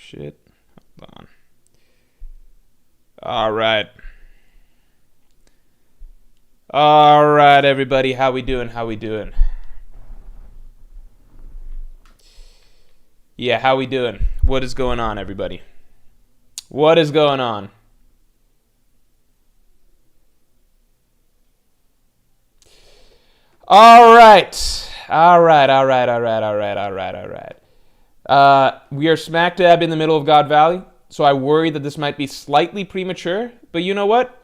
shit. Hold on. All right. All right, everybody. How we doing? How we doing? Yeah, how we doing? What is going on, everybody? What is going on? All right. All right, all right, all right, all right, all right, all right. We are smack dab in the middle of God Valley, so I worry that this might be slightly premature, but you know what?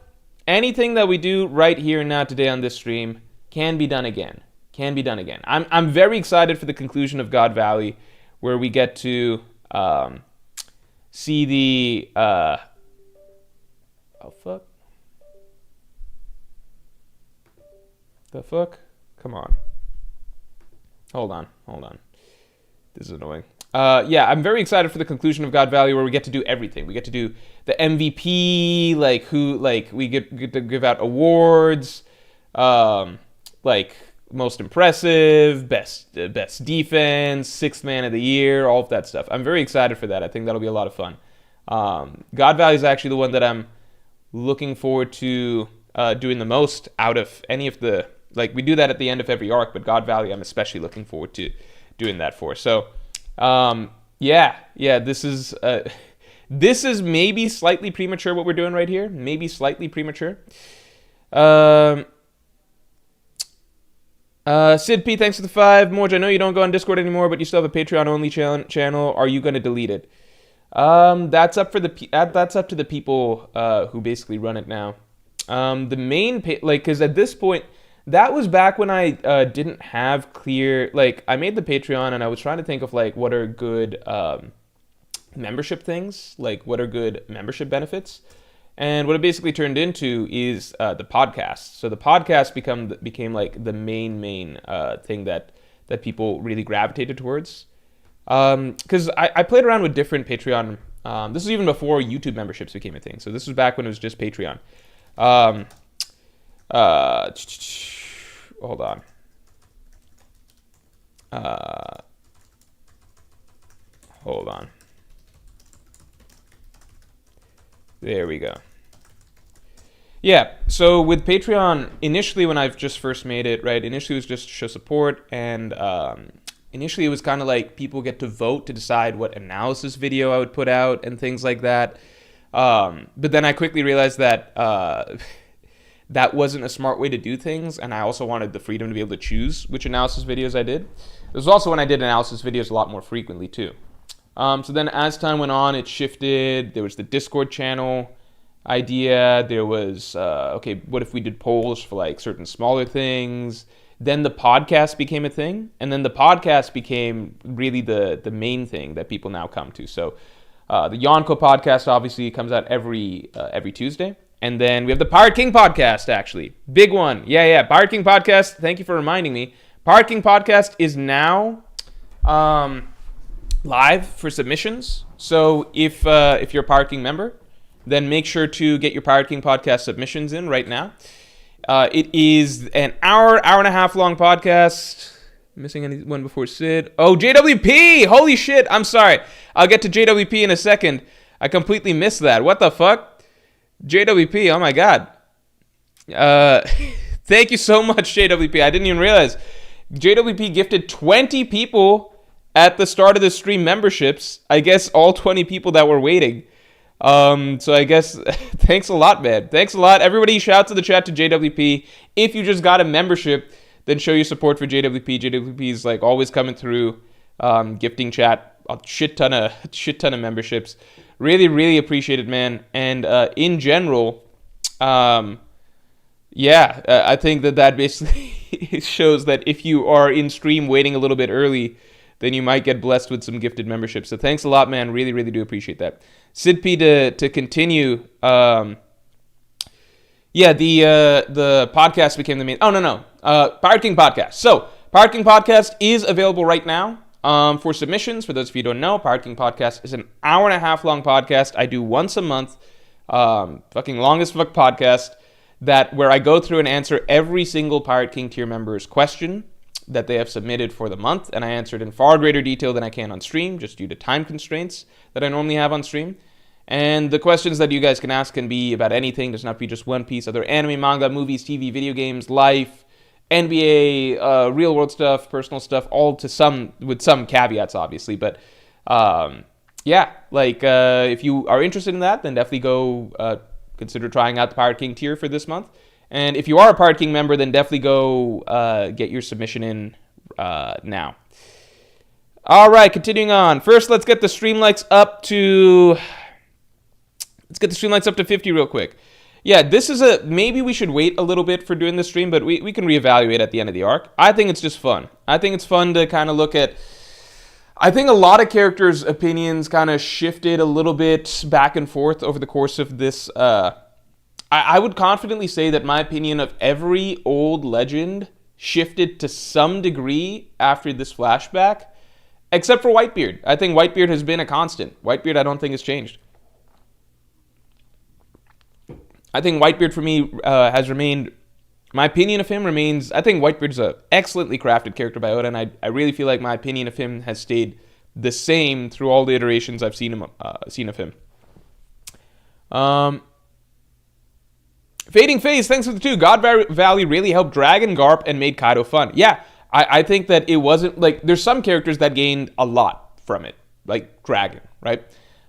Anything that we do right here and now today on this stream can be done again. Can be done again. I'm very excited for the conclusion of God Valley, where we get to see the oh fuck. The fuck? Come on. Hold on. This is annoying. Yeah, I'm very excited for the conclusion of God Valley, where we get to do everything. We get to do the MVP, we get to give out awards, most impressive, best defense, sixth man of the year, all of that stuff. I'm very excited for that. I think that'll be a lot of fun. God Valley is actually the one that I'm looking forward to doing the most out of any of the, we do that at the end of every arc, but God Valley I'm especially looking forward to doing that for. So this is maybe slightly premature what we're doing right here. Maybe slightly premature. Sid P, thanks for the 5. Morge, I know you don't go on Discord anymore, but you still have a Patreon-only channel. Are you going to delete it? That's up to the people who basically run it now. The main because at this point, that was back when I didn't have clear, I made the Patreon and I was trying to think of what are good membership things, what are good membership benefits. And what it basically turned into is the podcast. So the podcast became the main thing that people really gravitated towards. Because I played around with different Patreon. This was even before YouTube memberships became a thing. So this was back when it was just Patreon. Hold on. Hold on. There we go. Yeah, so with Patreon, initially when I've just first made it, right, initially it was just to show support, and initially it was kind of people get to vote to decide what analysis video I would put out and things like that. But then I quickly realized that that wasn't a smart way to do things, and I also wanted the freedom to be able to choose which analysis videos I did. It was also when I did analysis videos a lot more frequently too. So then as time went on, it shifted. There was the Discord channel idea. There was, what if we did polls for like certain smaller things? Then the podcast became a thing. And then the podcast became really the main thing that people now come to. So the Yonko podcast obviously comes out every Tuesday. And then we have the Pirate King podcast, actually. Big one. Yeah. Pirate King podcast. Thank you for reminding me. Pirate King podcast is now live for submissions. So if you're a Pirate King member, then make sure to get your Pirate King podcast submissions in right now. It is an hour and a half long podcast. Missing anyone before Sid? Oh, JWP! Holy shit! I'm sorry. I'll get to JWP in a second. I completely missed that. What the fuck? JWP, oh my god. Thank you so much, JWP. I didn't even realize. JWP gifted 20 people at the start of the stream memberships. I guess all 20 people that were waiting. So I guess thanks a lot, man. Thanks a lot. Everybody shout to the chat to JWP. If you just got a membership, then show your support for JWP. JWP is always coming through, gifting chat, a shit ton of memberships. Really, really appreciate it, man. And in general, I think that basically shows that if you are in stream waiting a little bit early, then you might get blessed with some gifted memberships. So thanks a lot, man. Really, really do appreciate that. Sid P, to continue, the podcast became the main. Oh, no. Pirate King podcast. So Pirate King podcast is available right now for submissions. For those of you who don't know, Pirate King podcast is an hour and a half long podcast I do once a month. Fucking longest fuck podcast where I go through and answer every single Pirate King tier member's question that they have submitted for the month, and I answered in far greater detail than I can on stream, just due to time constraints that I normally have on stream. And the questions that you guys can ask can be about anything. Does not be just One Piece, other anime, manga, movies, TV, video games, life, NBA, real world stuff, personal stuff, all with some caveats, obviously. But yeah, like if you are interested in that, then definitely go consider trying out the Pirate King tier for this month. And if you are a Pirate King member, then definitely go get your submission in now. All right, continuing on. First, let's get the stream likes up to 50 real quick. Yeah, this is maybe we should wait a little bit for doing the stream, but we can reevaluate at the end of the arc. I think it's just fun. I think it's fun to kind of look at. I think a lot of characters' opinions kind of shifted a little bit back and forth over the course of this. I would confidently say that my opinion of every old legend shifted to some degree after this flashback, except for Whitebeard. I think Whitebeard has been a constant. Whitebeard, I don't think has changed. I think Whitebeard for me has remained. My opinion of him remains. I think Whitebeard's an excellently crafted character by Oda, and I really feel like my opinion of him has stayed the same through all the iterations I've seen of him. Fading Phase, thanks for the 2. God Valley really helped Dragon, Garp, and made Kaido fun. Yeah, I think that it wasn't, like, there's some characters that gained a lot from it, like Dragon, right?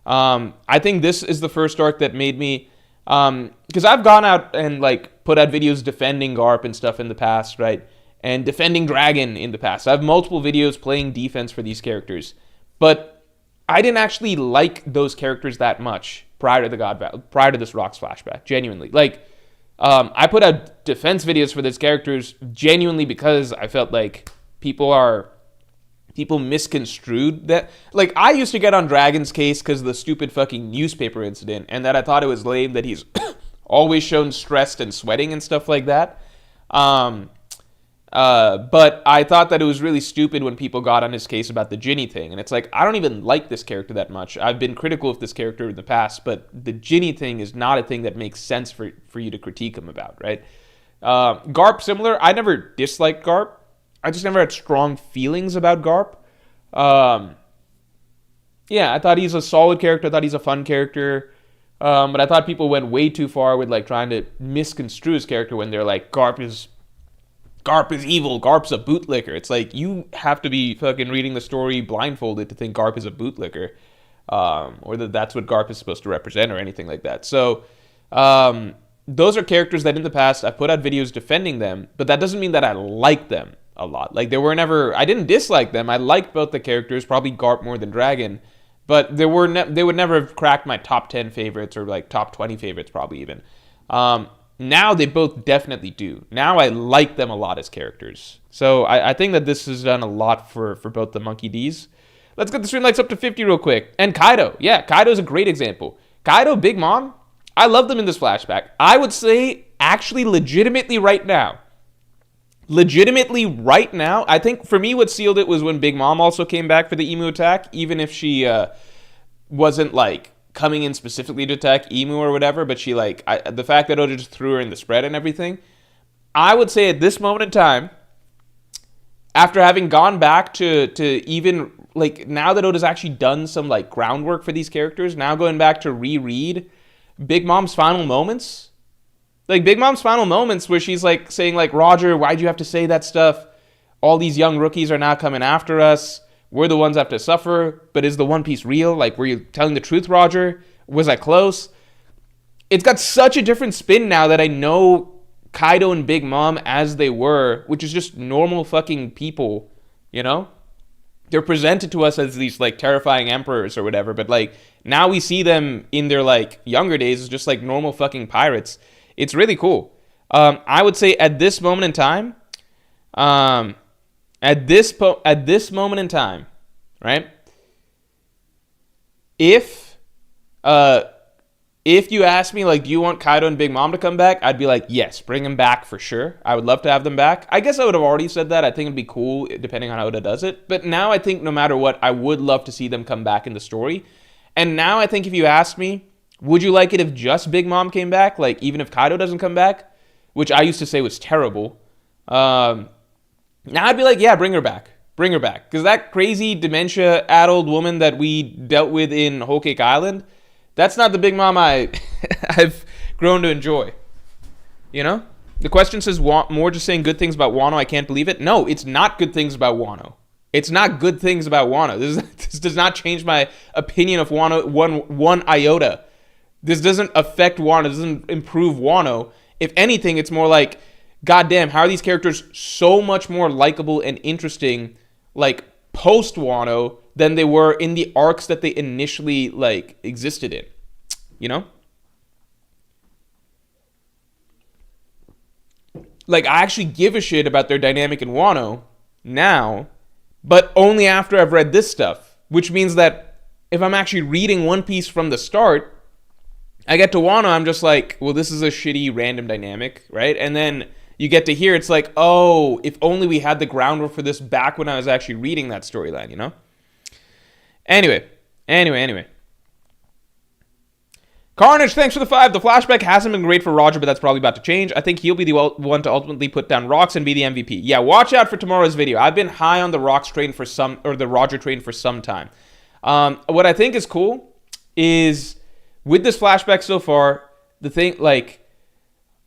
I think this is the first arc that made me, because I've gone out and, like, put out videos defending Garp and stuff in the past, right? And defending Dragon in the past. I have multiple videos playing defense for these characters. But I didn't actually like those characters that much prior to this Rocks flashback, genuinely. Like, I put out defense videos for these characters genuinely because I felt like people misconstrued that. Like, I used to get on Dragon's case because of the stupid fucking newspaper incident, and that I thought it was lame that he's always shown stressed and sweating and stuff like that. But I thought that it was really stupid when people got on his case about the Ginny thing. And it's like, I don't even like this character that much. I've been critical of this character in the past, but the Ginny thing is not a thing that makes sense for you to critique him about, right? Garp, similar. I never disliked Garp. I just never had strong feelings about Garp. Yeah, I thought he's a solid character. I thought he's a fun character. But I thought people went way too far with, like, trying to misconstrue his character when they're like, Garp is evil, Garp's a bootlicker. It's like, you have to be fucking reading the story blindfolded to think Garp is a bootlicker, or that that's what Garp is supposed to represent or anything like that. So those are characters that in the past I put out videos defending them, but that doesn't mean that I like them a lot. Like, I didn't dislike them. I liked both the characters, probably Garp more than Dragon, but they would never have cracked my top 10 favorites or, like, top 20 favorites probably even. Now they both definitely do. Now I like them a lot as characters. So I think that this has done a lot for both the Monkey D's. Let's get the stream likes up to 50 real quick. And Kaido. Yeah, Kaido's a great example. Kaido, Big Mom, I love them in this flashback. I would say, actually, legitimately right now, I think for me what sealed it was when Big Mom also came back for the Emu attack, even if she wasn't, like, coming in specifically to attack Emu or whatever, but she, like, the fact that Oda just threw her in the spread and everything, I would say at this moment in time, after having gone back to even, like, now that Oda's actually done some, like, groundwork for these characters, now going back to reread Big Mom's final moments, like, Big Mom's final moments where she's, like, saying, like, Roger, why'd you have to say that stuff? All these young rookies are now coming after us. We're the ones that have to suffer, but is the One Piece real? Like, were you telling the truth, Roger? Was I close? It's got such a different spin now that I know Kaido and Big Mom as they were, which is just normal fucking people, you know? They're presented to us as these, like, terrifying emperors or whatever, but, like, now we see them in their, like, younger days as just, like, normal fucking pirates. It's really cool. I would say at this moment in time, At this moment in time, right? If you ask me, like, do you want Kaido and Big Mom to come back? I'd be like, yes, bring them back for sure. I would love to have them back. I guess I would have already said that. I think it'd be cool depending on how Oda does it. But now I think no matter what, I would love to see them come back in the story. And now I think if you ask me, would you like it if just Big Mom came back? Like, even if Kaido doesn't come back? Which I used to say was terrible. Now I'd be like, yeah, bring her back. Bring her back. Because that crazy dementia-addled woman that we dealt with in Whole Cake Island, that's not the Big Mom I've grown to enjoy. You know? The question says, more just saying good things about Wano, I can't believe it. No, it's not good things about Wano. It's not good things about Wano. This does not change my opinion of Wano one iota. This doesn't affect Wano. It doesn't improve Wano. If anything, it's more like, goddamn, how are these characters so much more likable and interesting, like, post Wano than they were in the arcs that they initially, like, existed in? You know? Like, I actually give a shit about their dynamic in Wano now, but only after I've read this stuff. Which means that if I'm actually reading One Piece from the start, I get to Wano, I'm just like, well, this is a shitty random dynamic, right? And then you get to here, it's like, oh, if only we had the groundwork for this back when I was actually reading that storyline, you know? Anyway. Carnage, thanks for the 5. The flashback hasn't been great for Roger, but that's probably about to change. I think he'll be the one to ultimately put down rocks and be the MVP. Yeah, watch out for tomorrow's video. I've been high on the rocks train the Roger train for some time. What I think is cool is with this flashback so far, the thing, like,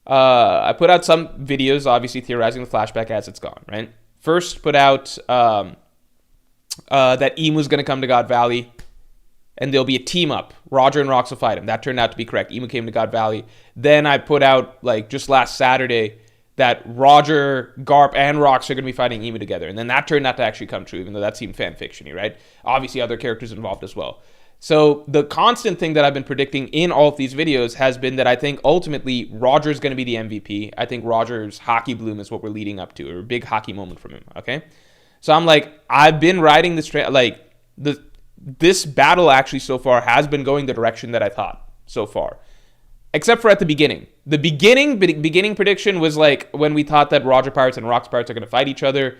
I put out some videos, obviously theorizing the flashback as it's gone, right? First, put out that Imu's going to come to God Valley, and there'll be a team up. Roger and Rocks will fight him. That turned out to be correct. Imu came to God Valley. Then I put out, like, just last Saturday, that Roger, Garp, and Rocks are going to be fighting Imu together. And then that turned out to actually come true, even though that seemed fan-fiction-y, right? Obviously, other characters involved as well. So the constant thing that I've been predicting in all of these videos has been that I think ultimately Roger's going to be the MVP. I think Roger's hockey bloom is what we're leading up to, or a big hockey moment from him, okay? So I'm like, I've been riding this train, like, this battle actually so far has been going the direction that I thought so far. Except for at the beginning. The beginning prediction was like when we thought that Roger Pirates and Rocks Pirates are going to fight each other.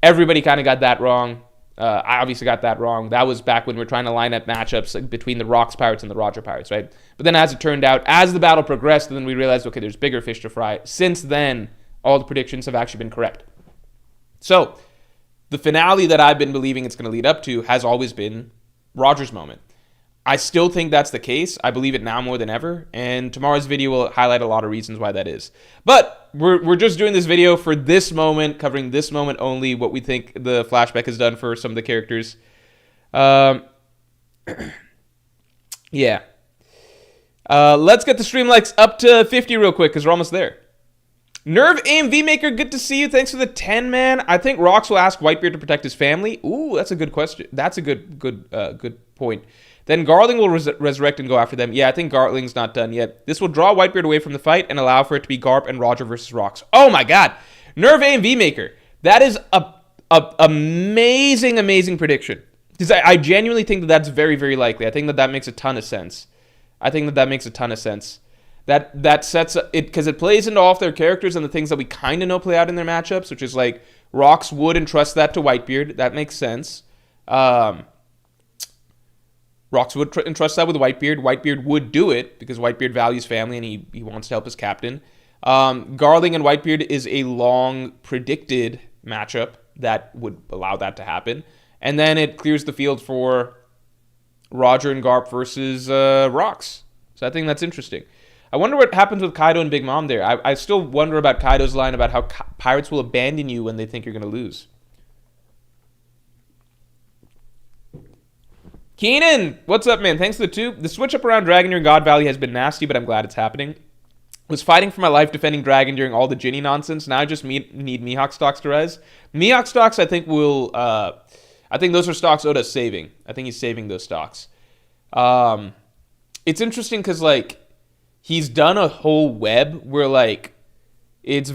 Everybody kind of got that wrong. I obviously got that wrong. That was back when we were trying to line up matchups between the Rocks Pirates and the Roger Pirates, right? But then as it turned out, as the battle progressed, then we realized, okay, there's bigger fish to fry. Since then, all the predictions have actually been correct. So the finale that I've been believing it's going to lead up to has always been Roger's moment. I still think that's the case. I believe it now more than ever, and tomorrow's video will highlight a lot of reasons why that is. But we're just doing this video for this moment, covering this moment only, what we think the flashback has done for some of the characters. Yeah. Let's get the stream likes up to 50 real quick, because we're almost there. Nerve Aim V-Maker, good to see you. Thanks for the 10, man. I think Rocks will ask Whitebeard to protect his family. Ooh, that's a good question. That's a good point. Then Garling will resurrect and go after them. Yeah, I think Garling's not done yet. This will draw Whitebeard away from the fight and allow for it to be Garp and Roger versus Rocks. Oh my god. Nerve Aim V-Maker. That is a amazing prediction. Because I genuinely think that that's very, very likely. I think that makes a ton of sense. That sets it, because it plays into all of their characters and the things that we kind of know play out in their matchups, which is like Rocks would entrust that to Whitebeard. That makes sense. Rocks would entrust that with Whitebeard. Whitebeard would do it because Whitebeard values family and he wants to help his captain. Garling and Whitebeard is a long predicted matchup that would allow that to happen. And then it clears the field for Roger and Garp versus Rocks. So I think that's interesting. I wonder what happens with Kaido and Big Mom there. I still wonder about Kaido's line about how pirates will abandon you when they think you're going to lose. Keenan, what's up, man? Thanks for the 2. The switch up around Dragon during God Valley has been nasty, but I'm glad it's happening. Was fighting for my life defending Dragon during all the Ginny nonsense. Now I just need Mihawk stocks to rise. Mihawk stocks, I think, will... I think those are stocks Oda's saving. I think he's saving those stocks. It's interesting because, like, he's done a whole web where, like, it's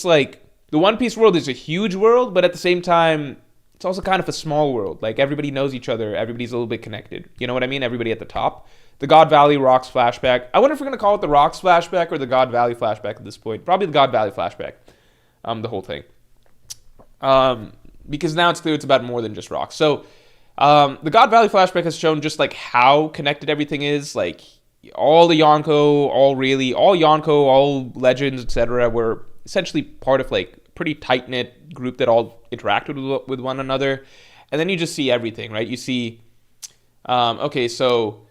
like, the One Piece world is a huge world, but at the same time, it's also kind of a small world. Like, everybody knows each other. Everybody's a little bit connected. You know what I mean? Everybody at the top. The God Valley Rocks flashback. I wonder if we're going to call it the Rocks flashback or the God Valley flashback at this point. Probably the God Valley flashback. The whole thing. Because now it's clear it's about more than just Rocks. So, the God Valley flashback has shown just, like, how connected everything is. Like, all the Yonko, all Legends, etc. were essentially part of, like, pretty tight-knit group that all interacted with one another. And then you just see everything, right? You see, okay, so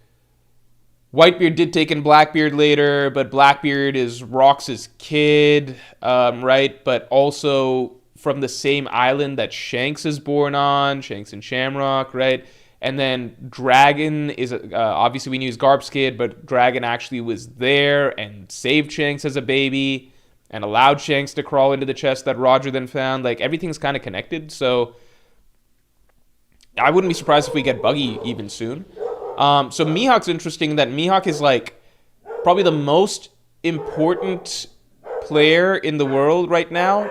Whitebeard did take in Blackbeard later, but Blackbeard is Rox's kid, right? But also from the same island that Shanks is born on, Shanks and Shamrock, right? And then Dragon is, obviously we knew he's Garp's kid, but Dragon actually was there and saved Shanks as a baby and allowed Shanks to crawl into the chest that Roger then found. Like, everything's kind of connected, so I wouldn't be surprised if we get Buggy even soon. So Mihawk's interesting in that Mihawk is, like, probably the most important player in the world right now,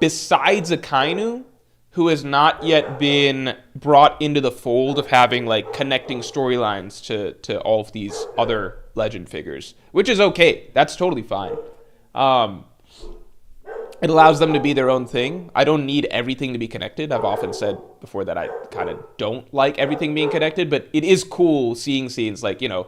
besides Akainu, who has not yet been brought into the fold of having, like, connecting storylines to all of these other legend figures, which is okay. That's totally fine. It allows them to be their own thing. I don't need everything to be connected. I've often said before that I kind of don't like everything being connected, but it is cool seeing scenes like, you know,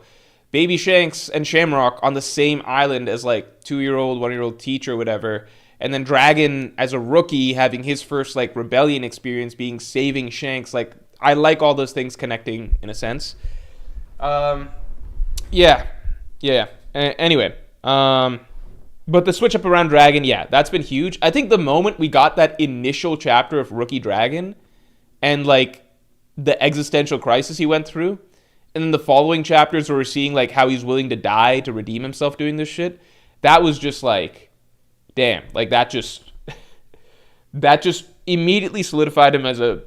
Baby Shanks and Shamrock on the same island as, like, 2-year-old, 1-year-old Teach or whatever. And then Dragon, as a rookie, having his first, like, rebellion experience, being saving Shanks. Like, I like all those things connecting, in a sense. Yeah. Anyway. But the switch up around Dragon, yeah, that's been huge. I think the moment we got that initial chapter of Rookie Dragon and, like, the existential crisis he went through, and then the following chapters where we're seeing, like, how he's willing to die to redeem himself doing this shit, that was just, like, damn, like, that just immediately solidified him as a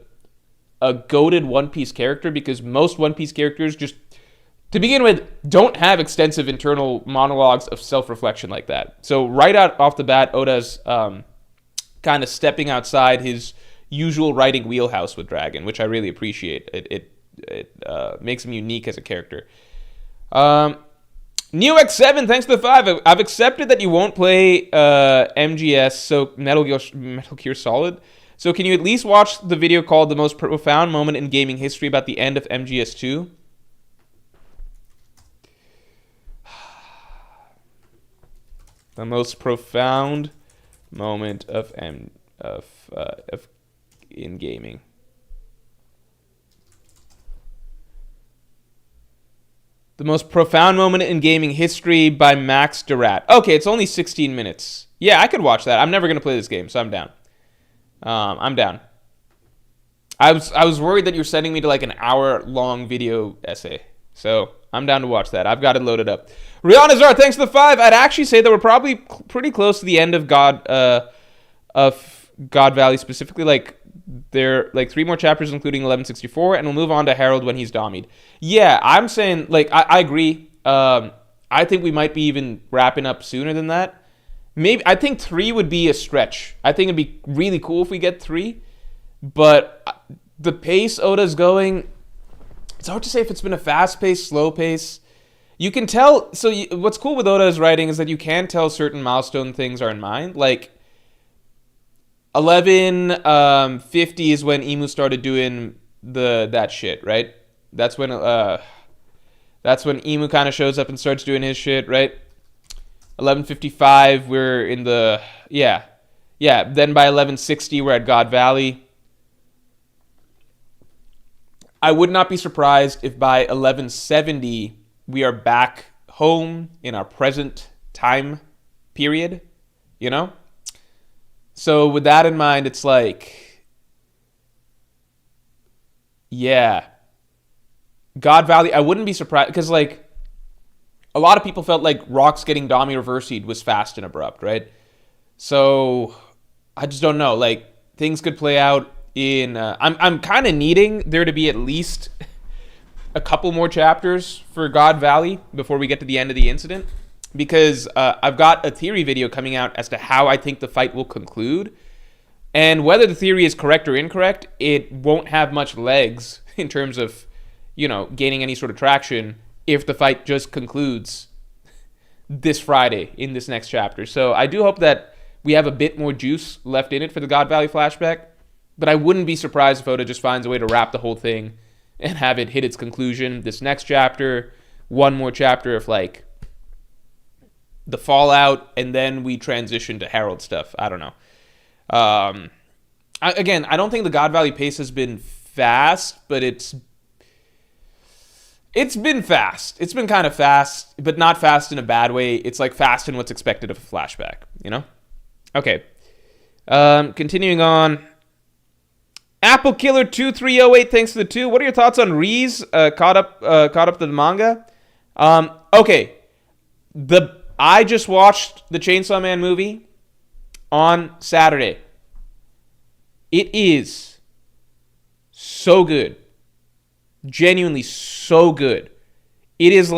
goated One Piece character, because most One Piece characters just, to begin with, don't have extensive internal monologues of self-reflection like that. So right out off the bat, Oda's kind of stepping outside his usual writing wheelhouse with Dragon, which I really appreciate. It makes him unique as a character. NeoX7, thanks for the 5. I've accepted that you won't play MGS, so Metal Gear Solid. So can you at least watch the video called The Most Profound Moment in Gaming History about the end of MGS2? The most profound moment in gaming. The most profound moment in gaming history by Max Durat. Okay, it's only 16 minutes. Yeah, I could watch that. I'm never gonna play this game, so I'm down. I'm down. I was worried that you were sending me to, like, an hour-long video essay, so I'm down to watch that. I've got it loaded up. Rihanazar, thanks for the 5. I'd actually say that we're probably pretty close to the end of God Valley, specifically. Like, there are, like, 3 more chapters, including 1164, and we'll move on to Harold when he's Dommied. Yeah, I'm saying, like, I agree. I think we might be even wrapping up sooner than that. Maybe I think 3 would be a stretch. I think it'd be really cool if we get 3, but the pace Oda's going, it's hard to say if it's been a fast pace, slow pace. You can tell. So what's cool with Oda's writing is that you can tell certain milestone things are in mind. Like 1150 is when Emu started doing that shit, right? That's when Emu kind of shows up and starts doing his shit, right? 1155 we're in the yeah. Then by 1160 we're at God Valley. I would not be surprised if by 1170 we are back home in our present time period, you know? So with that in mind, it's like, yeah. God Valley, I wouldn't be surprised, because, like, a lot of people felt like Rock's getting Dami reversied was fast and abrupt, right? So I just don't know. Like, things could play out in... I'm kind of needing there to be at least a couple more chapters for God Valley before we get to the end of the incident, because I've got a theory video coming out as to how I think the fight will conclude, and whether the theory is correct or incorrect, it won't have much legs in terms of, you know, gaining any sort of traction if the fight just concludes this Friday in this next chapter. So I do hope that we have a bit more juice left in it for the God Valley flashback, but I wouldn't be surprised if Oda just finds a way to wrap the whole thing and have it hit its conclusion this next chapter, one more chapter of, like, the fallout, and then we transition to Harold stuff. I don't know. Again, I don't think the God Valley pace has been fast, but it's been fast. It's been kind of fast, but not fast in a bad way. It's like fast in what's expected of a flashback, you know? Okay. Continuing on. Apple Killer 2308, thanks to the 2. What are your thoughts on Reese caught up to the manga? Okay. I just watched the Chainsaw Man movie on Saturday. It is so good. Genuinely so good. It is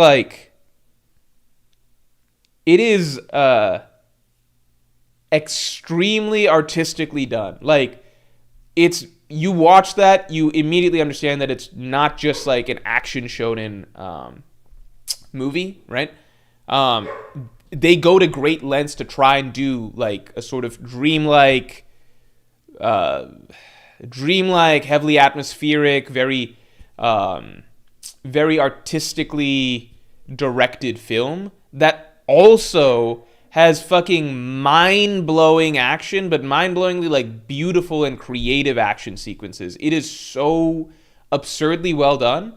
extremely artistically done. Like, you watch that, you immediately understand that it's not just like an action shonen movie, right? They go to great lengths to try and do like a sort of dreamlike, heavily atmospheric, very artistically directed film that also has fucking mind-blowing action, but mind-blowingly like beautiful and creative action sequences. It is so absurdly well done.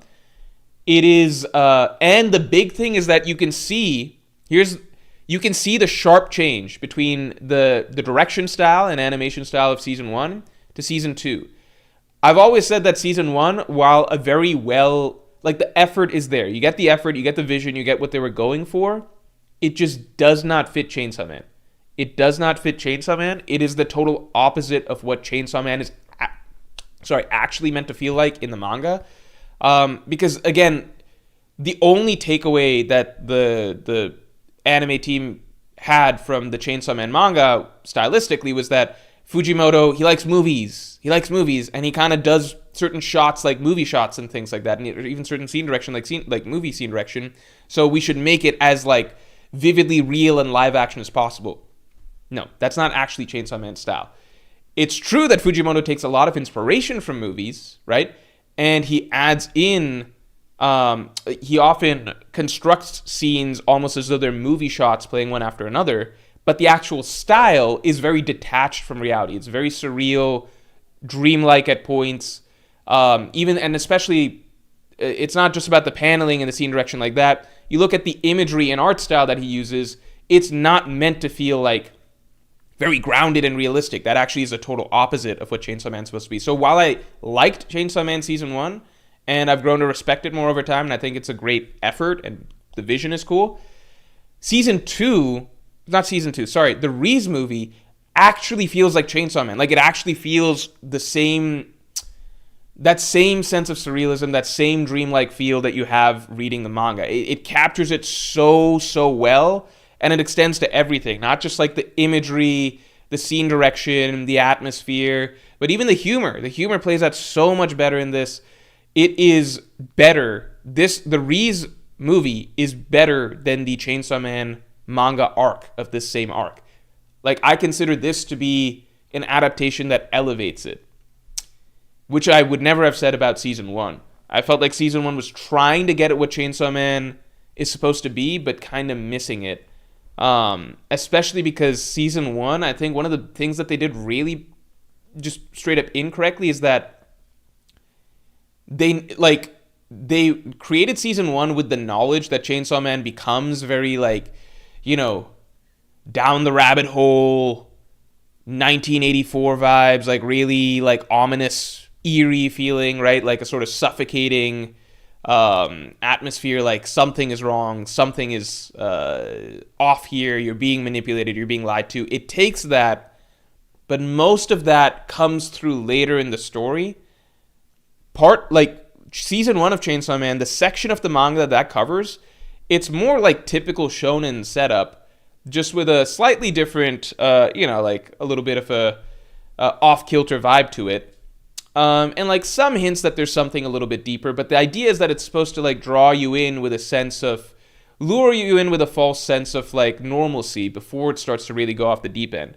It is, and the big thing is that you can see the sharp change between the direction style and animation style of season 1 to season 2. I've always said that season 1, while the effort is there. You get the effort, you get the vision, you get what they were going for. It just does not fit Chainsaw Man. It does not fit Chainsaw Man. It is the total opposite of what Chainsaw Man is actually meant to feel like in the manga. Because, again, the only takeaway that the anime team had from the Chainsaw Man manga stylistically was that Fujimoto, he likes movies, and he kind of does certain shots like movie shots and things like that, and even certain scene direction like movie scene direction, so we should make it as like vividly real and live action as possible. No, that's not actually Chainsaw Man's style. It's true that Fujimoto takes a lot of inspiration from movies, right? And he adds in, he often constructs scenes almost as though they're movie shots playing one after another, but the actual style is very detached from reality. It's very surreal, dreamlike at points, and especially, it's not just about the paneling and the scene direction like that. You look at the imagery and art style that he uses, it's not meant to feel like very grounded and realistic. That actually is a total opposite of what Chainsaw Man's supposed to be. So while I liked Chainsaw Man Season 1, and I've grown to respect it more over time, and I think it's a great effort, and the vision is cool, the Reese movie actually feels like Chainsaw Man. Like, it actually feels that same sense of surrealism, that same dreamlike feel that you have reading the manga. It captures it so well, and it extends to everything, not just like the imagery, the scene direction, the atmosphere, but even the humor. The humor plays out so much better in this. It is better. The Reese movie is better than the Chainsaw Man manga arc of this same arc. Like, I consider this to be an adaptation that elevates it, which I would never have said about Season 1. I felt like Season 1 was trying to get at what Chainsaw Man is supposed to be, but kind of missing it. Especially because Season 1, I think one of the things that they did really just straight up incorrectly is that they created Season 1 with the knowledge that Chainsaw Man becomes very, like, you know, down the rabbit hole, 1984 vibes, like really like ominous, eerie feeling, right? Like a sort of suffocating atmosphere, like something is wrong, something is off here, you're being manipulated, you're being lied to. It takes that, but most of that comes through later in the story. Like Season 1 of Chainsaw Man, the section of the manga that covers, it's more like typical shonen setup, just with a slightly different, like a little bit of a off-kilter vibe to it. And like some hints that there's something a little bit deeper, but the idea is that it's supposed to like draw you in with a sense of, lure you in with a false sense of like normalcy before it starts to really go off the deep end.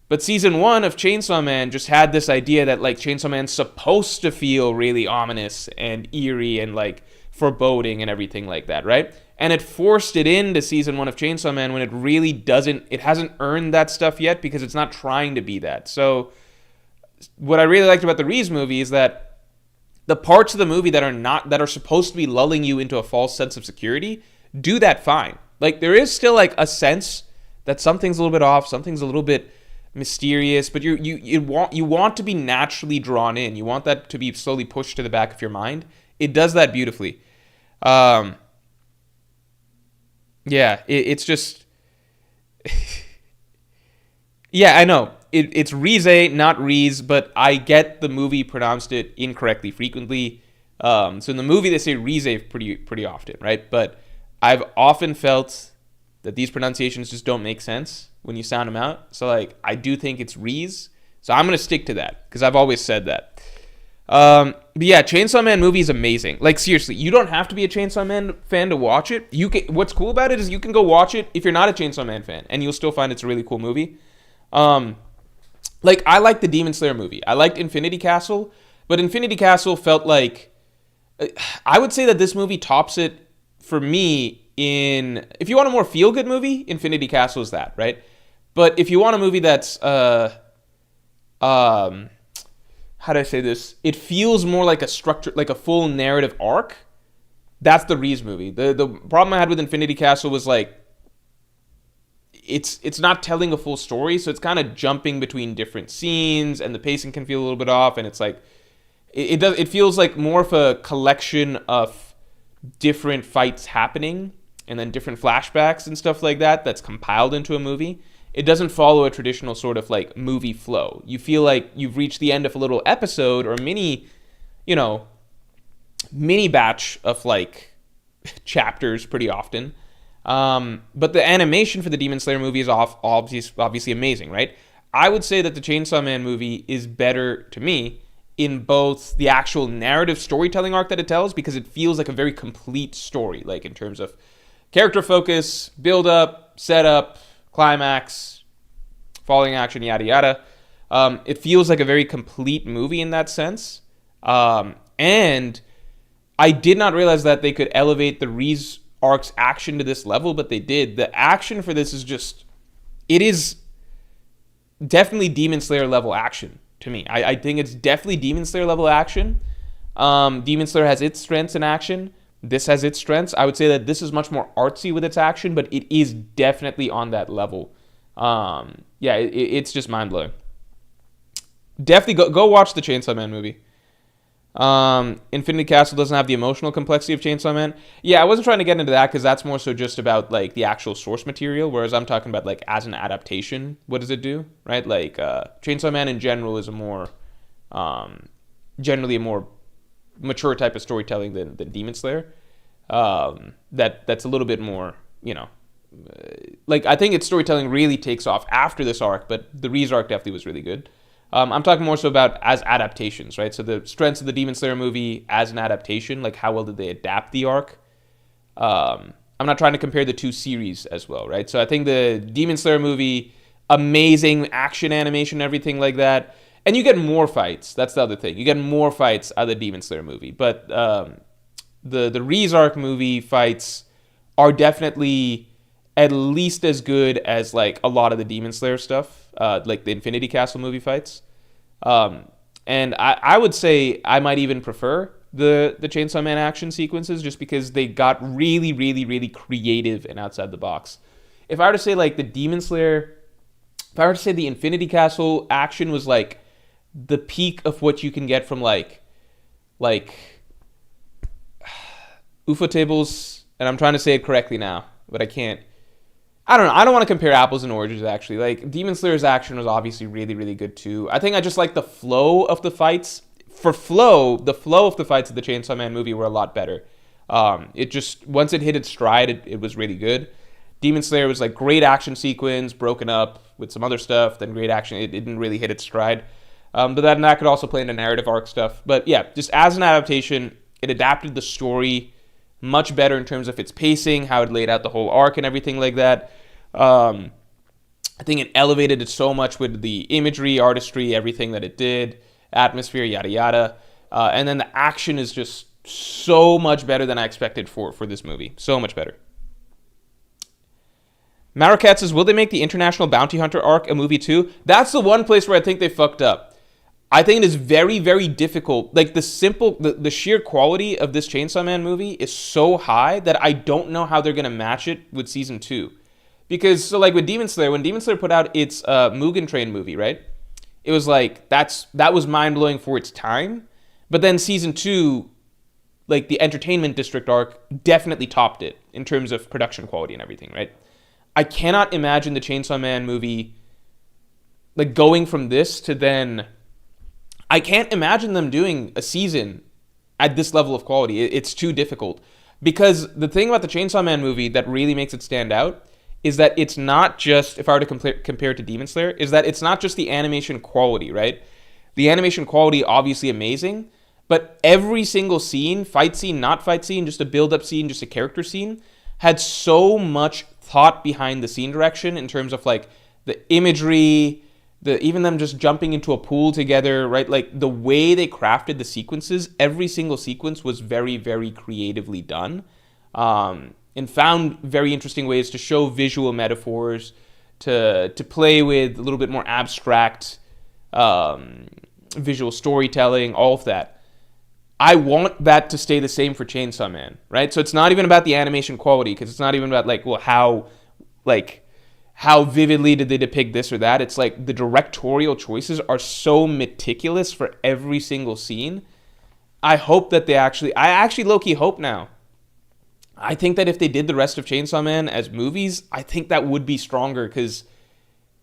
But Season 1 of Chainsaw Man just had this idea that like Chainsaw Man's supposed to feel really ominous and eerie and like foreboding and everything like that, right? And it forced it into season 1 of Chainsaw Man when it really doesn't, it hasn't earned that stuff yet because it's not trying to be that. So what I really liked about the Reese movie is that the parts of the movie that are supposed to be lulling you into a false sense of security do that fine. Like, there is still like a sense that something's a little bit off, something's a little bit mysterious, but you want to be naturally drawn in. You want that to be slowly pushed to the back of your mind. It does that beautifully. It's just yeah, I know. It's Rize, not Reese, but I get the movie pronounced it incorrectly frequently. So in the movie they say Rize pretty often, right? But I've often felt that these pronunciations just don't make sense when you sound them out. So like, I do think it's Reese. So I'm gonna stick to that because I've always said that. But yeah, Chainsaw Man movie is amazing. Like, seriously, you don't have to be a Chainsaw Man fan to watch it. What's cool about it is you can go watch it if you're not a Chainsaw Man fan, and you'll still find it's a really cool movie. Like, I liked the Demon Slayer movie. I liked Infinity Castle, but Infinity Castle felt like, I would say that this movie tops it for me in, if you want a more feel-good movie, Infinity Castle is that, right? But if you want a movie that's, how do I say this? It feels more like a structure, like a full narrative arc. That's the Reese movie. The problem I had with Infinity Castle was like, it's not telling a full story, so it's kind of jumping between different scenes, and the pacing can feel a little bit off, and it's like it feels like more of a collection of different fights happening and then different flashbacks and stuff like that that's compiled into a movie. It doesn't follow a traditional sort of like movie flow. You feel like you've reached the end of a little episode or mini batch of like chapters pretty often. But the animation for the Demon Slayer movie is obviously amazing, right? I would say that the Chainsaw Man movie is better to me in both the actual narrative storytelling arc that it tells, because it feels like a very complete story, like in terms of character focus, build up, setup, climax, falling action, yada yada. It feels like a very complete movie in that sense. And I did not realize that they could elevate the Reese arc's action to this level, but they did. The action for this is just, it is definitely Demon Slayer level action to me. I think it's definitely Demon Slayer level action. Demon Slayer has its strengths in action. This has its strengths. I would say that this is much more artsy with its action, but it is definitely on that level. It's just mind-blowing. Definitely go watch the Chainsaw Man movie. Infinity Castle doesn't have the emotional complexity of Chainsaw Man. Yeah, I wasn't trying to get into that because that's more so just about like the actual source material, whereas I'm talking about like as an adaptation, what does it do, right? Like Chainsaw Man in general is a more generally a more mature type of storytelling than Demon Slayer. That's a little bit more, like I think its storytelling really takes off after this arc, but the Reese arc definitely was really good. I'm talking more so about as adaptations, right? So the strengths of the Demon Slayer movie as an adaptation, like how well did they adapt the arc? I'm not trying to compare the two series as well, right? So I think the Demon Slayer movie, amazing action animation, everything like that. And you get more fights. That's the other thing. You get more fights out of the Demon Slayer movie. But the Reese arc movie fights are definitely at least as good as like a lot of the Demon Slayer stuff. Like the Infinity Castle movie fights. And I would say I might even prefer the Chainsaw Man action sequences just because they got really, really, really creative and outside the box. If I were to say like the Demon Slayer, if I were to say the Infinity Castle action was like the peak of what you can get from like UFO tables, and I'm trying to say it correctly now, but I can't. I don't know. I don't want to compare apples and oranges, actually. Like, Demon Slayer's action was obviously really, really good, too. I think I just like the flow of the fights. The flow of the fights of the Chainsaw Man movie were a lot better. It just, once it hit its stride, it was really good. Demon Slayer was like great action sequence, broken up with some other stuff, then great action. It didn't really hit its stride. But then that could also play into narrative arc stuff. But yeah, just as an adaptation, it adapted the story much better in terms of its pacing, how it laid out the whole arc and everything like that. I think it elevated it so much with the imagery, artistry, everything that it did, atmosphere, yada yada. And then the action is just so much better than I expected for this movie. So much better. Maracat says, will they make the International Bounty Hunter arc a movie too? That's the one place where I think they fucked up. I think it is very, very difficult. Like, the sheer quality of this Chainsaw Man movie is so high that I don't know how they're going to match it with season 2. Because, so like with Demon Slayer, when Demon Slayer put out its Mugen Train movie, right? It was like, that was mind-blowing for its time. But then season 2, like the Entertainment District arc, definitely topped it in terms of production quality and everything, right? I cannot imagine the Chainsaw Man movie, like, going from this to then... I can't imagine them doing a season at this level of quality. It's too difficult. Because the thing about the Chainsaw Man movie that really makes it stand out is that it's not just, if I were to compare it to Demon Slayer, is that it's not just the animation quality, right? The animation quality, obviously amazing, but every single scene, fight scene, not fight scene, just a build-up scene, just a character scene, had so much thought behind the scene direction in terms of, like, the imagery... even them just jumping into a pool together, right? Like, the way they crafted the sequences, every single sequence was very, very creatively done. And found very interesting ways to show visual metaphors, to play with a little bit more abstract visual storytelling, all of that. I want that to stay the same for Chainsaw Man, right? So it's not even about the animation quality, because it's not even about, like, well, how vividly did they depict this or that. It's like the directorial choices are so meticulous for every single scene. I hope that I actually low-key hope now. I think that if they did the rest of Chainsaw Man as movies, I think that would be stronger, because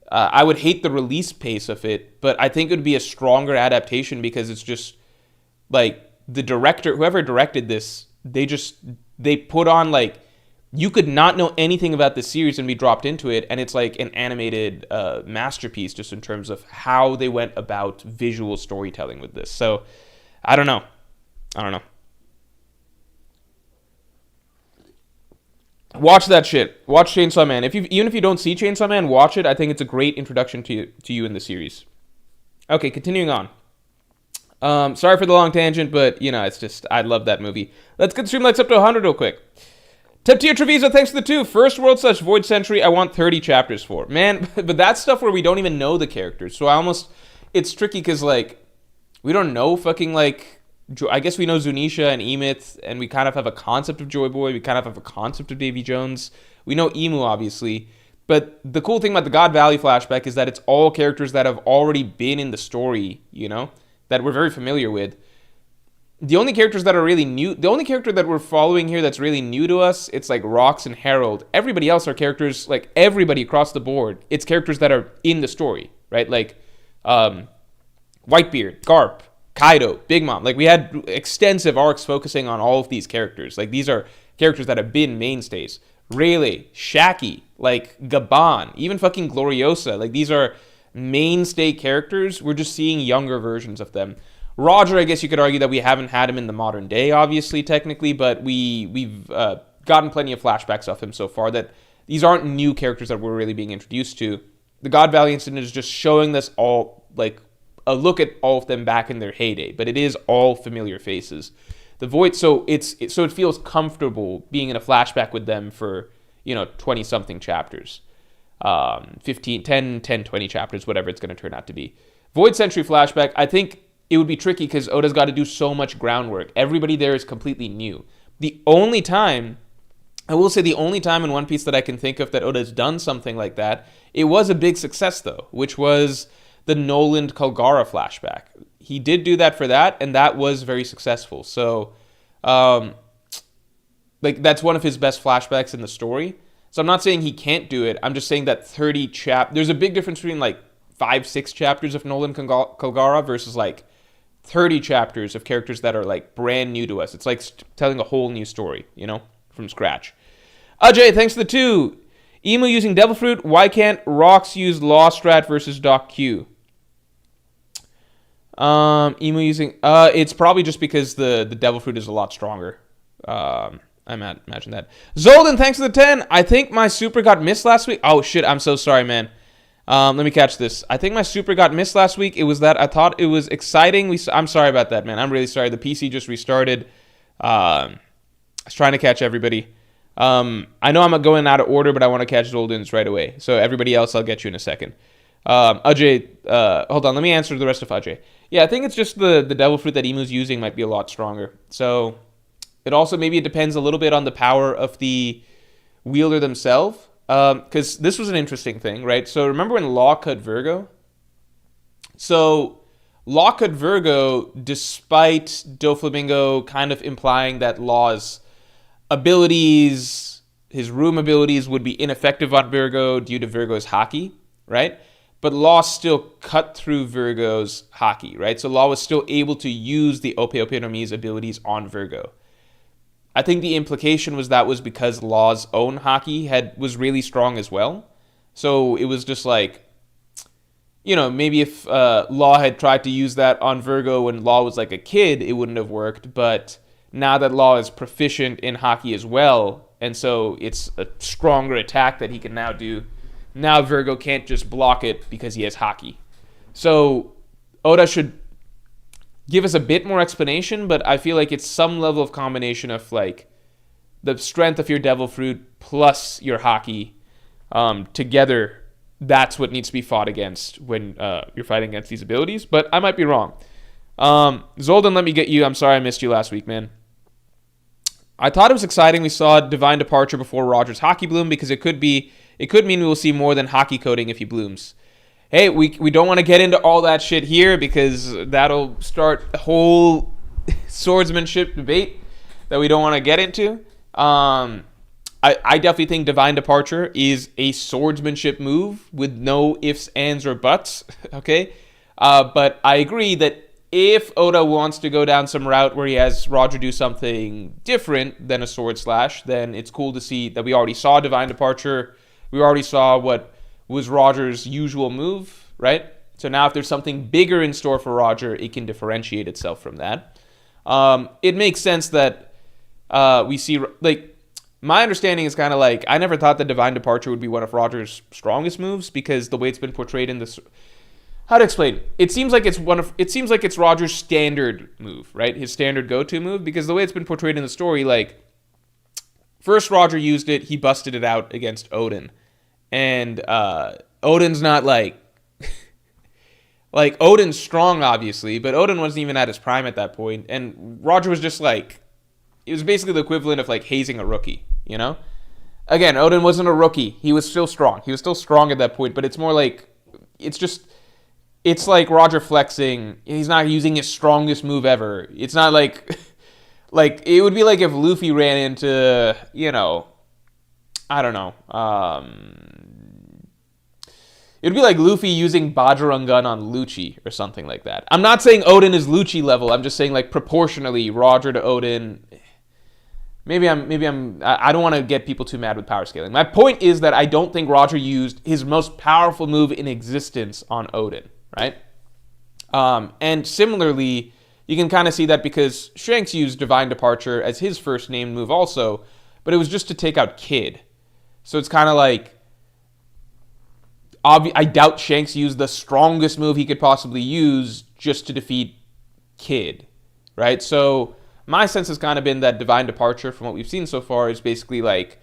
I would hate the release pace of it, but I think it would be a stronger adaptation, because it's just, like, the director, whoever directed this, they put on, like, you could not know anything about this series and be dropped into it, and it's like an animated masterpiece just in terms of how they went about visual storytelling with this. So, I don't know. Watch that shit. Watch Chainsaw Man. Even if you don't see Chainsaw Man, watch it. I think it's a great introduction to you in the series. Okay, continuing on. Sorry for the long tangent, but, it's just, I love that movie. Let's get the Streamlights up to 100 real quick. Teptia Treviso, thanks for the 2. First World / Void Century, I want 30 chapters for. Man, but that's stuff where we don't even know the characters. So it's tricky because, like, we don't know fucking, like, I guess we know Zunisha and Emith, and we kind of have a concept of Joy Boy. We kind of have a concept of Davy Jones. We know Emu, obviously. But the cool thing about the God Valley flashback is that it's all characters that have already been in the story, that we're very familiar with. The only characters that are really new, the only character that we're following here that's really new to us, it's like Rox and Harold. Everybody else are characters, like everybody across the board, it's characters that are in the story, right? Like Whitebeard, Garp, Kaido, Big Mom. Like, we had extensive arcs focusing on all of these characters. Like, these are characters that have been mainstays. Rayleigh, Shaki, like Gaban, even fucking Gloriosa. Like, these are mainstay characters. We're just seeing younger versions of them. Roger, I guess you could argue that we haven't had him in the modern day, obviously, technically, but we've gotten plenty of flashbacks of him so far that these aren't new characters that we're really being introduced to. The God Valley incident is just showing us all, like, a look at all of them back in their heyday, but it is all familiar faces. The Void, so it feels comfortable being in a flashback with them for, 20-something chapters. 15, 10, 20 chapters, whatever it's going to turn out to be. Void Century flashback, I think it would be tricky because Oda's got to do so much groundwork. Everybody there is completely new. The only time in One Piece that I can think of that Oda's done something like that, it was a big success though, which was the Noland Kalgara flashback. He did do that for that, and that was very successful. So, that's one of his best flashbacks in the story. So I'm not saying he can't do it. I'm just saying that there's a big difference between, like, 5-6 chapters of Noland Kalgara versus, like, 30 chapters of characters that are, like, brand new to us. It's like telling a whole new story, from scratch. Ajay, thanks for the 2. Emu using Devil Fruit. Why can't Rox use Law Strat versus Doc Q? Emu using... it's probably just because the Devil Fruit is a lot stronger. I imagine that. Zolden, thanks for the 10. I think my super got missed last week. Oh, shit, I'm so sorry, man. Let me catch this. I think my super got missed last week. It was that I thought it was exciting. I'm sorry about that, man. I'm really sorry. The PC just restarted. I was trying to catch everybody. I know I'm going out of order, but I want to catch Zoldan's right away. So everybody else, I'll get you in a second. Ajay, hold on. Let me answer the rest of Ajay. Yeah, I think it's just the devil fruit that Emu's using might be a lot stronger. So it also maybe it depends a little bit on the power of the wielder themselves. Because this was an interesting thing, right? So remember when Law cut Virgo? So Law cut Virgo, despite Doflamingo kind of implying that Law's abilities, his room abilities would be ineffective on Virgo due to Virgo's haki, right? But Law still cut through Virgo's haki, right? So Law was still able to use the Ope Ope no Mi's abilities on Virgo. I think the implication was that was because Law's own haki was really strong as well. So it was just like, you know, maybe if Law had tried to use that on Virgo when Law was like a kid, it wouldn't have worked. But now that Law is proficient in haki as well, and so it's a stronger attack that he can now do, now Virgo can't just block it because he has haki. So Oda should give us a bit more explanation, but I feel like it's some level of combination of like the strength of your devil fruit plus your haki together. That's what needs to be fought against when you're fighting against these abilities, but I might be wrong. Zoldan, let me get you. I'm sorry I missed you last week, man. I thought it was exciting we saw Divine Departure before Roger's Haki Bloom because it could mean we will see more than Haki coding if he blooms. Hey, we don't want to get into all that shit here because that'll start a whole swordsmanship debate that we don't want to get into. I definitely think Divine Departure is a swordsmanship move with no ifs, ands, or buts, okay? But I agree that if Oda wants to go down some route where he has Roger do something different than a sword slash, then it's cool to see that we already saw Divine Departure. We already saw what was Roger's usual move, right? So now if there's something bigger in store for Roger, it can differentiate itself from that. It makes sense that we see, like, my understanding is kind of like, I never thought that Divine Departure would be one of Roger's strongest moves because the way it's been portrayed in this, how to explain? It seems like it's Roger's standard move, right? His standard go-to move, because the way it's been portrayed in the story, like, first Roger used it, he busted it out against Odin. And Odin's not like Odin's strong, obviously, but Odin wasn't even at his prime at that point. And Roger was just like, it was basically the equivalent of like hazing a rookie, you know? Again, Odin wasn't a rookie. He was still strong. He was still strong at that point, but it's more like, it's like Roger flexing. He's not using his strongest move ever. It's not like, like, it would be like if Luffy ran into, you know, I don't know. It'd be like Luffy using Bajrangan on Lucci or something like that. I'm not saying Odin is Lucci level. I'm just saying like proportionally Roger to Odin. I don't want to get people too mad with power scaling. My point is that I don't think Roger used his most powerful move in existence on Odin, right? And similarly, you can kind of see that because Shanks used Divine Departure as his first named move also, but it was just to take out Kid. So it's kind of like, I doubt Shanks used the strongest move he could possibly use just to defeat Kid, right? So my sense has kind of been that Divine Departure, from what we've seen so far, is basically like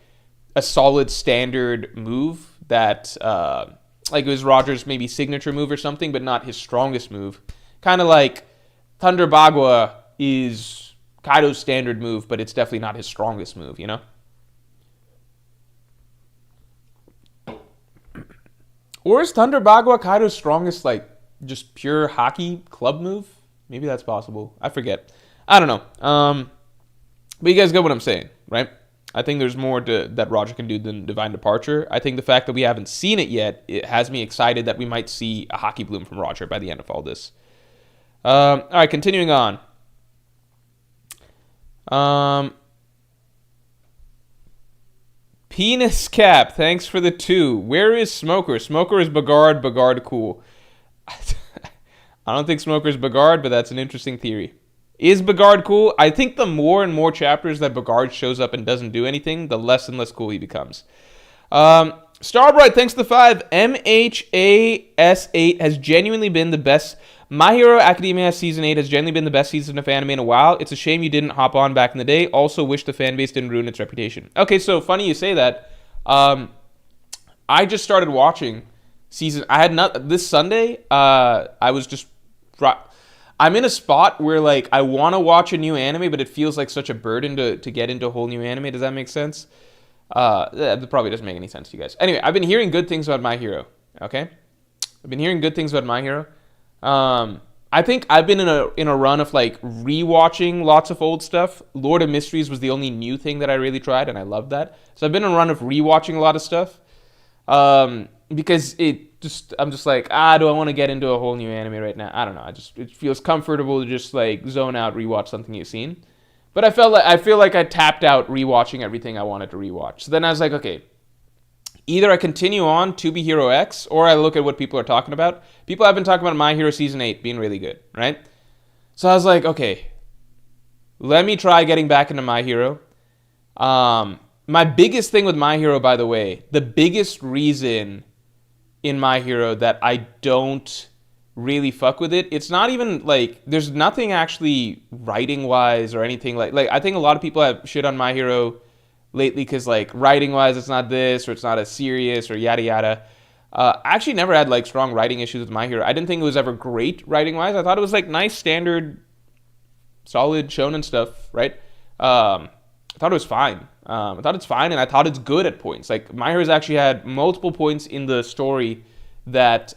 a solid standard move that, like it was Roger's maybe signature move or something, but not his strongest move. Kind of like Thunder Bagua is Kaido's standard move, but it's definitely not his strongest move, you know? Or is Thunder Bagua Kaido's strongest, like, just pure haki club move? Maybe that's possible. I forget. I don't know. But you guys get what I'm saying, right? I think there's more that Roger can do than Divine Departure. I think the fact that we haven't seen it yet, it has me excited that we might see a Haki Bloom from Roger by the end of all this. All right, continuing on. Penis Cap, thanks for the 2. Where is Smoker? Smoker is Bagard, Bagard cool. I don't think Smoker is Bagard, but that's an interesting theory. Is Bagard cool? I think the more and more chapters that Bagard shows up and doesn't do anything, the less and less cool he becomes. Starbright, thanks for the 5. MHAS8 has genuinely been the best My Hero Academia Season 8 has generally been the best season of anime in a while. It's a shame you didn't hop on back in the day. Also wish the fan base didn't ruin its reputation. Okay, so funny you say that. I just started watching season. I had not this Sunday. I was just. I'm in a spot where like I want to watch a new anime, but it feels like such a burden to get into a whole new anime. Does that make sense? That probably doesn't make any sense to you guys. Anyway, I've been hearing good things about My Hero. Okay, I've been hearing good things about My Hero. I think I've been in a run of like rewatching lots of old stuff. Lord of Mysteries was the only new thing that I really tried, and I loved that. So I've been in a run of rewatching a lot of stuff. Because I'm just like, do I want to get into a whole new anime right now? I don't know. It feels comfortable to just like zone out, rewatch something you've seen. But I feel like I tapped out rewatching everything I wanted to rewatch. So then I was like, okay, either I continue on To Be Hero X, or I look at what people are talking about. People have been talking about My Hero Season 8 being really good, right? So I was like, okay, let me try getting back into My Hero. My biggest thing with My Hero, by the way, the biggest reason in My Hero that I don't really fuck with it, it's not even like there's nothing actually writing wise or anything like I think a lot of people have shit on My Hero lately because like writing wise it's not this or it's not as serious or yada yada. I actually never had like strong writing issues with My Hero. I didn't think it was ever great writing wise. I thought it was like nice standard solid shonen stuff, right? I thought it was fine. I thought it's fine, and I thought it's good at points. Like My Hero's actually had multiple points in the story that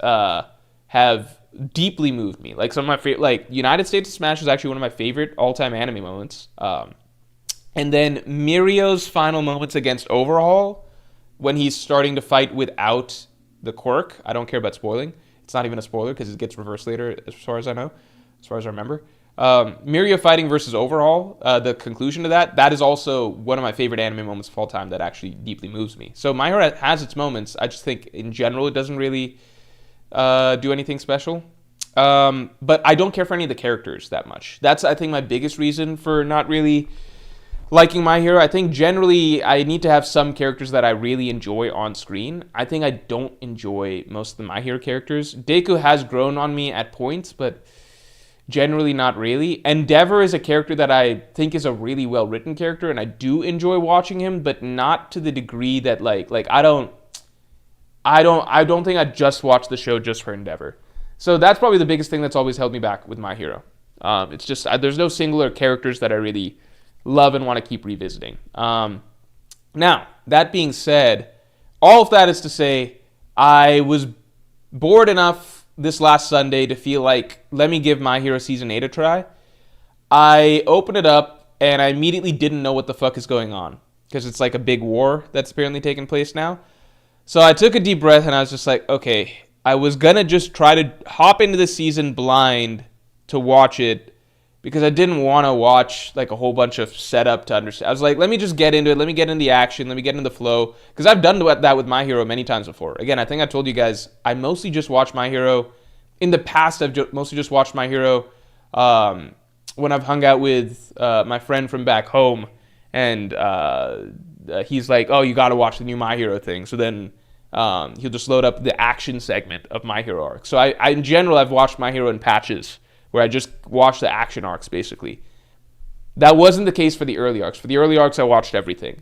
have deeply moved me. Like some of my favorite, like United States of Smash is actually one of my favorite all-time anime moments. And then Mirio's final moments against Overhaul, when he's starting to fight without the quirk. I don't care about spoiling. It's not even a spoiler because it gets reversed later, as far as I know, as far as I remember. Mirio fighting versus Overhaul, the conclusion to that is also one of my favorite anime moments of all time that actually deeply moves me. So My Hero has its moments. I just think in general it doesn't really do anything special. But I don't care for any of the characters that much. That's, I think, my biggest reason for not really liking My Hero. I think generally I need to have some characters that I really enjoy on screen. I think I don't enjoy most of the My Hero characters. Deku has grown on me at points, but generally not really. Endeavor is a character that I think is a really well-written character, and I do enjoy watching him, but not to the degree that like I don't think I'd just watch the show just for Endeavor. So that's probably the biggest thing that's always held me back with My Hero. It's just there's no singular characters that I really love and want to keep revisiting. Now, that being said, all of that is to say, I was bored enough this last Sunday to feel like, let me give My Hero Season 8 a try. I opened it up, and I immediately didn't know what the fuck is going on, because it's like a big war that's apparently taking place now. So I took a deep breath, and I was just like, okay, I was gonna just try to hop into this season blind to watch it, because I didn't want to watch like a whole bunch of setup to understand. I was like, let me just get into it. Let me get into the action. Let me get into the flow. Because I've done that with My Hero many times before. Again, I think I told you guys, I mostly just watch My Hero. In the past, I've mostly just watched My Hero when I've hung out with my friend from back home. And he's like, oh, you got to watch the new My Hero thing. So then he'll just load up the action segment of My Hero arc. So I in general, I've watched My Hero in patches, where I just watched the action arcs, basically. That wasn't the case for the early arcs. For the early arcs, I watched everything.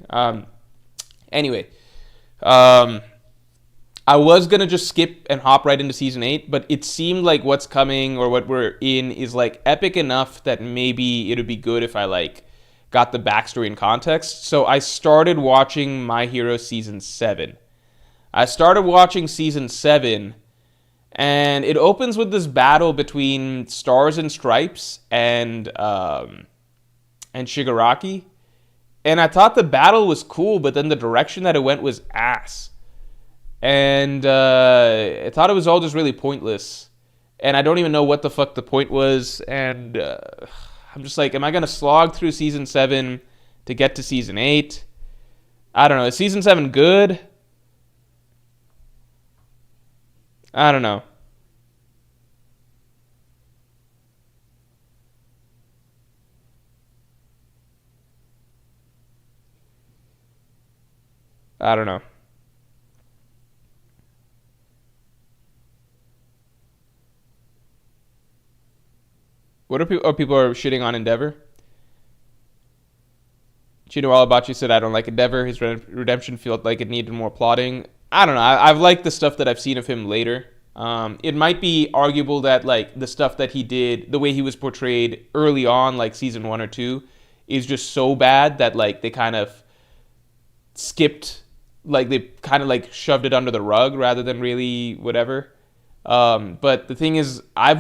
Anyway, I was going to just skip and hop right into Season 8, but it seemed like what's coming or what we're in is, like, epic enough that maybe it would be good if I, like, got the backstory and context. So I started watching My Hero Season 7. I started watching Season 7... and it opens with this battle between Stars and Stripes and Shigaraki. And I thought the battle was cool, but then the direction that it went was ass. And I thought it was all just really pointless. And I don't even know what the fuck the point was. And I'm just like, am I going to slog through Season 7 to get to Season 8? I don't know. Is Season 7 good? I don't know. I don't know. What are people? Oh, people are shitting on Endeavor. Chino Alabachi said, "I don't like Endeavor. His redemption felt like it needed more plotting." I don't know. I've liked the stuff that I've seen of him later. It might be arguable that like the stuff that he did, the way he was portrayed early on, like season 1 or 2, is just so bad that like they kind of skipped, like they kind of like shoved it under the rug rather than really whatever. But the thing is, I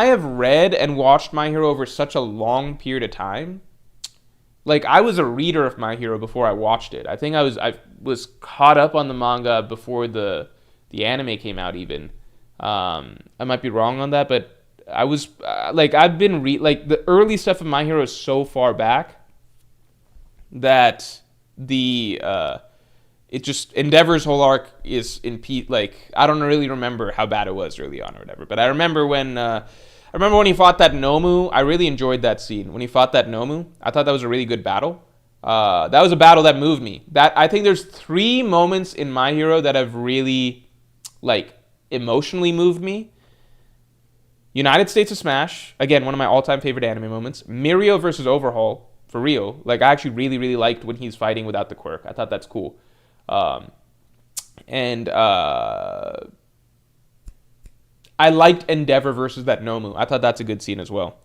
have read and watched My Hero over such a long period of time. Like I was a reader of My Hero before I watched it. I think I was caught up on the manga before the anime came out even. I might be wrong on that, but I was like I've been like the early stuff of My Hero is so far back that it just Endeavor's whole arc is in like I don't really remember how bad it was early on or whatever, but I remember when he fought that Nomu. I really enjoyed that scene when he fought that Nomu. I thought that was a really good battle. That was a battle that moved me. That I think there's 3 moments in My Hero that have really like emotionally moved me. United States of Smash, again, one of my all-time favorite anime moments. Mirio versus Overhaul, for real. Like I actually really, really liked when he's fighting without the quirk. I thought that's cool. And I liked Endeavor versus that Nomu. I thought that's a good scene as well.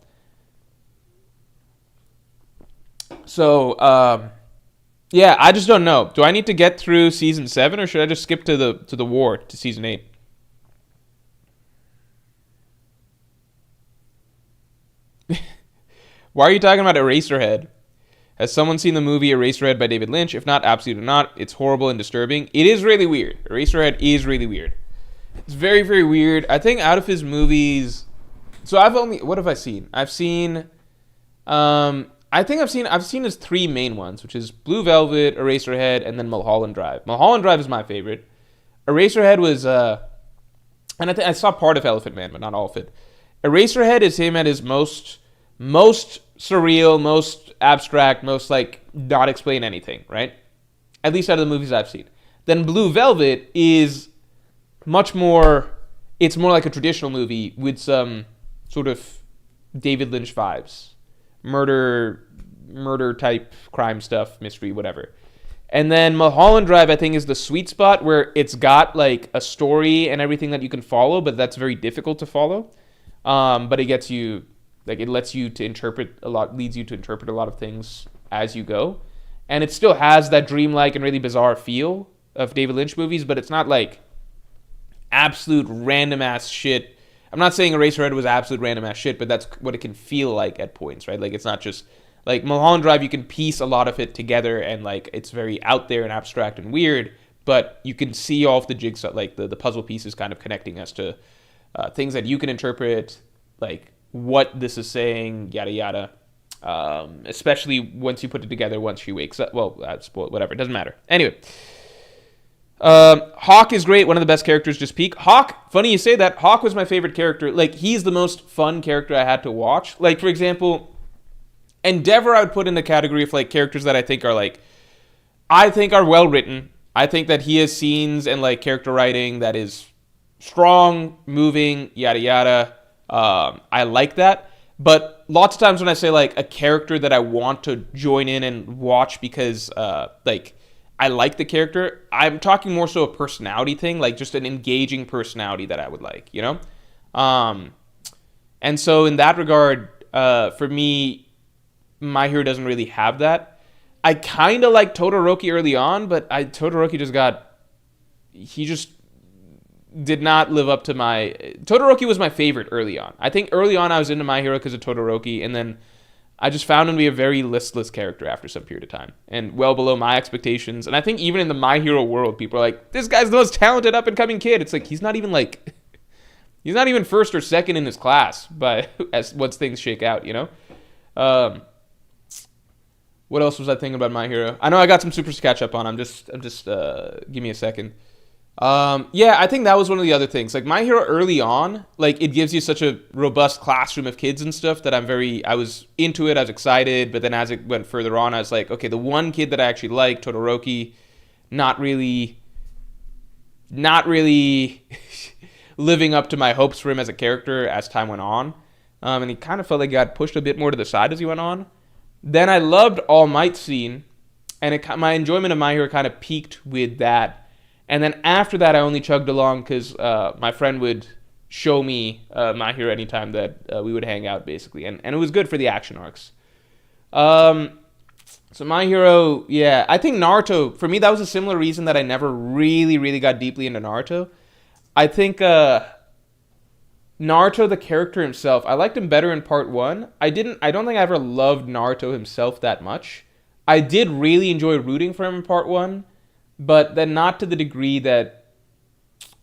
So, yeah, I just don't know. Do I need to get through season 7 or should I just skip to the war to season 8? Why are you talking about Eraserhead? Has someone seen the movie Eraserhead by David Lynch? If not, absolutely not. It's horrible and disturbing. It is really weird. Eraserhead is really weird. It's very, very weird. I think out of his movies, so what have I seen? I've seen his 3 main ones, which is Blue Velvet, Eraserhead, and then Mulholland Drive. Mulholland Drive is my favorite. Eraserhead was, and I saw part of Elephant Man, but not all of it. Eraserhead is him at his most surreal, most abstract, most like not explain anything, right? At least out of the movies I've seen. Then Blue Velvet is much more, it's more like a traditional movie with some sort of David Lynch vibes. Murder type crime stuff, mystery, whatever. And then Mulholland Drive, I think, is the sweet spot where it's got like a story and everything that you can follow, but that's very difficult to follow. But it gets you, like it lets you to interpret a lot, leads you to interpret a lot of things as you go. And it still has that dreamlike and really bizarre feel of David Lynch movies, but it's not like absolute random ass shit. I'm not saying Eraserhead was absolute random ass shit, but that's what it can feel like at points, right? Like it's not just like Mulholland Drive, you can piece a lot of it together and like it's very out there and abstract and weird, but you can see all of the jigsaw, like the puzzle pieces kind of connecting us to things that you can interpret, like what this is saying, yada yada. Especially once you put it together, once she wakes up. Well, whatever, it doesn't matter. Anyway. Hawk is great, one of the best characters, just peak. Hawk, funny you say that, Hawk was my favorite character. Like, he's the most fun character I had to watch. Like, for example, Endeavor I would put in the category of, like, characters that I think are well written. I think that he has scenes and, like, character writing that is strong, moving, yada yada. I like that. But lots of times when I say, like, a character that I want to join in and watch because, like, I like the character, I'm talking more so a personality thing, like just an engaging personality that I would like, you know? And so in that regard, for me, My Hero doesn't really have that. I kind of like Todoroki early on, but Todoroki he just did not live up to Todoroki was my favorite early on. I think early on I was into My Hero because of Todoroki, and then I just found him to be a very listless character after some period of time, and well below my expectations. And I think even in the My Hero world, people are like, this guy's the most talented up-and-coming kid. It's like, he's not even first or second in his class, but once things shake out, you know? What else was I thinking about My Hero? I know I got some supers to catch up on. I'm just give me a second. Yeah, I think that was one of the other things. Like, My Hero early on, like, it gives you such a robust classroom of kids and stuff that I was into it, I was excited, but then as it went further on, I was like, okay, the one kid that I actually liked, Todoroki, not really living up to my hopes for him as a character as time went on. And he kind of felt like he got pushed a bit more to the side as he went on. Then I loved All Might scene, and my enjoyment of My Hero kind of peaked with that. And then after that, I only chugged along because my friend would show me My Hero anytime that we would hang out, basically. And it was good for the action arcs. So My Hero, yeah. I think Naruto, for me, that was a similar reason that I never really, really got deeply into Naruto. I think Naruto, the character himself, I liked him better in part 1. I don't think I ever loved Naruto himself that much. I did really enjoy rooting for him in part 1, but then not to the degree that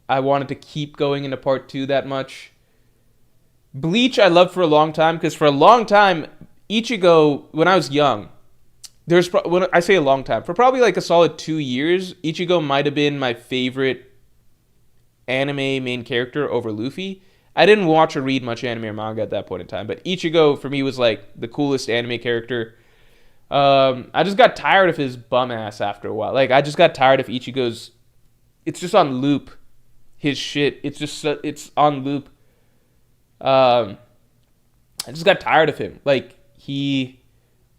I wanted to keep going into part 2 that much. Bleach I loved for a long time, because for a long time, Ichigo, when I was young, when I say a long time, for probably like a solid 2 years, Ichigo might have been my favorite anime main character over Luffy. I didn't watch or read much anime or manga at that point in time, but Ichigo for me was like the coolest anime character. I just got tired of his bum ass after a while. Like, I just got tired of Ichigo's. It's just on loop. His shit. It's on loop. I just got tired of him. Like,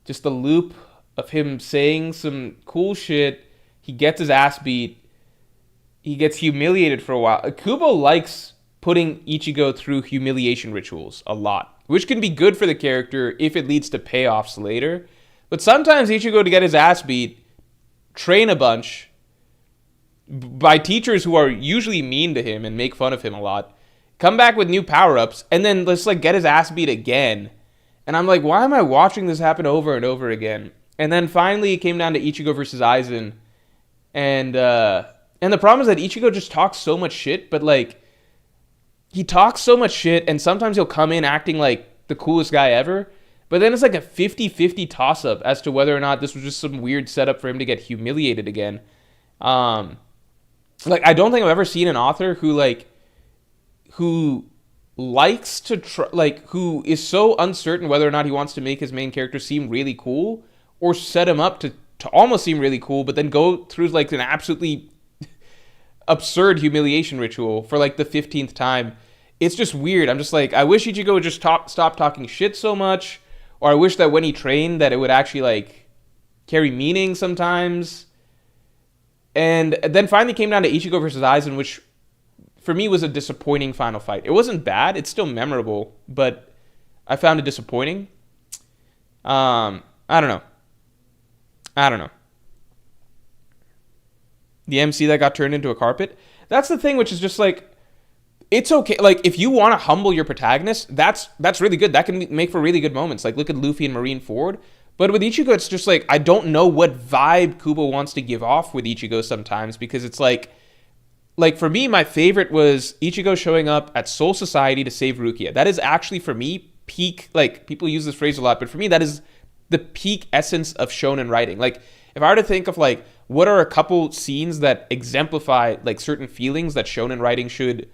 just the loop of him saying some cool shit. He gets his ass beat. He gets humiliated for a while. Kubo likes putting Ichigo through humiliation rituals a lot, which can be good for the character if it leads to payoffs later. But sometimes Ichigo, to get his ass beat, train a bunch by teachers who are usually mean to him and make fun of him a lot, come back with new power-ups, and then let's like get his ass beat again. And I'm like, why am I watching this happen over and over again? And then finally it came down to Ichigo versus Aizen. And the problem is that Ichigo just talks so much shit, but like, he talks so much shit, and sometimes he'll come in acting like the coolest guy ever, but then it's like a 50-50 toss-up as to whether or not this was just some weird setup for him to get humiliated again. Like, I don't think I've ever seen an author who likes to who is so uncertain whether or not he wants to make his main character seem really cool or set him up to almost seem really cool, but then go through like an absolutely absurd humiliation ritual for like the 15th time. It's just weird. I'm just like, I wish Ichigo would just stop talking shit so much, or I wish that when he trained that it would actually like carry meaning sometimes. And then finally came down to Ichigo versus Aizen, which for me was a disappointing final fight. It wasn't bad, it's still memorable, but I found it disappointing. I don't know. The MC that got turned into a carpet. That's the thing, which is just like, it's okay. Like, if you want to humble your protagonist, that's really good. That can make for really good moments. Like, look at Luffy and Marineford. But with Ichigo, it's just like, I don't know what vibe Kubo wants to give off with Ichigo sometimes, because it's like for me, my favorite was Ichigo showing up at Soul Society to save Rukia. That is actually, for me, peak, like, people use this phrase a lot, but for me, that is the peak essence of shonen writing. Like, if I were to think of like, what are a couple scenes that exemplify like certain feelings that shonen writing should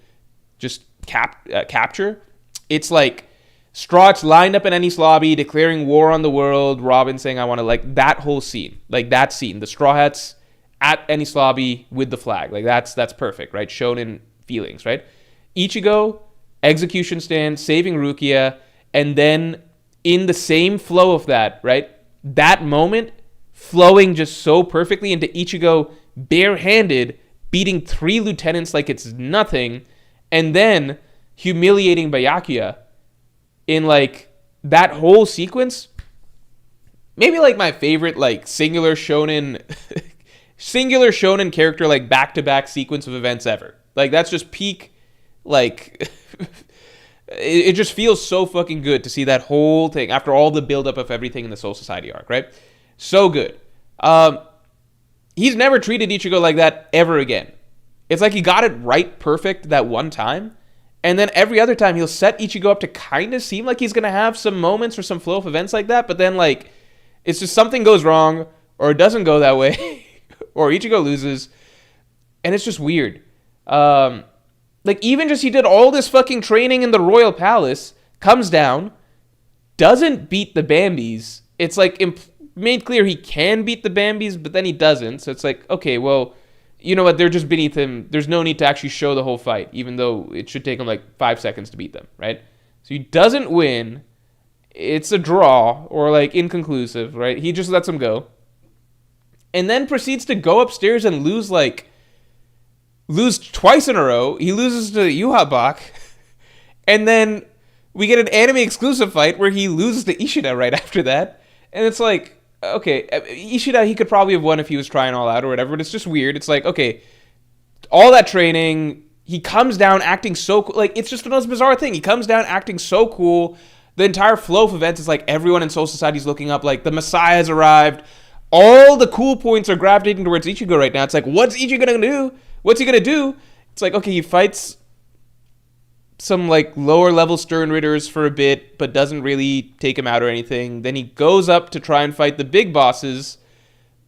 just capture? It's like Strauch lined up in Enies lobby, declaring war on the world, Robin saying, I want to, like, that whole scene. Like, that scene. The Straw Hats at Enies lobby with the flag. Like, that's perfect, right? Shonen feelings, right? Ichigo, execution stand, saving Rukia, and then in the same flow of that, right? That moment flowing just so perfectly into Ichigo barehanded, beating 3 lieutenants like it's nothing, and then humiliating Byakuya in like that whole sequence. Maybe like my favorite like singular shonen character like back-to-back sequence of events ever. Like, that's just peak, like it just feels so fucking good to see that whole thing after all the buildup of everything in the Soul Society arc, right? So good. He's never treated Ichigo like that ever again. It's like he got it right perfect that one time, and then every other time he'll set Ichigo up to kind of seem like he's going to have some moments or some flow of events like that, but then like it's just something goes wrong, or it doesn't go that way, or Ichigo loses, and it's just weird. Like, even just he did all this fucking training in the Royal Palace, comes down, doesn't beat the Bambis. It's like made clear he can beat the Bambis, but then he doesn't. So it's like, okay, well, you know what? They're just beneath him. There's no need to actually show the whole fight, even though it should take him like 5 seconds to beat them, right? So he doesn't win. It's a draw or like inconclusive, right? He just lets him go. And then proceeds to go upstairs and lose twice in a row. He loses to Yuhabak. And then we get an anime exclusive fight where he loses to Ishida right after that. And it's like, okay, Ishida, he could probably have won if he was trying all out or whatever, but it's just weird. It's like, okay, all that training, he comes down acting so cool. Like, it's just the most bizarre thing. He comes down acting so cool. The entire flow of events is like everyone in Soul Society is looking up, like the Messiah has arrived. All the cool points are gravitating towards Ichigo right now. It's like, what's Ichigo gonna do? What's he gonna do? It's like, okay, he fights some like lower level Stern Ritters for a bit, but doesn't really take him out or anything. Then he goes up to try and fight the big bosses,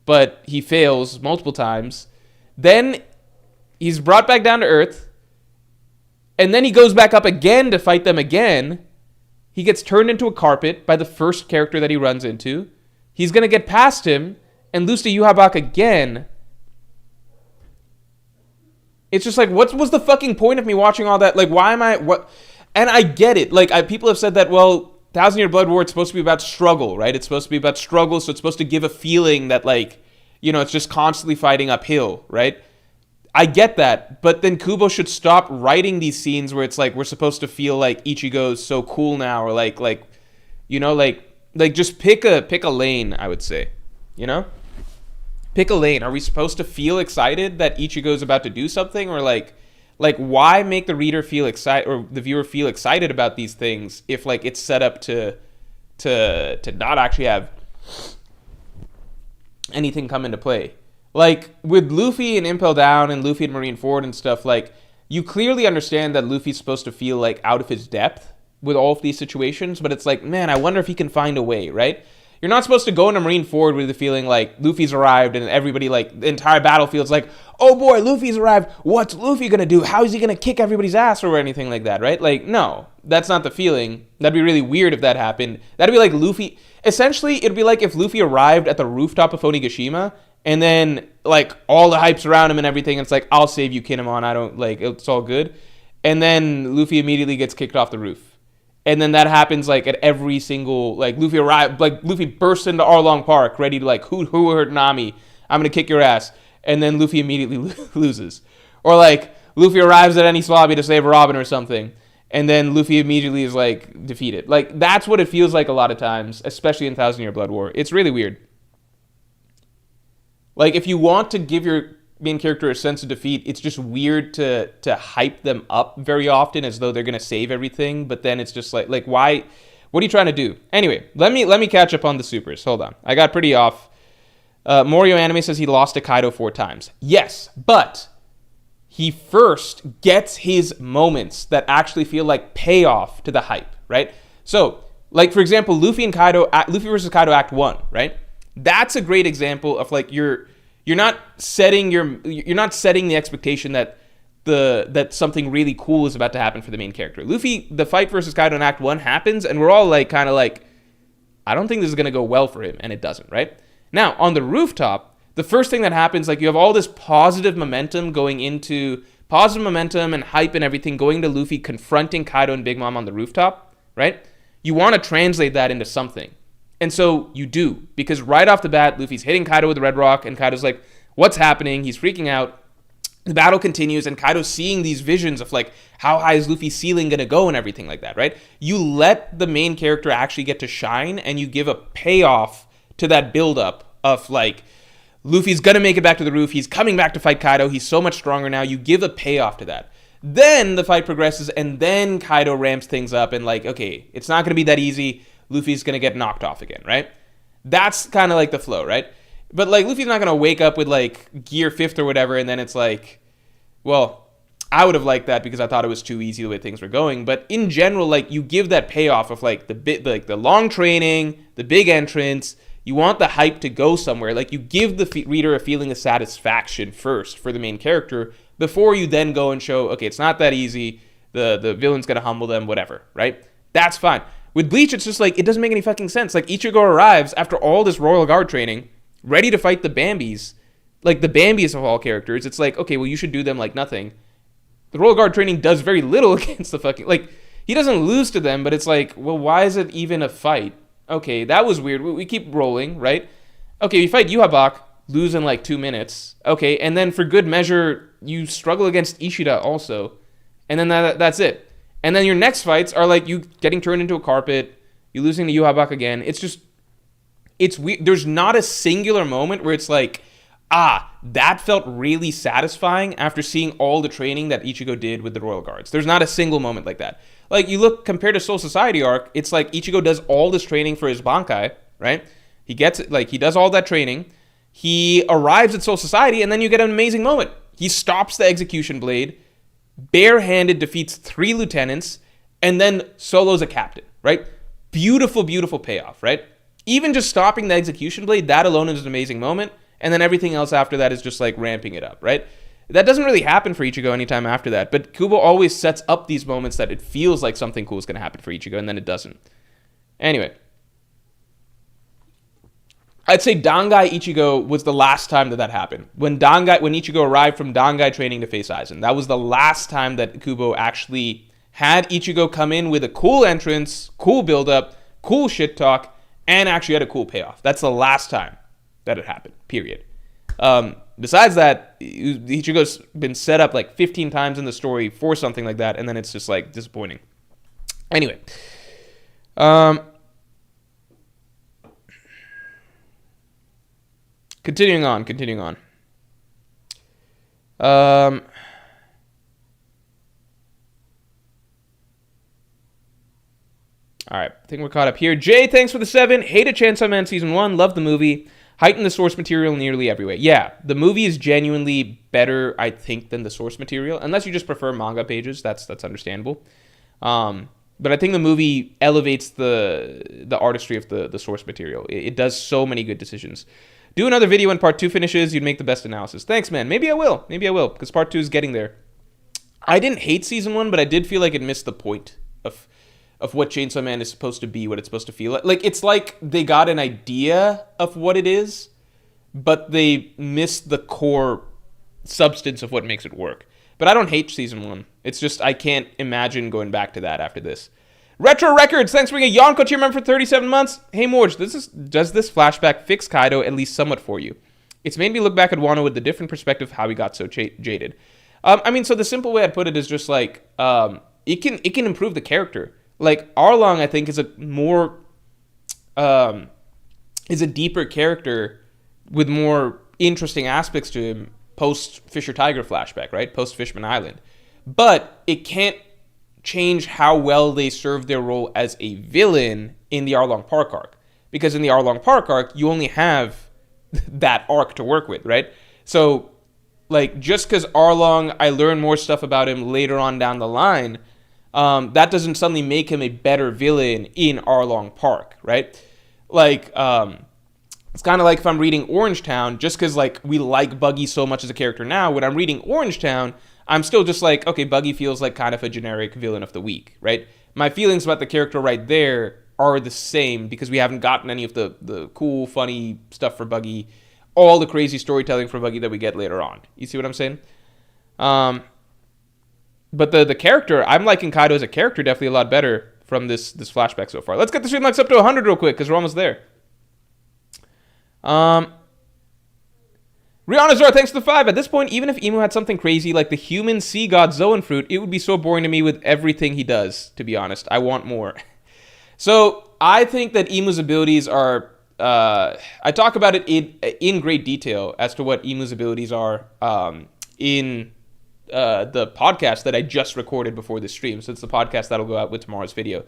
but he fails multiple times. Then he's brought back down to Earth, and then he goes back up again to fight them again. He gets turned into a carpet by the first character that he runs into. He's going to get past him and lose to Yuhabak again. It's just like, what was the fucking point of me watching all that? Like, why am I... what? And I get it. Like, people have said that, well, Thousand Year Blood War, it's supposed to be about struggle, right? It's supposed to be about struggle, so it's supposed to give a feeling that, like, you know, it's just constantly fighting uphill, right? I get that, but then Kubo should stop writing these scenes where it's like we're supposed to feel like Ichigo's so cool now, or like you know, like just pick a lane, I would say, you know? Pick a lane. Are we supposed to feel excited that Ichigo's about to do something, or like why make the reader feel excited or the viewer feel excited about these things if like it's set up to not actually have anything come into play? Like with Luffy and Impel Down and Luffy and Marineford and stuff, like you clearly understand that Luffy's supposed to feel like out of his depth with all of these situations, but it's like, man, I wonder if he can find a way, right? You're not supposed to go into Marineford with the feeling like Luffy's arrived and everybody, like, the entire battlefield's like, oh boy, Luffy's arrived. What's Luffy gonna do? How is he gonna kick everybody's ass or anything like that, right? Like, no, that's not the feeling. That'd be really weird if that happened. That'd be like Luffy. Essentially, it'd be like if Luffy arrived at the rooftop of Onigashima and then, like, all the hype's around him and everything, and it's like, I'll save you, Kinemon. I don't, like, it's all good. And then Luffy immediately gets kicked off the roof. And then that happens, like, at every single, like, Luffy arrived, like, Luffy bursts into Arlong Park, ready to, like, who hurt Nami? I'm gonna kick your ass. And then Luffy immediately loses. Or, like, Luffy arrives at Enies Lobby to save Robin or something, and then Luffy immediately is, like, defeated. Like, that's what it feels like a lot of times, especially in Thousand Year Blood War. It's really weird. Like, if you want to give your main character a sense of defeat, it's just weird to hype them up very often as though they're gonna save everything, but then it's just like why? What are you trying to do? Anyway, let me catch up on the supers. Hold on, I got pretty off. Morio Anime says he lost to Kaido 4 times. Yes, but he first gets his moments that actually feel like payoff to the hype, right? So, like for example, Luffy versus Kaido Act 1, right? That's a great example of like you're not setting the expectation that that something really cool is about to happen for the main character. Luffy, the fight versus Kaido in Act 1 happens, and we're all like kind of like, I don't think this is going to go well for him, and it doesn't, right? Now, on the rooftop, the first thing that happens, like you have all this positive momentum and hype and everything going to Luffy confronting Kaido and Big Mom on the rooftop, right? You want to translate that into something. And so you do, because right off the bat, Luffy's hitting Kaido with the Red Rock, and Kaido's like, what's happening? He's freaking out. The battle continues, and Kaido's seeing these visions of, like, how high is Luffy's ceiling going to go and everything like that, right? You let the main character actually get to shine, and you give a payoff to that buildup of, like, Luffy's going to make it back to the roof. He's coming back to fight Kaido. He's so much stronger now. You give a payoff to that. Then the fight progresses, and then Kaido ramps things up, and, like, okay, it's not going to be that easy. Luffy's going to get knocked off again, right? That's kind of like the flow, right? But, like, Luffy's not going to wake up with, like, gear 5th or whatever, and then it's like, well, I would have liked that because I thought it was too easy the way things were going. But in general, like, you give that payoff of, like, the long training, the big entrance. You want the hype to go somewhere. Like, you give the reader a feeling of satisfaction first for the main character before you then go and show, okay, it's not that easy. The villain's going to humble them, whatever, right? That's fine. With Bleach, it's just like, it doesn't make any fucking sense. Like, Ichigo arrives after all this Royal Guard training, ready to fight the Bambis. Like, the Bambis of all characters. It's like, okay, well, you should do them like nothing. The Royal Guard training does very little against the fucking... Like, He doesn't lose to them, but it's like, well, why is it even a fight? Okay, that was weird. We keep rolling, right? Okay, you fight Yuhabak, lose in like 2 minutes. Okay, and then for good measure, you struggle against Ishida also. And then that's it. And then your next fights are like you getting turned into a carpet, you losing to Yuhabak again. It's weird. There's not a singular moment where it's like, that felt really satisfying after seeing all the training that Ichigo did with the Royal Guards. There's not a single moment like that. Like, you look, compared to Soul Society arc, it's like Ichigo does all this training for his Bankai, right? He does all that training. He arrives at Soul Society, and then you get an amazing moment. He stops the Execution Blade, barehanded defeats 3 lieutenants, and then solos a captain, right? Beautiful, beautiful payoff, right? Even just stopping the Execution Blade, that alone is an amazing moment. And then everything else after that is just like ramping it up, right? That doesn't really happen for Ichigo anytime after that. But Kubo always sets up these moments that it feels like something cool is going to happen for Ichigo, and then it doesn't. Anyway. I'd say Dangai Ichigo was the last time that happened. When Ichigo arrived from Dangai training to face Aizen. That was the last time that Kubo actually had Ichigo come in with a cool entrance, cool build-up, cool shit talk, and actually had a cool payoff. That's the last time that it happened, period. Besides that, Ichigo's been set up like 15 times in the story for something like that, and then it's just like disappointing. Anyway. Continuing on. All right, I think we're caught up here. Jay, thanks for the 7. Hated Chainsaw Man Season 1. Love the movie. Heighten the source material nearly every way. Yeah, the movie is genuinely better, I think, than the source material. Unless you just prefer manga pages, that's understandable. But I think the movie elevates the artistry of the source material. It does so many good decisions. Do another video when Part 2 finishes. You'd make the best analysis. Thanks, man. Maybe I will, because Part 2 is getting there. I didn't hate Season 1, but I did feel like it missed the point of what Chainsaw Man is supposed to be, what it's supposed to feel like. Like, it's like they got an idea of what it is, but they missed the core substance of what makes it work. But I don't hate Season 1. It's just I can't imagine going back to that after this. Retro Records, thanks for being a Yonko tier member for 37 months. Hey, Morge, does this flashback fix Kaido at least somewhat for you? It's made me look back at Wano with the different perspective of how he got so jaded. So the simple way I'd put it is just like, it can improve the character. Like, Arlong, I think, is a deeper character with more interesting aspects to him post Fisher Tiger flashback, right? Post Fishman Island. But it can't change how well they serve their role as a villain in the Arlong Park arc. Because in the Arlong Park arc, you only have that arc to work with, right? So, like, just because Arlong, I learn more stuff about him later on down the line, that doesn't suddenly make him a better villain in Arlong Park, right? Like, it's kind of like if I'm reading Orange Town, just because, like, we like Buggy so much as a character now, when I'm reading Orange Town, I'm still just like, okay, Buggy feels like kind of a generic villain of the week, right? My feelings about the character right there are the same because we haven't gotten any of the cool, funny stuff for Buggy, all the crazy storytelling for Buggy that we get later on. You see what I'm saying? But the character, I'm liking Kaido as a character definitely a lot better from this flashback so far. Let's get the stream likes up to 100 real quick because we're almost there. Rihanna Zora, thanks for the 5. At this point, even if Imu had something crazy like the human sea god Zoan fruit, it would be so boring to me with everything he does, to be honest. I want more. So, I think that Imu's abilities are... I talk about it in great detail as to what Imu's abilities are in the podcast that I just recorded before the stream. So, it's the podcast that'll go out with tomorrow's video.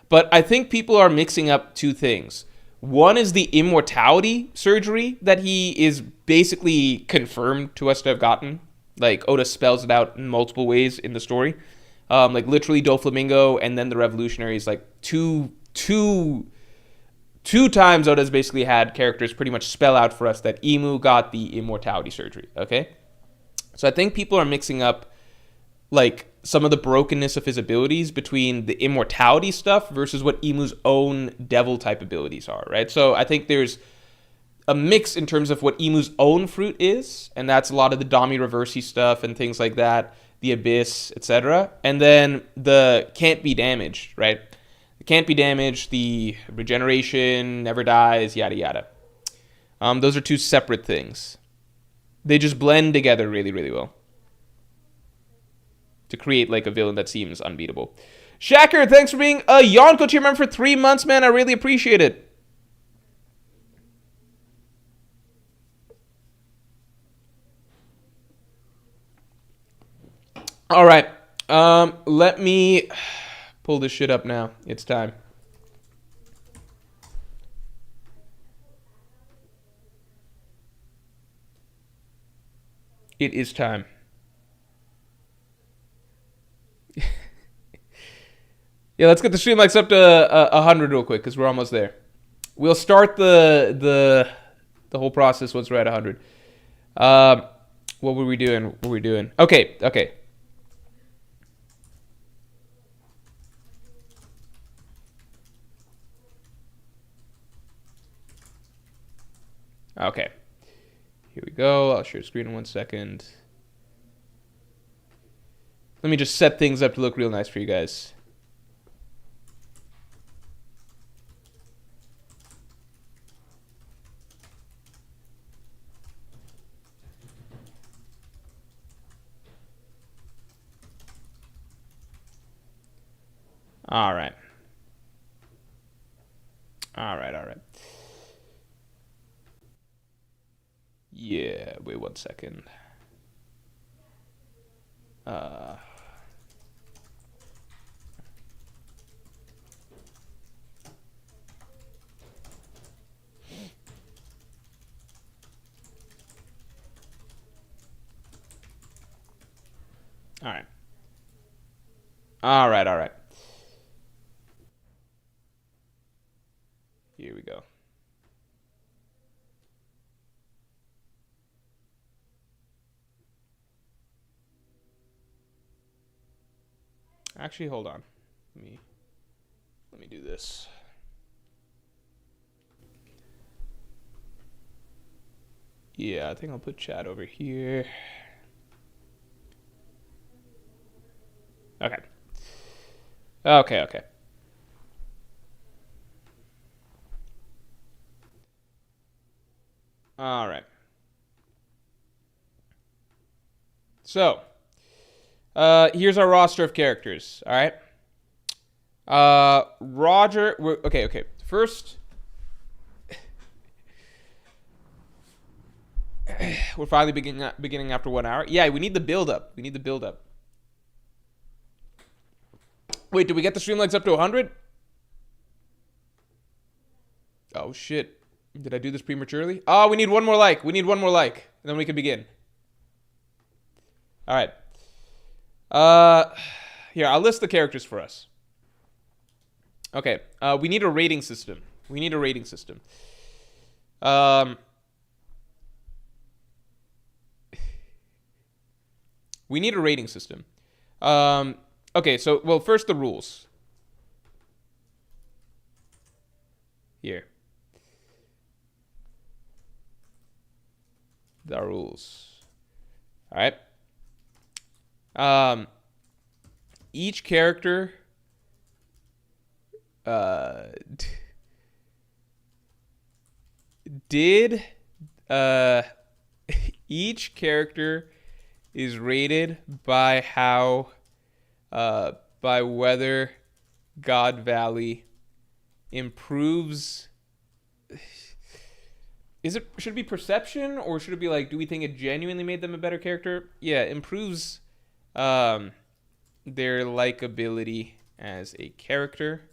But I think people are mixing up two things. One is the immortality surgery that he is basically confirmed to us to have gotten. Like, Oda spells it out in multiple ways in the story. Like, literally Doflamingo and then the Revolutionaries, like, two times Oda's basically had characters pretty much spell out for us that Imu got the immortality surgery, okay? So I think people are mixing up, like, some of the brokenness of his abilities between the immortality stuff versus what Imu's own devil-type abilities are, right? So I think there's a mix in terms of what Imu's own fruit is, and that's a lot of the Dami Reversi stuff and things like that. the abyss, etc. And then the can't be damaged, right? The can't be damaged, the regeneration, never dies, yada yada. Those are two separate things. They just blend together really, really well to create like a villain that seems unbeatable. Shacker, thanks for being a Yonko tier member for 3 months, man. I really appreciate it. All right. Let me pull this shit up now. It's time. It is time. Yeah, let's get the stream likes up to 100 real quick because we're almost there. We'll start the whole process once we're at 100. What were we doing? What were we doing? Okay. Okay. Here we go. I'll share screen in 1 second. Let me just set things up to look real nice for you guys. All right. Yeah, wait 1 second. All right. Here we go. Actually, hold on. Let me do this. Yeah, I think I'll put chat over here. Okay. All right. So, here's our roster of characters. All right. Roger. Okay. First, we're finally beginning after 1 hour. Yeah, we need the build up. Wait, did we get the stream likes up to 100? Oh shit. Did I do this prematurely? Oh, we need one more like. And then we can begin. All right. Here, I'll list the characters for us. Okay. We need a rating system. Okay, so, well, first the rules. Here. The rules. All right. Each character each character is rated by whether God Valley improves. Should it be perception, or should it be like, do we think it genuinely made them a better character? Yeah, improves their likability as a character.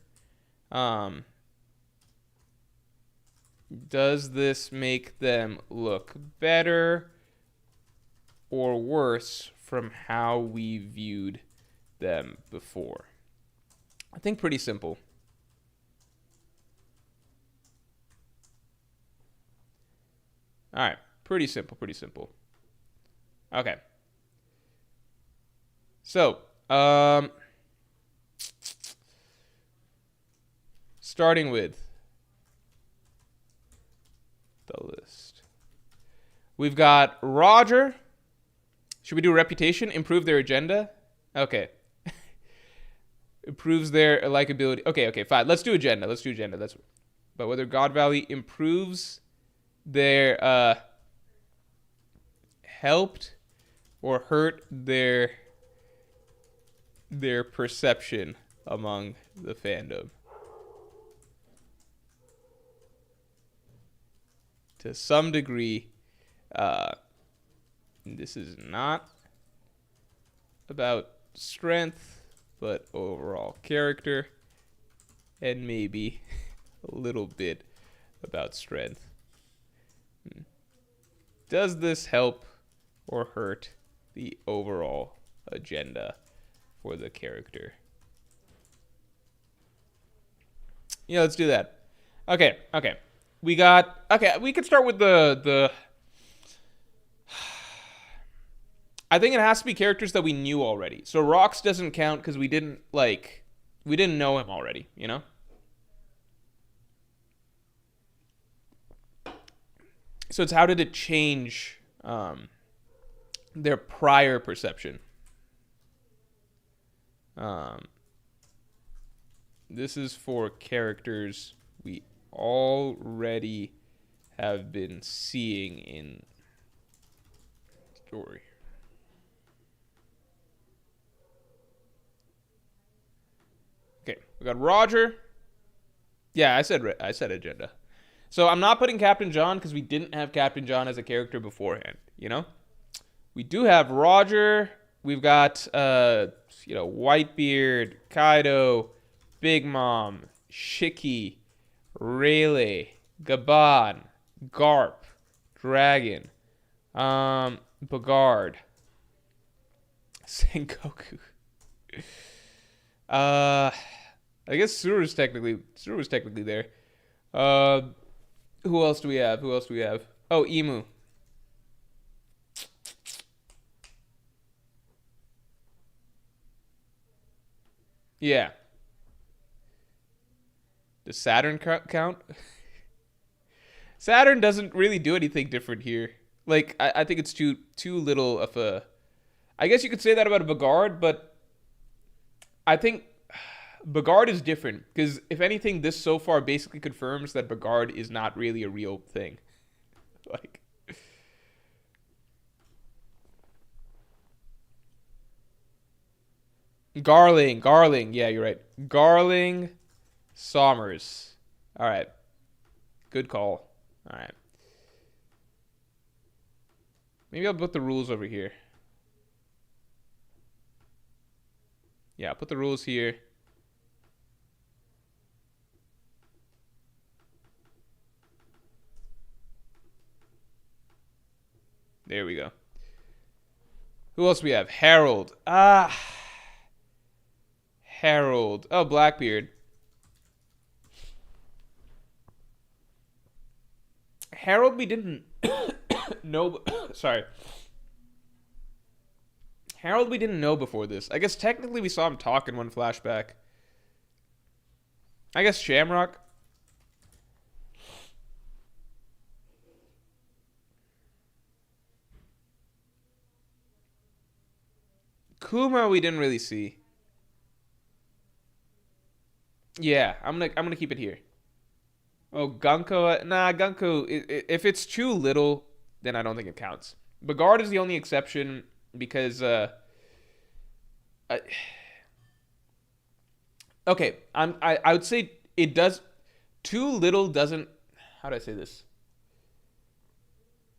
Does this make them look better or worse from how we viewed them before? I think pretty simple. All right, pretty simple. Okay. So, starting with the list. We've got Roger. Should we do reputation? Improve their agenda? Okay. Improves their likability. Okay, fine. Let's do agenda. But whether God Valley improves their helped or hurt their perception among the fandom. To some degree, this is not about strength, but overall character, and maybe a little bit about strength. Does this help or hurt the overall agenda for the character? Yeah, let's do that. Okay. We could start with the I think it has to be characters that we knew already. So Rox doesn't count because we didn't know him already, you know? So it's how did it change their prior perception? This is for characters we already have been seeing in story. Okay, we got Roger. Yeah, I said agenda. So I'm not putting Captain John because we didn't have Captain John as a character beforehand, you know? We do have Roger. We've got Whitebeard, Kaido, Big Mom, Shiki, Rayleigh, Gaban, Garp, Dragon, Bagard, Sengoku. I guess Suru was technically there. Who else do we have? Oh, Emu. Yeah. Does Saturn count? Saturn doesn't really do anything different here. Like, I think it's too little of a... I guess you could say that about a Bagard, but I think Bagard is different. Because, if anything, this so far basically confirms that Bagard is not really a real thing. Like... Garling. Yeah, you're right. Garling, Sommers. All right. Good call. All right. Maybe I'll put the rules over here. Yeah, I'll put the rules here. There we go. Who else we have? Harold. Harold. Oh, Blackbeard. Harold we didn't know. Sorry. Harold we didn't know before this. I guess technically we saw him talk in one flashback. I guess Shamrock. Kuma we didn't really see. Yeah, I'm gonna keep it here. Oh, Gunko. Nah, Gunko. If it's too little, then I don't think it counts. Bagard is the only exception because. Okay, I would say it does. Too little doesn't. How do I say this?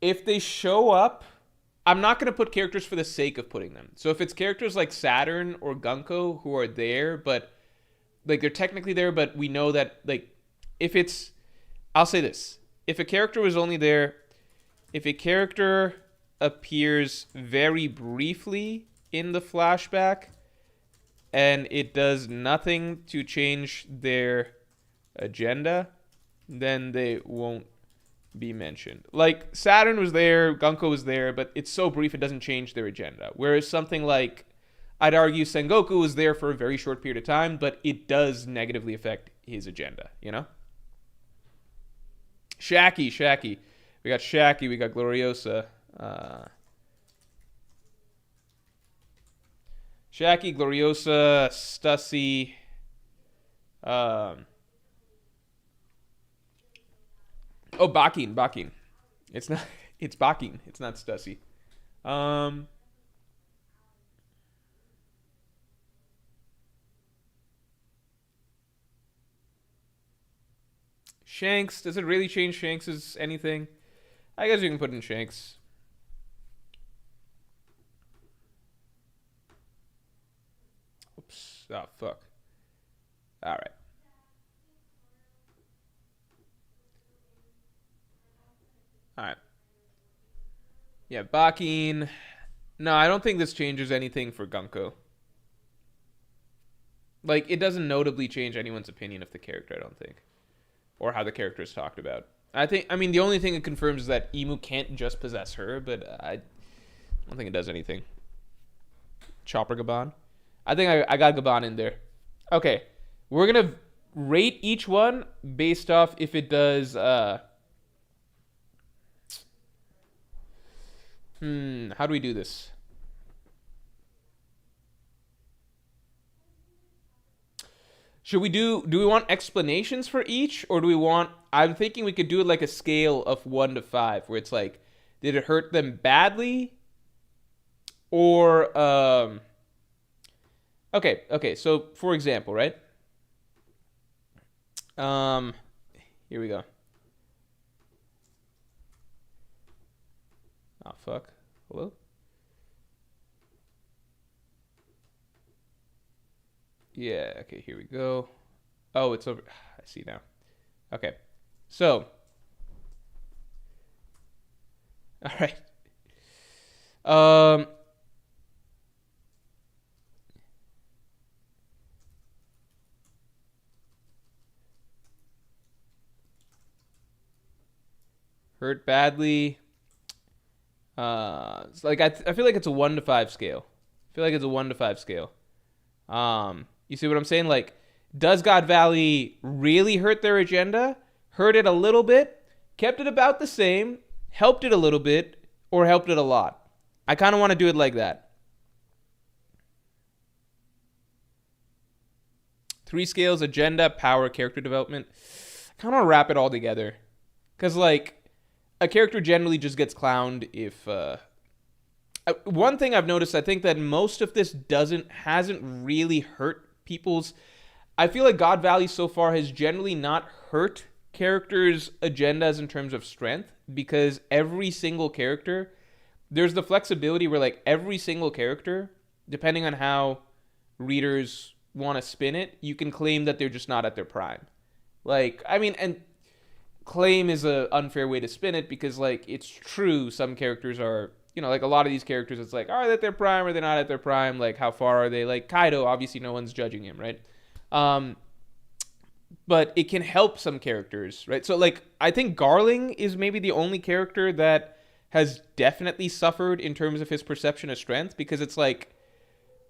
If they show up, I'm not gonna put characters for the sake of putting them. So if it's characters like Saturn or Gunko who are there, but like they're technically there, but we know that like if it's. I'll say this. If a character was only there, if a character appears very briefly in the flashback and it does nothing to change their agenda, then they won't be mentioned. Like Saturn was there, Gunko was there, but it's so brief it doesn't change their agenda. Whereas something like, I'd argue Sengoku was there for a very short period of time, but it does negatively affect his agenda, you know? Shaki. We got Shaki. We got Gloriosa. Shaki, Gloriosa, Stussy. Oh, Bakin. It's not. It's Bakin. It's not Stussy. Um, Shanks. Does it really change Shanks' anything? I guess you can put in Shanks. Oops. Oh, fuck. All right. All right. Yeah, Bakin. No, I don't think this changes anything for Gunko. Like, it doesn't notably change anyone's opinion of the character, I don't think. Or how the character is talked about. I mean, the only thing it confirms is that Emu can't just possess her, but I don't think it does anything. Chopper Gaban. I think I got Gaban in there. Okay. We're going to rate each one based off if it does, how do we do this? Should do we want explanations for each, or do we want, I'm thinking we could do it like a scale of 1 to 5, where it's like, did it hurt them badly? Or, okay, so for example, right? Here we go. Oh, fuck. Hello? Yeah, okay, here we go. Oh, it's over. I see now. Okay. So. All right. Hurt badly. It's like I feel like it's a 1 to 5 scale. I feel like it's a 1 to 5 scale. You see what I'm saying? Like, does God Valley really hurt their agenda? Hurt it a little bit, kept it about the same, helped it a little bit, or helped it a lot? I kind of want to do it like that. 3 scales: agenda, power, character development. I kind of want to wrap it all together. Because, like, a character generally just gets clowned if, one thing I've noticed, I think that most of this hasn't really hurt people's. I feel like God Valley so far has generally not hurt characters' agendas in terms of strength, because every single character, there's the flexibility where, like, every single character, depending on how readers want to spin it, you can claim that they're just not at their prime. Like, I mean, and claim is a unfair way to spin it, because, like, it's true, some characters are, you know, like a lot of these characters, it's like, are they at their prime or they're not at their prime? Like, how far are they? Like Kaido, obviously no one's judging him, right? But it can help some characters, right? So, like, I think Garling is maybe the only character that has definitely suffered in terms of his perception of strength, because it's like,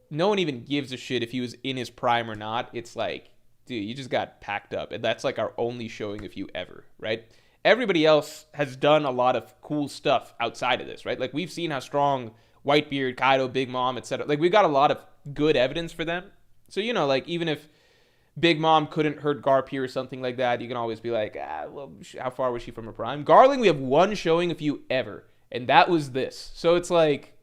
no one even gives a shit if he was in his prime or not. It's like, dude, you just got packed up. And that's like our only showing of you ever, right? Everybody else has done a lot of cool stuff outside of this, right? Like, we've seen how strong Whitebeard, Kaido, Big Mom, etc. Like, we've got a lot of good evidence for them. So, you know, like, even if Big Mom couldn't hurt Garp here or something like that, you can always be like, well, how far was she from her prime? Garling, we have one showing of you ever, and that was this. So it's like,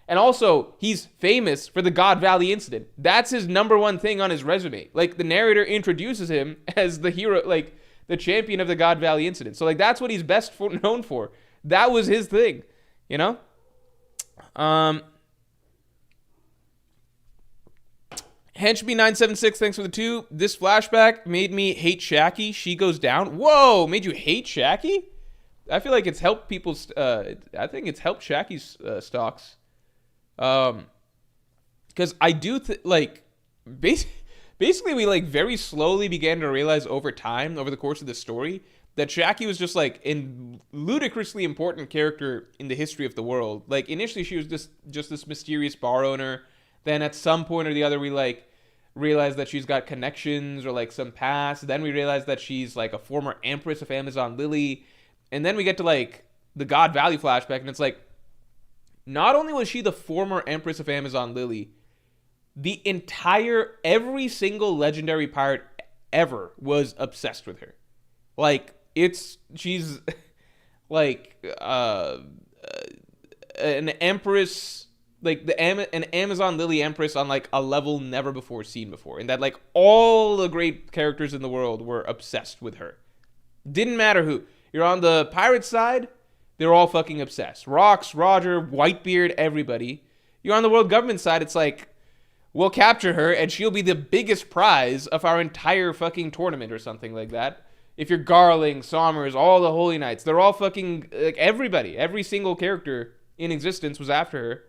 and also, he's famous for the God Valley incident. That's his number one thing on his resume. Like, the narrator introduces him as the hero, like, the champion of the God Valley incident. So, like, that's what he's best known for. That was his thing, you know? Henchme976, thanks for the 2. This flashback made me hate Shaki. She goes down. Whoa, made you hate Shaki? I feel like it's helped people's, I think it's helped Shaki's stocks. Because I do, like, basically we, like, very slowly began to realize over time, over the course of the story, that Shaki was just, like, a ludicrously important character in the history of the world. Like, initially she was just this mysterious bar owner. Then at some point or the other, we, like, realized that she's got connections or, like, some past. Then we realized that she's, like, a former empress of Amazon Lily. And then we get to, like, the God Valley flashback, and it's like, not only was she the former empress of Amazon Lily, every single legendary pirate ever was obsessed with her. Like, she's like an empress, like an Amazon Lily Empress on like a level never before seen before. And that like all the great characters in the world were obsessed with her. Didn't matter who. You're on the pirate side, they're all fucking obsessed. Rox, Roger, Whitebeard, everybody. You're on the world government side, it's like, we'll capture her and she'll be the biggest prize of our entire fucking tournament or something like that. If you're Garling, Sommers, all the Holy Knights, they're all fucking, like, everybody. Every single character in existence was after her.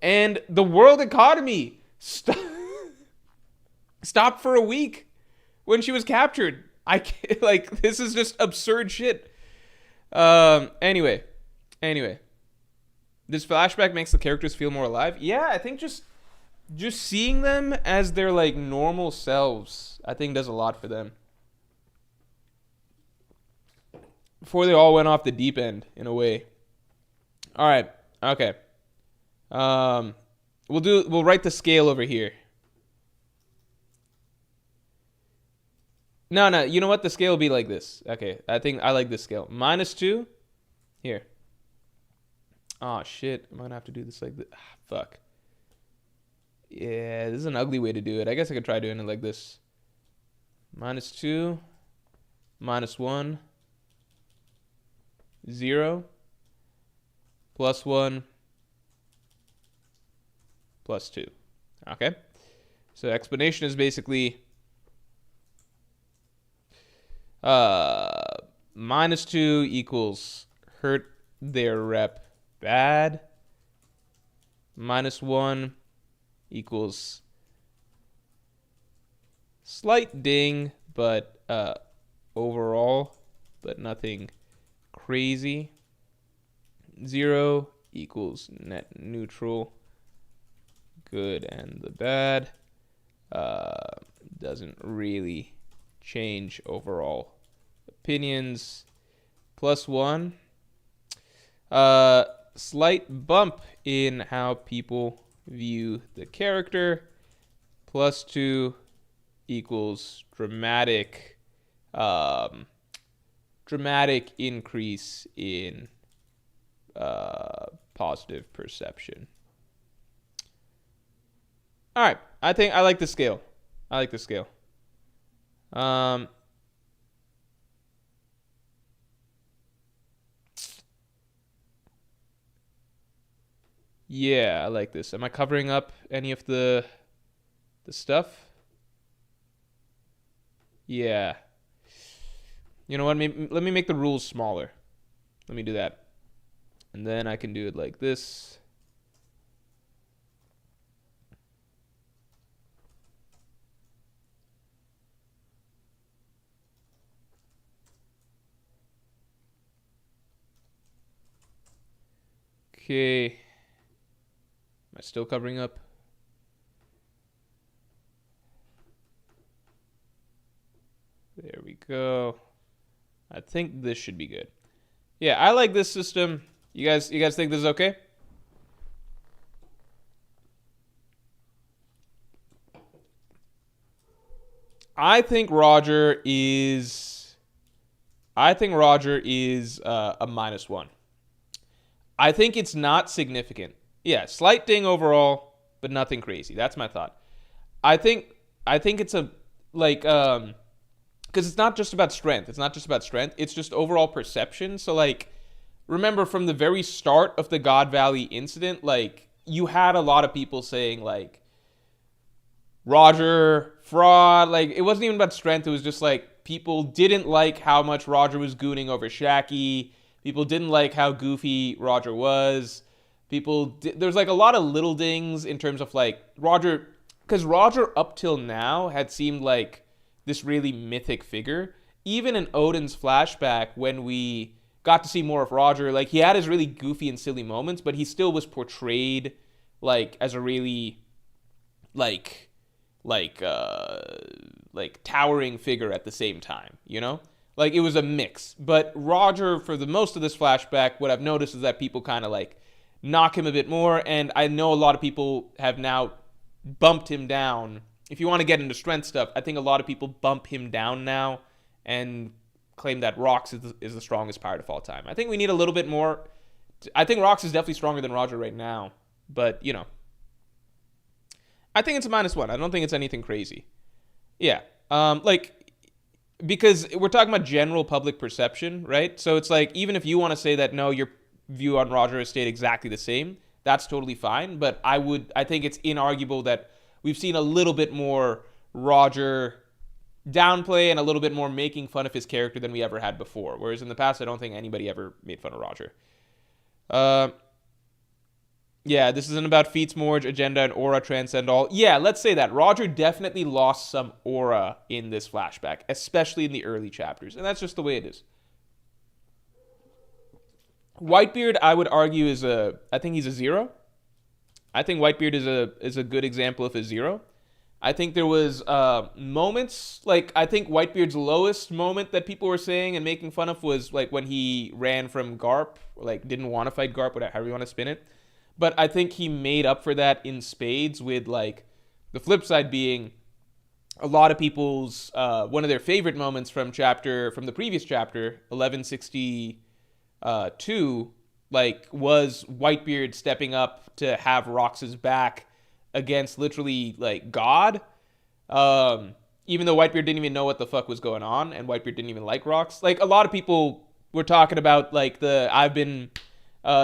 And the world economy stopped for a week when she was captured. I can't, like, this is just absurd shit. Anyway. This flashback makes the characters feel more alive. Yeah, I think just seeing them as their, like, normal selves, I think does a lot for them. Before they all went off the deep end, in a way. All right. Okay. We'll write the scale over here. No, you know what? The scale will be like this. Okay, I think I like this scale. -2. Here. Oh, shit. I'm going to have to do this like this. Fuck. Yeah, this is an ugly way to do it. I guess I could try doing it like this. -2. -1. 0. +1. +2. Okay? So explanation is basically -2 equals hurt their rep bad. -1 equals slight ding, but overall, but nothing crazy. 0 equals net neutral, good and the bad. Doesn't really change overall opinions. +1, slight bump in how people view the character. +2 equals dramatic increase in positive perception. All right, I think I like the scale. Yeah, I like this. Am I covering up any of the stuff? Yeah. You know what? Let me make the rules smaller. Let me do that. And then I can do it like this. Okay. Am I still covering up? There we go. I think this should be good. Yeah, I like this system. You guys think this is okay? I think Roger is a -1. I think it's not significant. Yeah, slight ding overall, but nothing crazy. That's my thought. I think it's a like because it's not just about strength. It's just overall perception. So like, remember from the very start of the God Valley incident, like you had a lot of people saying like Roger fraud. Like it wasn't even about strength. It was just like people didn't like how much Roger was gooning over Shaki. People didn't like how goofy Roger was. There's like a lot of little dings in terms of like Roger, because Roger up till now had seemed like this really mythic figure. Even in Odin's flashback, when we got to see more of Roger, like he had his really goofy and silly moments, but he still was portrayed like as a really like towering figure at the same time, you know? Like it was a mix. But Roger, for the most of this flashback, what I've noticed is that people kind of like knock him a bit more, and I know a lot of people have now bumped him down. If you want to get into strength stuff, I think a lot of people bump him down now and claim that Rox is the strongest pirate of all time. I think we need a little bit more. I think Rox is definitely stronger than Roger right now, but I think it's a -1. I don't think it's anything crazy. Yeah, because we're talking about general public perception, right? So it's like, even if you want to say that no, your view on Roger has stayed exactly the same, that's totally fine. But I think it's inarguable that we've seen a little bit more Roger downplay and a little bit more making fun of his character than we ever had before. Whereas in the past, I don't think anybody ever made fun of Roger. Yeah, this isn't about feats, Morge, agenda, and aura transcend all. Yeah, let's say that. Roger definitely lost some aura in this flashback, especially in the early chapters. And that's just the way it is. Whitebeard, I would argue, I think he's a 0. I think Whitebeard is a good example of a 0. I think there was moments, like, I think Whitebeard's lowest moment that people were saying and making fun of was like when he ran from Garp, or like didn't want to fight Garp, whatever, however you want to spin it. But I think he made up for that in spades, with like the flip side being a lot of people's one of their favorite moments from the previous chapter 1162, like, was Whitebeard stepping up to have Rox's back against literally like God, even though Whitebeard didn't even know what the fuck was going on, and Whitebeard didn't even like Rox. Like, a lot of people were talking about like I've been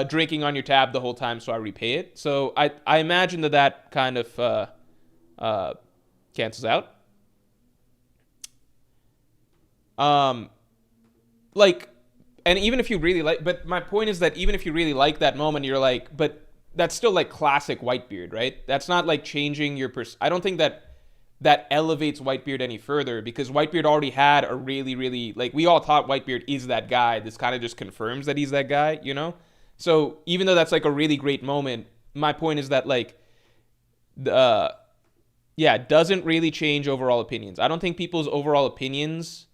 drinking on your tab the whole time, so I repay it. So I imagine that kind of cancels out. Like, and even if you really like, but my point is that even if you really like that moment, you're like, but that's still like classic Whitebeard, right? That's not like changing your I don't think that elevates Whitebeard any further, because Whitebeard already had a really, really, like, we all thought Whitebeard is that guy. This kind of just confirms that he's that guy, So even though that's like a really great moment, my point is that like, it doesn't really change overall opinions. I don't think people's overall opinions,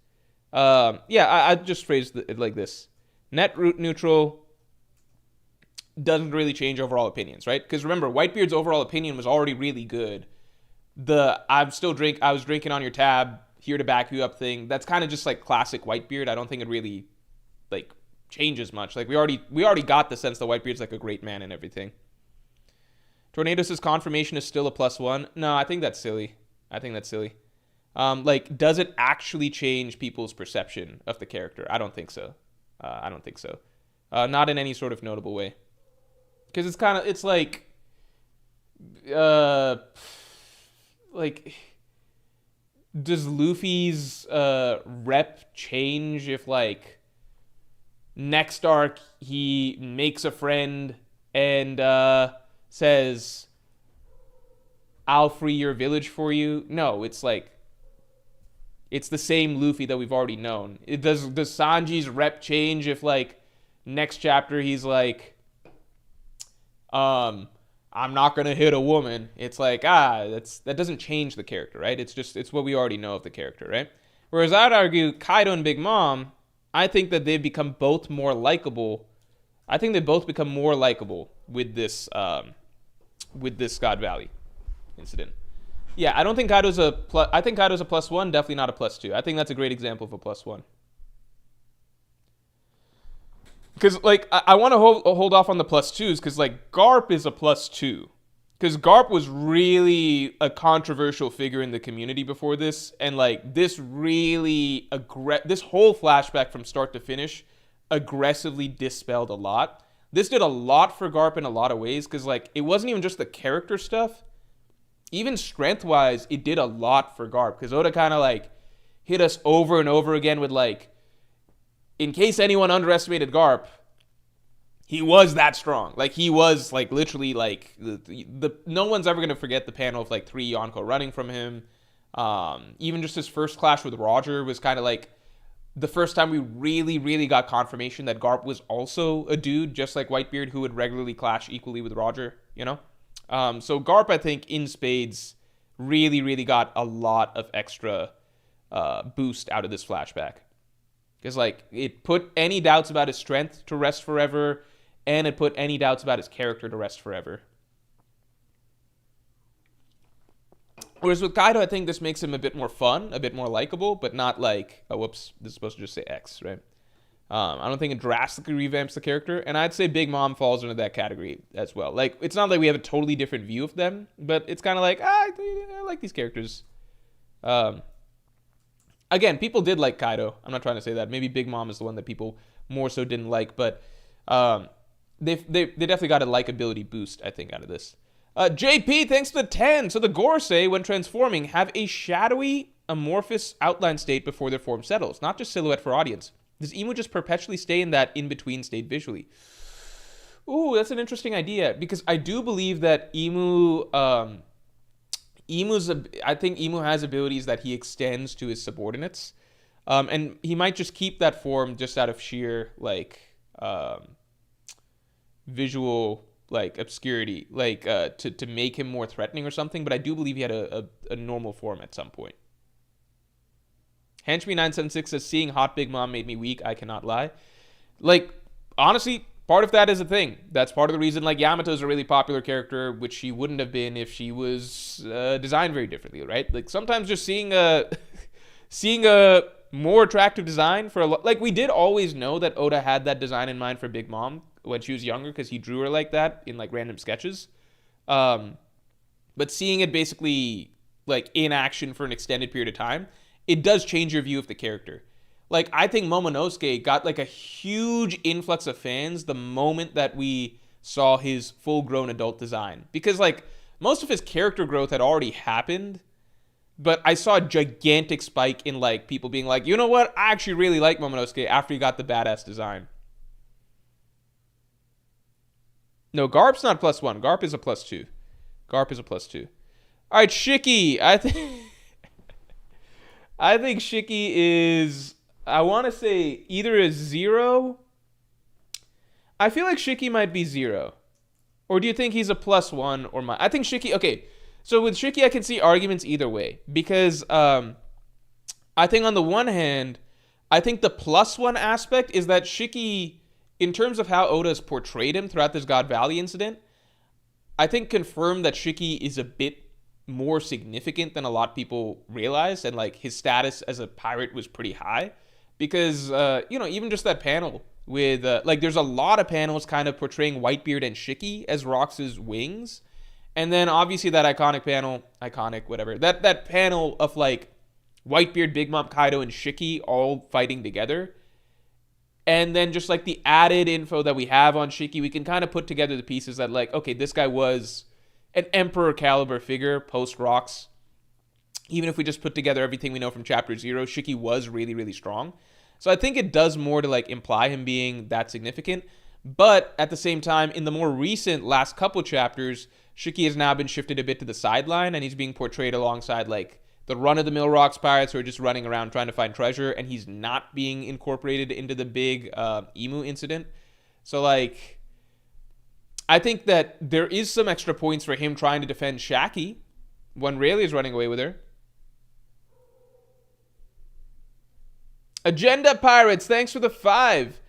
I just phrased it like this: net root neutral doesn't really change overall opinions, right? Because remember, Whitebeard's overall opinion was already really good. I was drinking on your tab, here to back you up thing, that's kind of just like classic Whitebeard. I don't think it really like changes much. Like, we already got the sense that Whitebeard's like a great man and everything. Tornadoes' confirmation is still a +1. No, I think that's silly. Like, does it actually change people's perception of the character? I don't think so. Not in any sort of notable way. Because it's like, does Luffy's rep change if, like, next arc he makes a friend and says, I'll free your village for you? No, it's like, it's the same Luffy that we've already known. Does Sanji's rep change if, like, next chapter he's like, I'm not gonna hit a woman? It's like, that doesn't change the character, right? It's what we already know of the character, right? Whereas I'd argue Kaido and Big Mom, I think that they've become both more likable. I think they both become more likable with this Scott Valley incident. Yeah, I don't think Kaido's I think Kaido's a +1, definitely not a +2. I think that's a great example of a +1. Because, like, I want to hold off on the +2s, because, like, Garp is a +2. Because Garp was really a controversial figure in the community before this, and, like, this really this whole flashback from start to finish aggressively dispelled a lot. This did a lot for Garp in a lot of ways, because, like, it wasn't even just the character stuff. Even strength-wise, it did a lot for Garp, because Oda kind of, like, hit us over and over again with, like, in case anyone underestimated Garp, he was that strong. Like, he was, like, literally, like, no one's ever going to forget the panel of, like, 3 Yonko running from him. Even just his first clash with Roger was kind of, like, the first time we really, really got confirmation that Garp was also a dude, just like Whitebeard, who would regularly clash equally with Roger, So Garp, I think, in spades, really, really got a lot of extra boost out of this flashback. Because, like, it put any doubts about his strength to rest forever, and it put any doubts about his character to rest forever. Whereas with Kaido, I think this makes him a bit more fun, a bit more likable, but not like, oh, whoops, this is supposed to just say X, right? I don't think it drastically revamps the character, and I'd say Big Mom falls into that category as well. Like, it's not like we have a totally different view of them, but it's kind of like, I like these characters. Again, people did like Kaido. I'm not trying to say that. Maybe Big Mom is the one that people more so didn't like, but they definitely got a likability boost, I think, out of this. JP, thanks for the 10. So the Gorosei, when transforming, have a shadowy, amorphous outline state before their form settles, not just silhouette for audience. Does Emu just perpetually stay in that in-between state visually? Ooh, that's an interesting idea, because I do believe that I think Emu has abilities that he extends to his subordinates. And he might just keep that form just out of sheer, like, visual, like, obscurity, like, to make him more threatening or something. But I do believe he had a normal form at some point. Henchme976 says, seeing hot Big Mom made me weak. I cannot lie. Like, honestly, part of that is a thing. That's part of the reason, like, Yamato's a really popular character, which she wouldn't have been if she was designed very differently, right? Like, sometimes just seeing a more attractive design for like, we did always know that Oda had that design in mind for Big Mom when she was younger, because he drew her like that in, like, random sketches. But seeing it basically, like, in action for an extended period of time, it does change your view of the character. Like, I think Momonosuke got, like, a huge influx of fans the moment that we saw his full-grown adult design. Because, like, most of his character growth had already happened, but I saw a gigantic spike in, like, people being like, you know what? I actually really like Momonosuke after he got the badass design. No, Garp's not +1. Garp is a +2. Garp is a +2. All right, Shiki. I think Shiki is, I want to say, either a 0. I feel like Shiki might be 0. Or do you think he's a +1 or I think Shiki, okay. So with Shiki, I can see arguments either way. Because I think on the one hand, I think the +1 aspect is that Shiki, in terms of how Oda's portrayed him throughout this God Valley incident, I think confirmed that Shiki is a bit more significant than a lot of people realize, and, like, his status as a pirate was pretty high, because even just that panel with like, there's a lot of panels kind of portraying Whitebeard and Shiki as Rox's wings, and then obviously that iconic panel of, like, Whitebeard, Big Mom, Kaido, and Shiki all fighting together. And then just, like, the added info that we have on Shiki, we can kind of put together the pieces that, like, okay, this guy was an emperor caliber figure post Rocks. Even if we just put together everything we know from chapter 0, Shiki was really, really strong. So I think it does more to, like, imply him being that significant. But at the same time, in the more recent last couple chapters, Shiki has now been shifted a bit to the sideline, and he's being portrayed alongside, like, the run-of-the-mill Rocks pirates who are just running around trying to find treasure, and he's not being incorporated into the big Emu incident. So, like, I think that there is some extra points for him trying to defend Shaki when Rayleigh is running away with her. Agenda Pirates, thanks for the 5.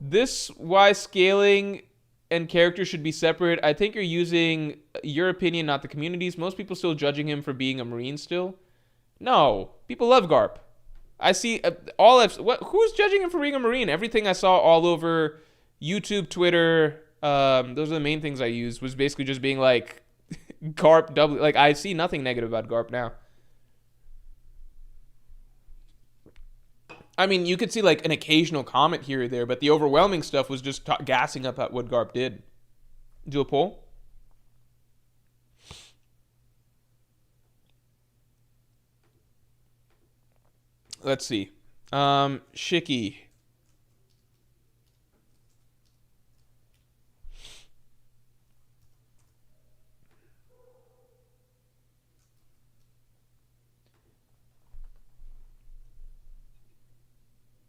This why scaling and character should be separate. I think you're using your opinion, not the community's. Most people still judging him for being a Marine still. No, people love Garp. I see who's judging him for being a Marine? Everything I saw all over YouTube, Twitter, those are the main things I used, was basically just being like, Garp double. Like, I see nothing negative about Garp now. I mean, you could see, like, an occasional comment here or there, but the overwhelming stuff was just gassing up at what Garp did. Do a poll. Let's see. Shiki.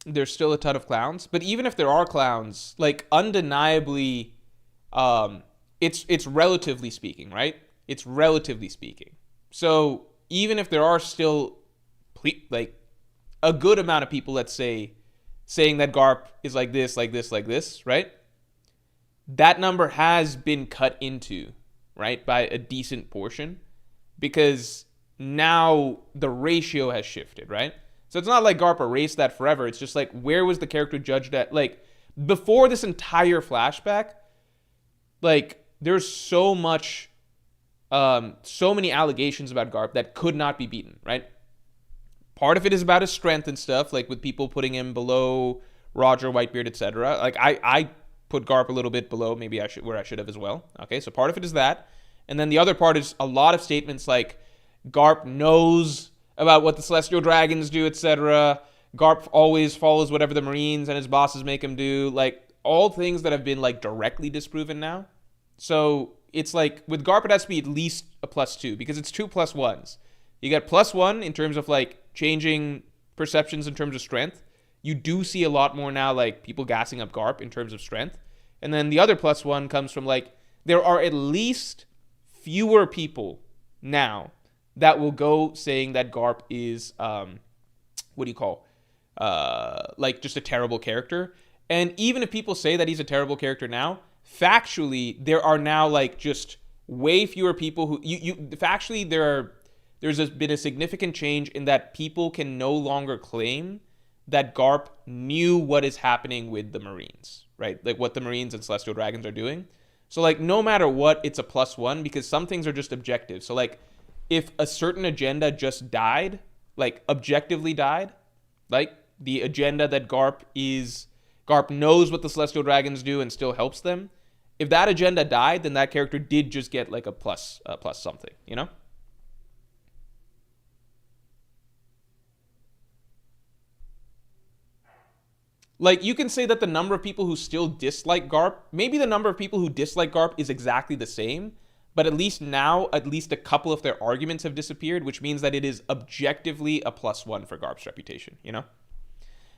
There's still a ton of clowns, but even if there are clowns, like, undeniably, it's relatively speaking, right? It's relatively speaking. So even if there are still, like, a good amount of people, let's say, saying that Garp is like this, right? That number has been cut into, right, by a decent portion, because now the ratio has shifted, right? So it's not like Garp erased that forever. It's just like, where was the character judged at? Like, before this entire flashback, like, there's so many allegations about Garp that could not be beaten, right? Part of it is about his strength and stuff, like with people putting him below Roger, Whitebeard, etc. Like, I put Garp a little bit below maybe where I should have as well. Okay, so part of it is that. And then the other part is a lot of statements like Garp knows about what the Celestial Dragons do, etc. Garp always follows whatever the Marines and his bosses make him do. Like, all things that have been, like, directly disproven now. So it's like, with Garp, it has to be at least a +2, because it's 2 +1s. You got +1 in terms of, like, changing perceptions in terms of strength. You do see a lot more now, like, people gassing up Garp in terms of strength. And then the other +1 comes from, like, there are at least fewer people now that will go saying that Garp is, like, just a terrible character. And even if people say that he's a terrible character now, factually, there are now, like, just way fewer people who, factually, there's been a significant change in that people can no longer claim that Garp knew what is happening with the Marines, right? Like, what the Marines and Celestial Dragons are doing. So, like, no matter what, it's a +1, because some things are just objective. So, like, if a certain agenda just died, like, objectively died, like, the agenda that Garp knows what the Celestial Dragons do and still helps them, if that agenda died, then that character did just get, like, a plus something, you know? Like, you can say that the number of people who still dislike Garp, maybe the number of people who dislike Garp is exactly the same, but at least now, at least a couple of their arguments have disappeared, which means that it is objectively a +1 for Garp's reputation, you know?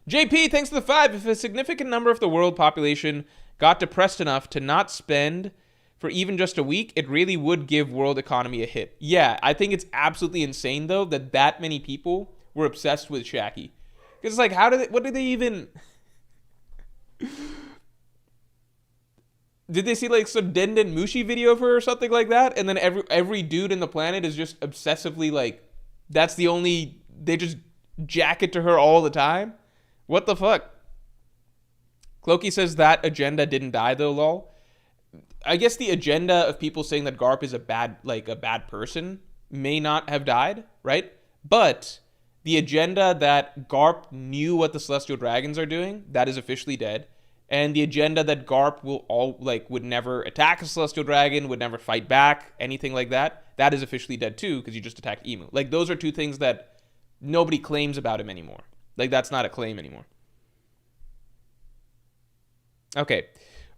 JP, thanks for the 5. If a significant number of the world population got depressed enough to not spend for even just a week, it really would give world economy a hit. Yeah, I think it's absolutely insane, though, that many people were obsessed with Shaki. Because it's like, what did they even... Did they see, like, some Denden Mushi video of her or something like that? And then every dude in the planet is just obsessively, like, that's the only... They just jack it to her all the time? What the fuck? Clokey says that agenda didn't die, though, lol. I guess the agenda of people saying that Garp is a bad person may not have died, right? But the agenda that Garp knew what the Celestial Dragons are doing, that is officially dead. And the agenda that Garp would never attack a Celestial Dragon, would never fight back, anything like that, that is officially dead too, because you just attacked Emu. Like, those are two things that nobody claims about him anymore. Like, that's not a claim anymore. Okay.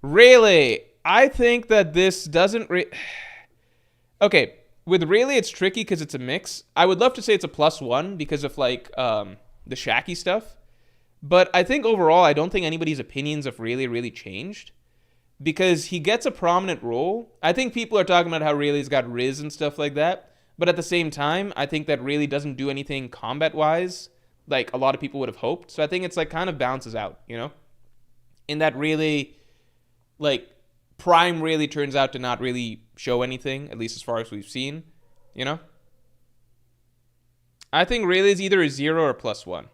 Rayleigh, I think that this doesn't... Okay, with Rayleigh, it's tricky because it's a mix. I would love to say it's a +1 because of, like, the Shaki stuff. But I think overall, I don't think anybody's opinions of Rayleigh really changed. Because he gets a prominent role. I think people are talking about how Rayleigh's got Riz and stuff like that. But at the same time, I think that Rayleigh doesn't do anything combat-wise like a lot of people would have hoped. So I think it's, like, kind of balances out, you know? In that Rayleigh, like, Prime Rayleigh turns out to not really show anything, at least as far as we've seen, you know? I think Rayleigh's either a 0 or a +1.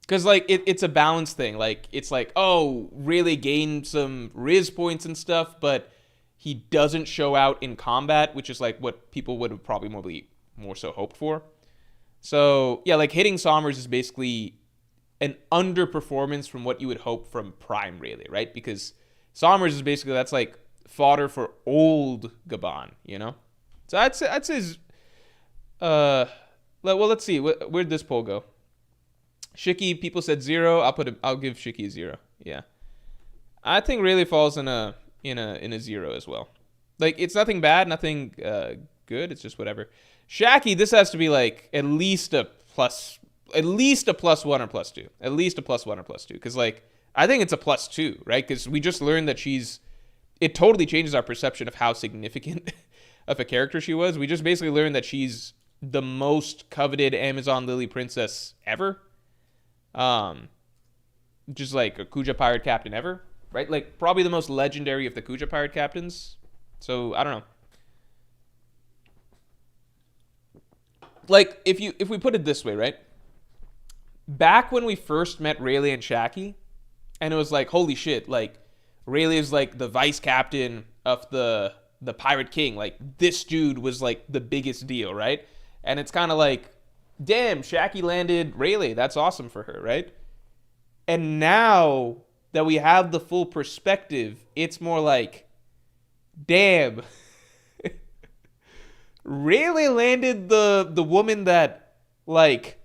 Because, like, it's a balance thing. Like, it's like, oh, Rayleigh gained some Riz points and stuff, but he doesn't show out in combat, which is, like, what people would have probably more so hoped for. So, yeah, like, hitting Sommers is basically an underperformance from what you would hope from Prime Rayleigh, right? Because Sommers is basically, that's, like, fodder for old Gabon, you know? So I'd say well, let's see. Where'd this poll go? Shiki, people said 0. I'll give Shiki a 0. Yeah. I think Rayleigh falls in a 0 as well. Like, it's nothing bad, nothing good. It's just whatever. Shaki, this has to be, like, at least a +1 or +2. At least a +1 or +2. Because, like, I think it's a +2, right? Because we just learned that it totally changes our perception of how significant of a character she was. We just basically learned that she's the most coveted Amazon Lily princess ever. Just like a Kuja pirate captain ever, right? Like, probably the most legendary of the Kuja pirate captains. So, I don't know. like if we put it this way, right? Back when we first met Rayleigh and Shaki, and it was like, holy shit, like Rayleigh is like the vice captain of the Pirate King. Like this dude was like the biggest deal, right? And it's kind of like, damn, Shaki landed Rayleigh. That's awesome for her, right? And now that we have the full perspective, it's more like, damn, Rayleigh landed the woman that like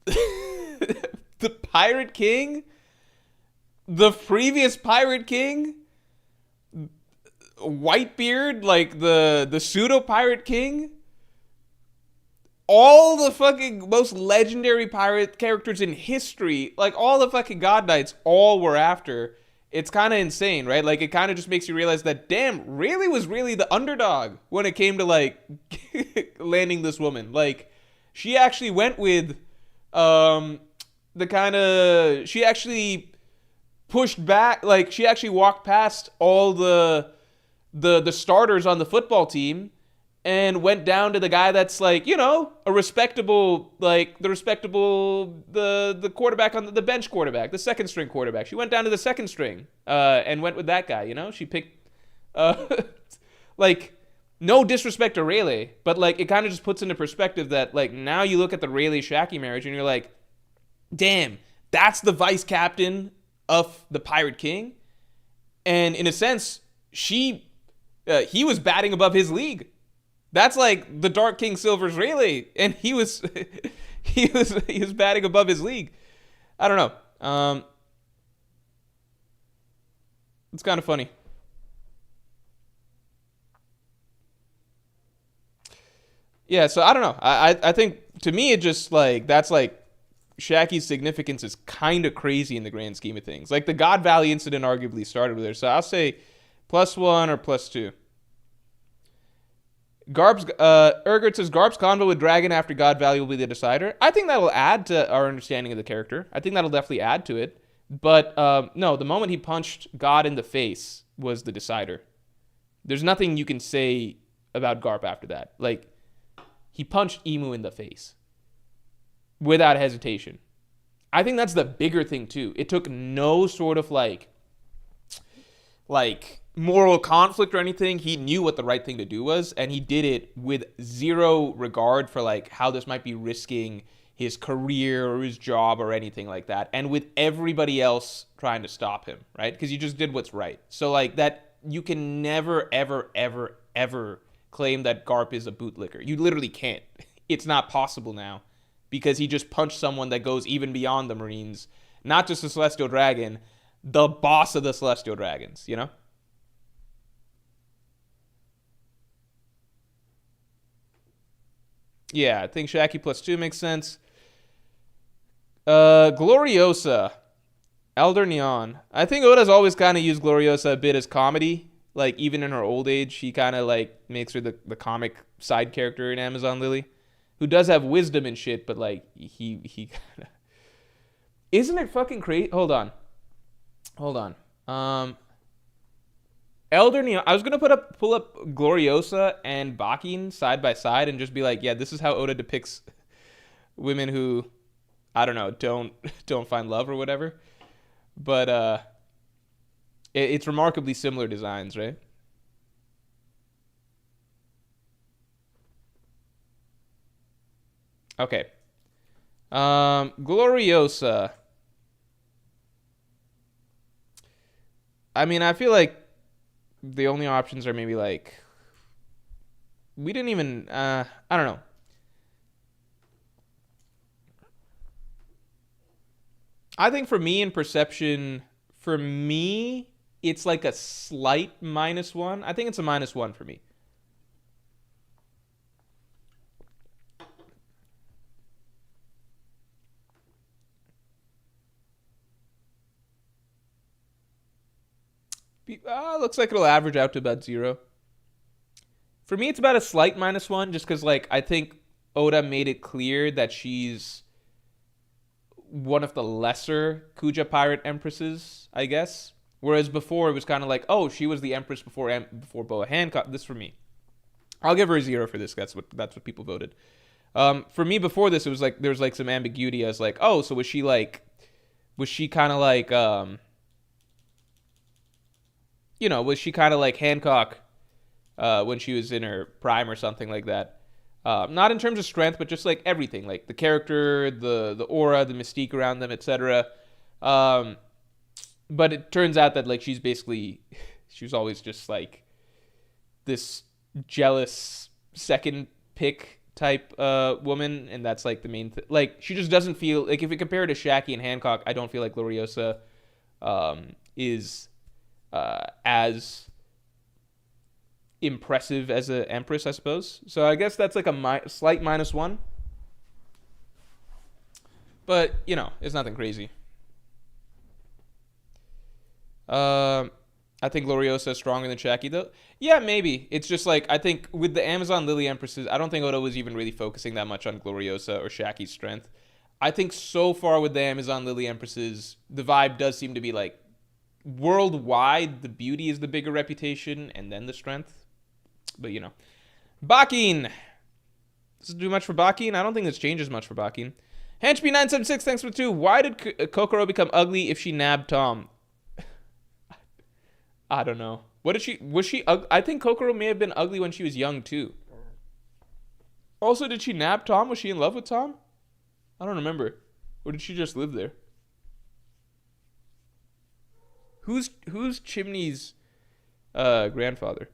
the Pirate King, the previous Pirate King, Whitebeard, like the pseudo Pirate King, all the fucking most legendary pirate characters in history, like all the fucking God Knights, all were after. It's kind of insane, right? Like it kind of just makes you realize that, damn, Rayleigh was really the underdog when it came to like landing this woman. Like she actually went with the kind of, she actually pushed back, like she actually walked past all the starters on the football team and went down to the guy that's like, you know, a respectable, like the quarterback on the bench quarterback, the second string quarterback. She went down to the second string and went with that guy, you know? She picked like no disrespect to Rayleigh, but like it kind of just puts into perspective that like now you look at the Rayleigh Shaki marriage and you're like, damn, that's the vice captain of the Pirate King. And in a sense, he was batting above his league. That's like the Dark King Silver's Rayleigh, and he was he was batting above his league. I don't know. It's kind of funny. Yeah, so I don't know. I think to me it just like that's like Shaki's significance is kind of crazy in the grand scheme of things. Like the God Valley incident arguably started with her, so I'll say +1 or +2. Garp's Ergert says Garp's convo with Dragon after God Valley will be the decider. I think that'll add to our understanding of the character. I think that'll definitely add to it. But no, the moment he punched God in the face was the decider. There's nothing you can say about Garp after that. Like he punched Emu in the face without hesitation. I think that's the bigger thing too. It took no sort of like moral conflict or anything. He knew what the right thing to do was, and he did it with zero regard for like how this might be risking his career or his job or anything like that, and with everybody else trying to stop him, right? Because he just did what's right. So like that, you can never ever claim that Garp is a bootlicker. You literally can't. It's not possible now, because he just punched someone that goes even beyond the Marines, not just the Celestial Dragon, the boss of the Celestial Dragons, you know? Yeah, I think Shaki +2 makes sense. Gloriosa. Elder Neon. I think Oda's always kind of used Gloriosa a bit as comedy. Like, even in her old age, he kind of, like, makes her the comic side character in Amazon Lily, who does have wisdom and shit, but, like, he kind of... Isn't it fucking crazy? Hold on. Elder Neon. I was gonna pull up Gloriosa and Bakin side by side and just be like, yeah, this is how Oda depicts women who, I don't know, don't find love or whatever. But it's remarkably similar designs, right? Okay. Gloriosa. I mean, I feel like the only options are maybe like we didn't even I don't know. I think for me in perception, it's like a slight -1. I think it's a -1 for me. Looks like it'll average out to about 0. For me, it's about a slight -1, just because, like, I think Oda made it clear that she's one of the lesser Kuja pirate empresses, I guess. Whereas before, it was kind of like, oh, she was the empress before Boa Hancock. This for me. I'll give her a 0 for this. That's what people voted. For me, before this, it was like there was like some ambiguity. I was like, oh, so was she kind of like was she kind of like Hancock when she was in her prime or something like that? Not in terms of strength, but just like everything, like the character, the aura, the mystique around them, etc. But it turns out that like she was always just like this jealous second pick type woman, and that's like the main thing. Like she just doesn't feel like, if you compare her to Shaki and Hancock, I don't feel like Gloriosa is as impressive as an Empress, I suppose. So I guess that's like a slight -1. But, it's nothing crazy. I think Gloriosa is stronger than Shaki, though. Yeah, maybe. It's just like, I think with the Amazon Lily Empresses, I don't think Oda was even really focusing that much on Gloriosa or Shaki's strength. I think so far with the Amazon Lily Empresses, the vibe does seem to be like, worldwide, the beauty is the bigger reputation, and then the strength. But, Bakin. Does it do much for Bakin? I don't think this changes much for Bakin. Henchby976, thanks for 2. Why did Kokoro become ugly if she nabbed Tom? I don't know. Was she I think Kokoro may have been ugly when she was young, too. Also, did she nab Tom? Was she in love with Tom? I don't remember. Or did she just live there? Who's Chimney's grandfather?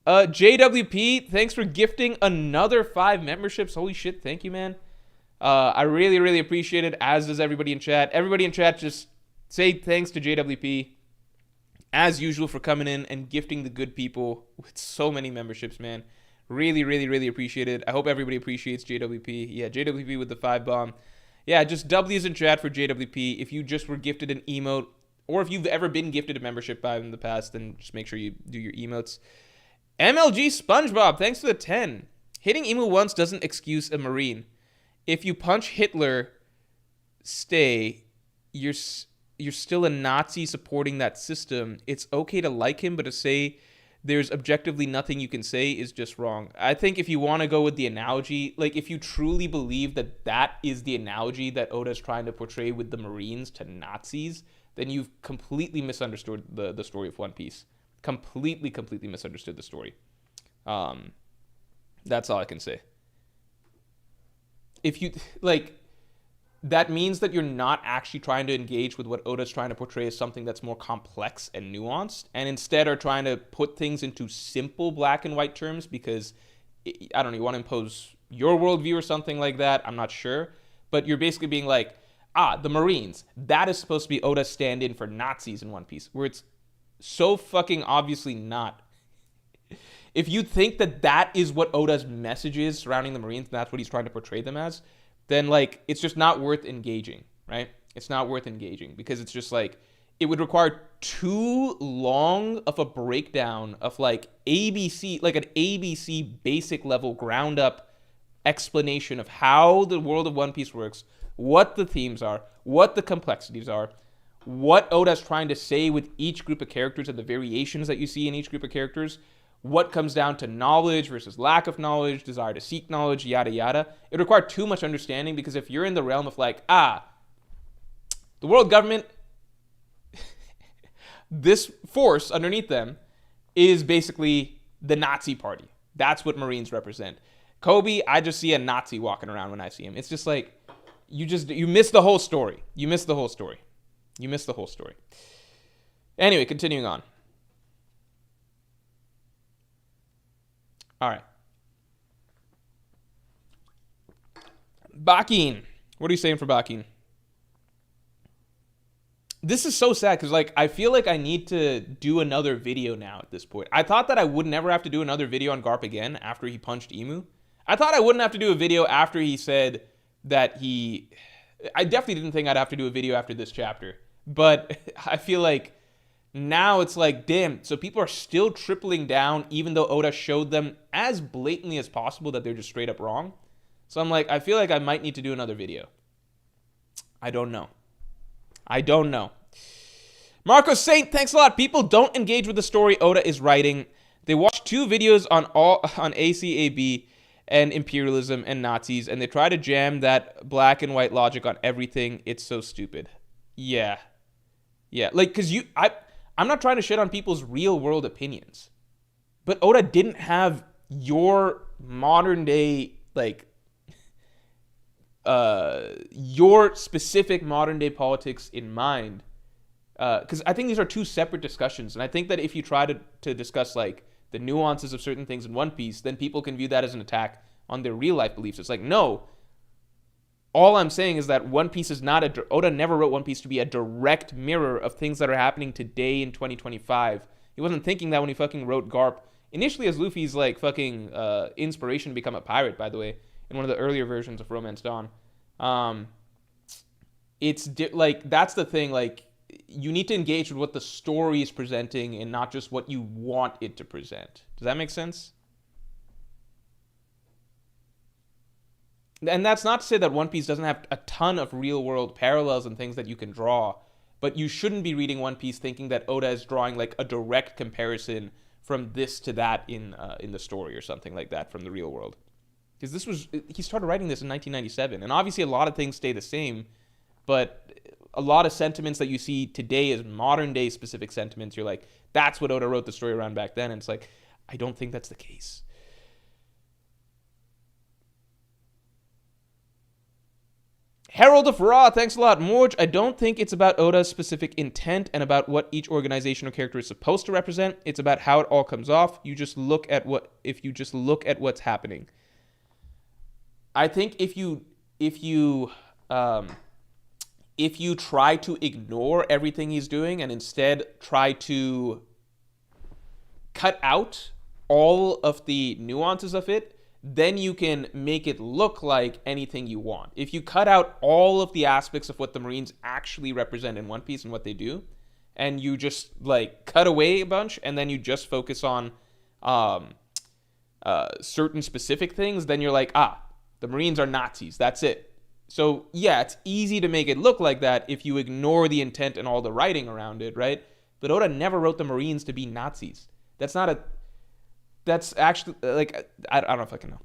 JWP, thanks for gifting another 5 memberships. Holy shit, thank you, man. I really, really appreciate it, as does everybody in chat. Everybody in chat, just say thanks to JWP, as usual, for coming in and gifting the good people with so many memberships, man. Really, really, really appreciate it. I hope everybody appreciates JWP. Yeah, JWP with the 5 bomb. Yeah, just W's in chat for JWP. If you just were gifted an emote, or if you've ever been gifted a membership by them in the past, then just make sure you do your emotes. MLG SpongeBob, thanks for the 10. Hitting Emu once doesn't excuse a Marine. If you punch Hitler, you're still a Nazi supporting that system. It's okay to like him, but to say there's objectively nothing you can say is just wrong. I think if you want to go with the analogy, like if you truly believe that that is the analogy that Oda's trying to portray with the Marines to Nazis, then you've completely misunderstood the story of One Piece. Completely misunderstood the story. That's all I can say. If you, that means that you're not actually trying to engage with what Oda's trying to portray as something that's more complex and nuanced, and instead are trying to put things into simple black and white terms because, I don't know, you want to impose your worldview or something like that. I'm not sure. But you're basically being like, the Marines, that is supposed to be Oda's stand-in for Nazis in One Piece, where it's so fucking obviously not. If you think that that is what Oda's message is surrounding the Marines, and that's what he's trying to portray them as, then, it's just not worth engaging, right? It's not worth engaging because it's just, it would require too long of a breakdown of, ABC, an ABC basic level ground up explanation of how the world of One Piece works, what the themes are, what the complexities are, what Oda's trying to say with each group of characters and the variations that you see in each group of characters, what comes down to knowledge versus lack of knowledge, desire to seek knowledge, yada, yada. It required too much understanding because if you're in the realm of the world government, this force underneath them is basically the Nazi party. That's what Marines represent. Kobe, I just see a Nazi walking around when I see him. It's just you miss the whole story. You miss the whole story. Anyway, continuing on. All right. Bakin. What are you saying for Bakin? This is so sad because, I feel like I need to do another video now at this point. I thought that I would never have to do another video on Garp again after he punched Emu. I thought I wouldn't have to do a video after he said that I definitely didn't think I'd have to do a video after this chapter. But I feel like now it's damn, so people are still tripling down even though Oda showed them as blatantly as possible that they're just straight up wrong. So I'm I feel like I might need to do another video. I don't know. Marco Saint, thanks a lot. People don't engage with the story Oda is writing. They watch 2 videos on ACAB and imperialism and Nazis, and they try to jam that black and white logic on everything. It's so stupid. Yeah. Like, because I'm not trying to shit on people's real world opinions, but Oda didn't have your modern day, like, your specific modern day politics in mind. Because I think these are 2 separate discussions, and I think that if you try to discuss, like, the nuances of certain things in One Piece, then people can view that as an attack on their real life beliefs. It's like, no. All I'm saying is that One Piece is not Oda never wrote One Piece to be a direct mirror of things that are happening today in 2025. He wasn't thinking that when he fucking wrote Garp. Initially as Luffy's, like, fucking inspiration to become a pirate, by the way, in one of the earlier versions of Romance Dawn. Like, that's the thing, like, you need to engage with what the story is presenting and not just what you want it to present. Does that make sense? And that's not to say that One Piece doesn't have a ton of real-world parallels and things that you can draw, but you shouldn't be reading One Piece thinking that Oda is drawing, like, a direct comparison from this to that in the story or something like that from the real world. Because he started writing this in 1997, and obviously a lot of things stay the same, but a lot of sentiments that you see today as modern day specific sentiments, you're like, that's what Oda wrote the story around back then. And it's like, I don't think that's the case. Herald of Ra, thanks a lot. Morge, I don't think it's about Oda's specific intent and about what each organization or character is supposed to represent. It's about how it all comes off. You just look at what's happening. I think if you try to ignore everything he's doing and instead try to cut out all of the nuances of it, then you can make it look like anything you want. If you cut out all of the aspects of what the Marines actually represent in One Piece and what they do, and you just, like, cut away a bunch, and then you just focus on certain specific things, then you're like, the Marines are Nazis. That's it. So, yeah, it's easy to make it look like that if you ignore the intent and all the writing around it, right? But Oda never wrote the Marines to be Nazis. That's actually, like, I don't know if I can know.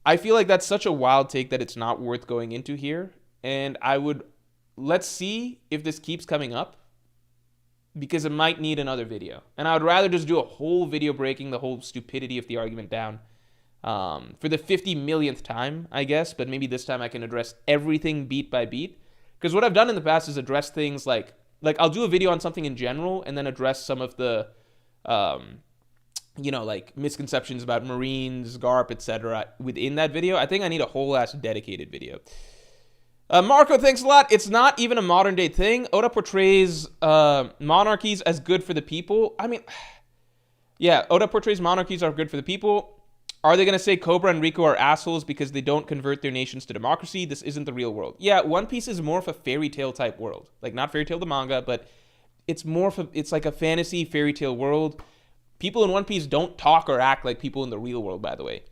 I feel like that's such a wild take that it's not worth going into here. And let's see if this keeps coming up, because it might need another video. And I would rather just do a whole video breaking the whole stupidity of the argument down. For the 50 millionth time, I guess, but maybe this time I can address everything beat by beat. Because what I've done in the past is address things like I'll do a video on something in general and then address some of the, like misconceptions about Marines, Garp, etc. within that video. I think I need a whole ass dedicated video. Marco, thanks a lot. It's not even a modern day thing. Oda portrays monarchies as good for the people. I mean, yeah, Oda portrays monarchies are good for the people. Are they going to say Cobra and Rico are assholes because they don't convert their nations to democracy? This isn't the real world. Yeah, One Piece is more of a fairy tale type world. Like, not fairy tale the manga, but it's it's like a fantasy fairy tale world. People in One Piece don't talk or act like people in the real world, by the way.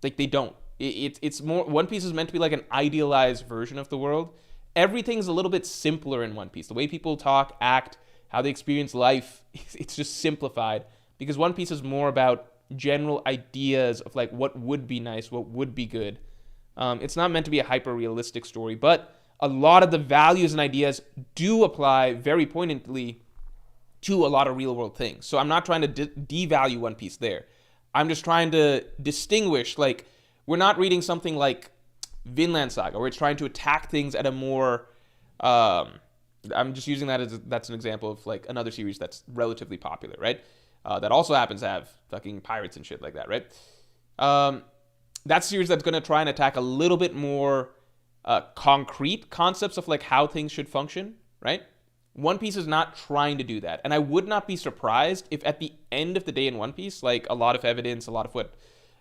Like, they don't. It's more, One Piece is meant to be like an idealized version of the world. Everything's a little bit simpler in One Piece. The way people talk, act, how they experience life, it's just simplified. Because One Piece is more about general ideas of, like, what would be nice, what would be good. It's not meant to be a hyper-realistic story, but a lot of the values and ideas do apply very poignantly to a lot of real-world things. So I'm not trying to devalue One Piece there. I'm just trying to distinguish, like, we're not reading something like Vinland Saga, where it's trying to attack things at a more... I'm just using that that's an example of, like, another series that's relatively popular, right? That also happens to have fucking pirates and shit like that, right? That's a series that's going to try and attack a little bit more concrete concepts of, like, how things should function, right? One Piece is not trying to do that. And I would not be surprised if at the end of the day in One Piece, like, a lot of evidence, a lot of what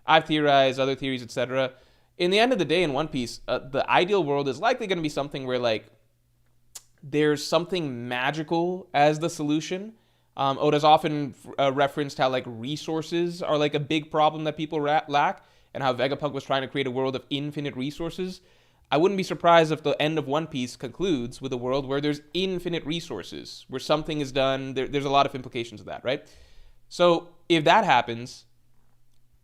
I've theorized, other theories, etc., in the end of the day in One Piece, the ideal world is likely going to be something where, like, there's something magical as the solution. Oda's often referenced how, like, resources are, like, a big problem that people lack, and how Vegapunk was trying to create a world of infinite resources. I wouldn't be surprised if the end of One Piece concludes with a world where there's infinite resources, where something is done. There's a lot of implications of that, right? So if that happens,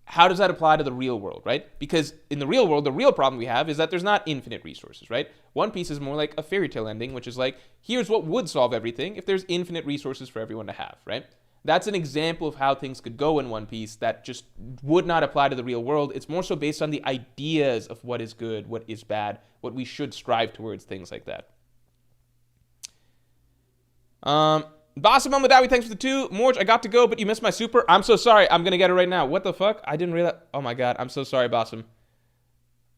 how does that apply to the real world, right? Because in the real world, the real problem we have is that there's not infinite resources, right? One Piece is more like a fairy tale ending, which is like, here's what would solve everything if there's infinite resources for everyone to have, right? That's an example of how things could go in One Piece that just would not apply to the real world. It's more so based on the ideas of what is good, what is bad, what we should strive towards, things like that. Bossum Madawi, thanks for the 2. Morge, I got to go, but you missed my super. I'm so sorry. I'm going to get it right now. What the fuck? I didn't realize. Oh my god. I'm so sorry, Bossum.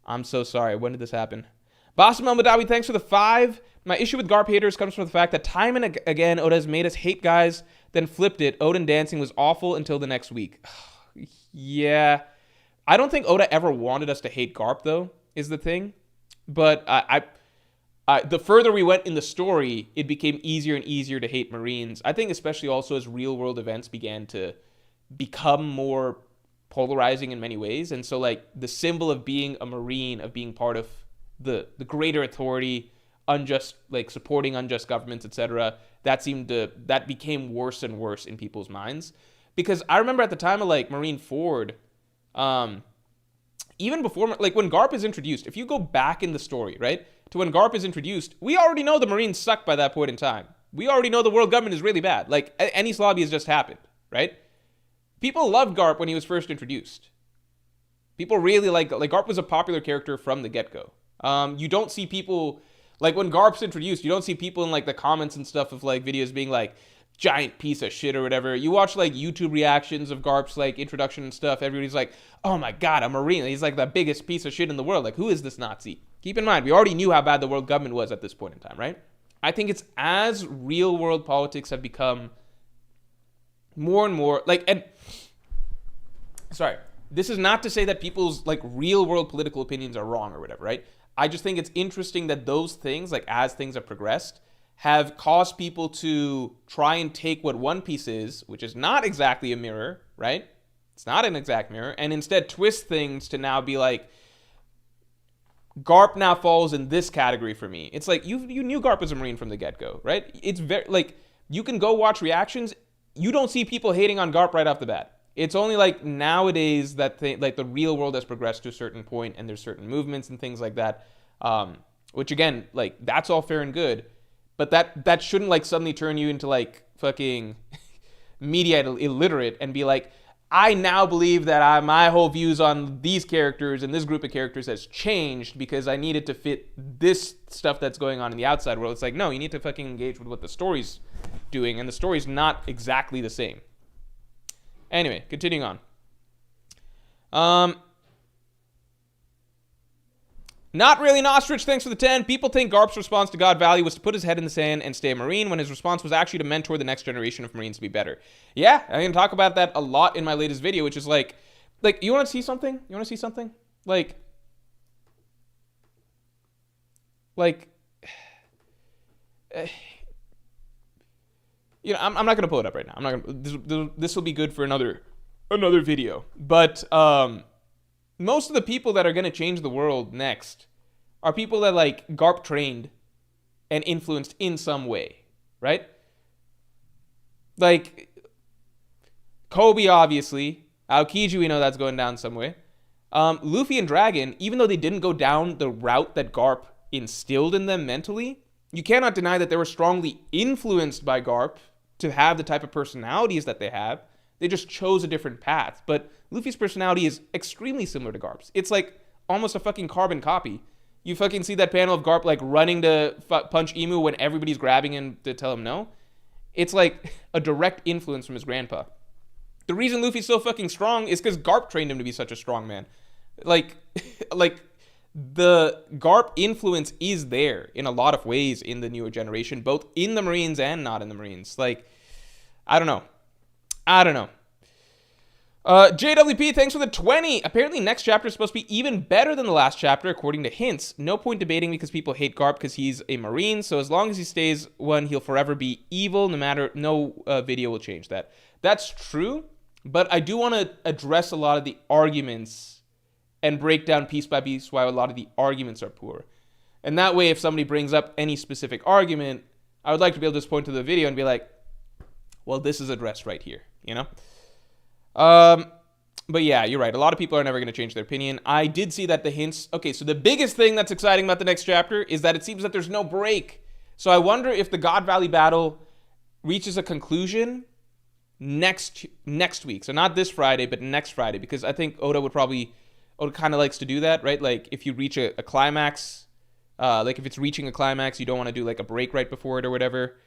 I'm so sorry. When did this happen? Bossum Madawi, thanks for the 5. My issue with Garp haters comes from the fact that time and again, Oda has made us hate guys, then flipped it. Odin dancing was awful until the next week. Yeah. I don't think Oda ever wanted us to hate Garp, though, is the thing. But the further we went in the story, it became easier and easier to hate Marines. I think especially also as real-world events began to become more polarizing in many ways. And so, like, the symbol of being a Marine, of being part of the greater authority, unjust, like, supporting unjust governments, etc., that became worse and worse in people's minds. Because I remember at the time of, like, Marine Ford, even before, like, when Garp is introduced, if you go back in the story, right, to when Garp is introduced, we already know the Marines suck by that point in time. We already know the world government is really bad. Like, Enies Lobby has just happened, right? People loved Garp when he was first introduced. People really like Garp was a popular character from the get-go. You don't see people, like, when Garp's introduced, you don't see people in, like, the comments and stuff of, like, videos being like, giant piece of shit or whatever. You watch, like, YouTube reactions of Garp's, like, introduction and stuff. Everybody's like, oh my god, a Marine. He's, like, the biggest piece of shit in the world. Like, who is this Nazi? Keep in mind, we already knew how bad the world government was at this point in time, right? I think it's as real-world politics have become more and more, like, and, sorry, this is not to say that people's, like, real-world political opinions are wrong or whatever, right? I just think it's interesting that those things, like, as things have progressed, have caused people to try and take what One Piece is, which is not exactly a mirror, right? It's not an exact mirror, and instead twist things to now be like, Garp now falls in this category for me. It's like, you knew Garp was a Marine from the get-go, right? It's very, like, you can go watch reactions, you don't see people hating on Garp right off the bat. It's only, like, nowadays that, like, the real world has progressed to a certain point, and there's certain movements and things like that, which, again, like, that's all fair and good, but that shouldn't, like, suddenly turn you into, like, fucking media illiterate and be like, I now believe that my whole views on these characters and this group of characters has changed because I needed to fit this stuff that's going on in the outside world. It's like, no, you need to fucking engage with what the story's doing, and the story's not exactly the same. Anyway, continuing on. Not really an ostrich, thanks for the 10. People think Garp's response to God Valley was to put his head in the sand and stay a Marine, when his response was actually to mentor the next generation of Marines to be better. Yeah, I'm going to talk about that a lot in my latest video, which is like, you want to see something? You want to see something? Like, you know, I'm not going to pull it up right now. I'm not going. This will be good for another video. But most of the people that are going to change the world next are people that, like, Garp trained and influenced in some way, right? Like, Kobe, obviously. Aokiji, we know that's going down some way. Luffy and Dragon, even though they didn't go down the route that Garp instilled in them mentally, you cannot deny that they were strongly influenced by Garp to have the type of personalities that they have. They just chose a different path. But Luffy's personality is extremely similar to Garp's. It's like almost a fucking carbon copy. You fucking see that panel of Garp, like, running to punch Emu when everybody's grabbing him to tell him no? It's like a direct influence from his grandpa. The reason Luffy's so fucking strong is because Garp trained him to be such a strong man. Like, the Garp influence is there in a lot of ways in the newer generation, both in the Marines and not in the Marines. Like, I don't know. JWP, thanks for the 20. Apparently next chapter is supposed to be even better than the last chapter, according to hints. No point debating because people hate Garp because he's a Marine, so as long as he stays one, he'll forever be evil, no video will change that. That's true, but I do want to address a lot of the arguments and break down piece by piece why a lot of the arguments are poor. And that way, if somebody brings up any specific argument, I would like to be able to just point to the video and be like, well, this is addressed right here, you know? Um, but yeah, you're right. A lot of people are never going to change their opinion. I did see that the hints. Okay, so the biggest thing that's exciting about the next chapter is that it seems that there's no break. So I wonder if the God Valley battle reaches a conclusion next week. So not this Friday, but next Friday, because I think Oda kind of likes to do that, right? Like if you reach a climax, like if it's reaching a climax, you don't want to do like a break right before it or whatever.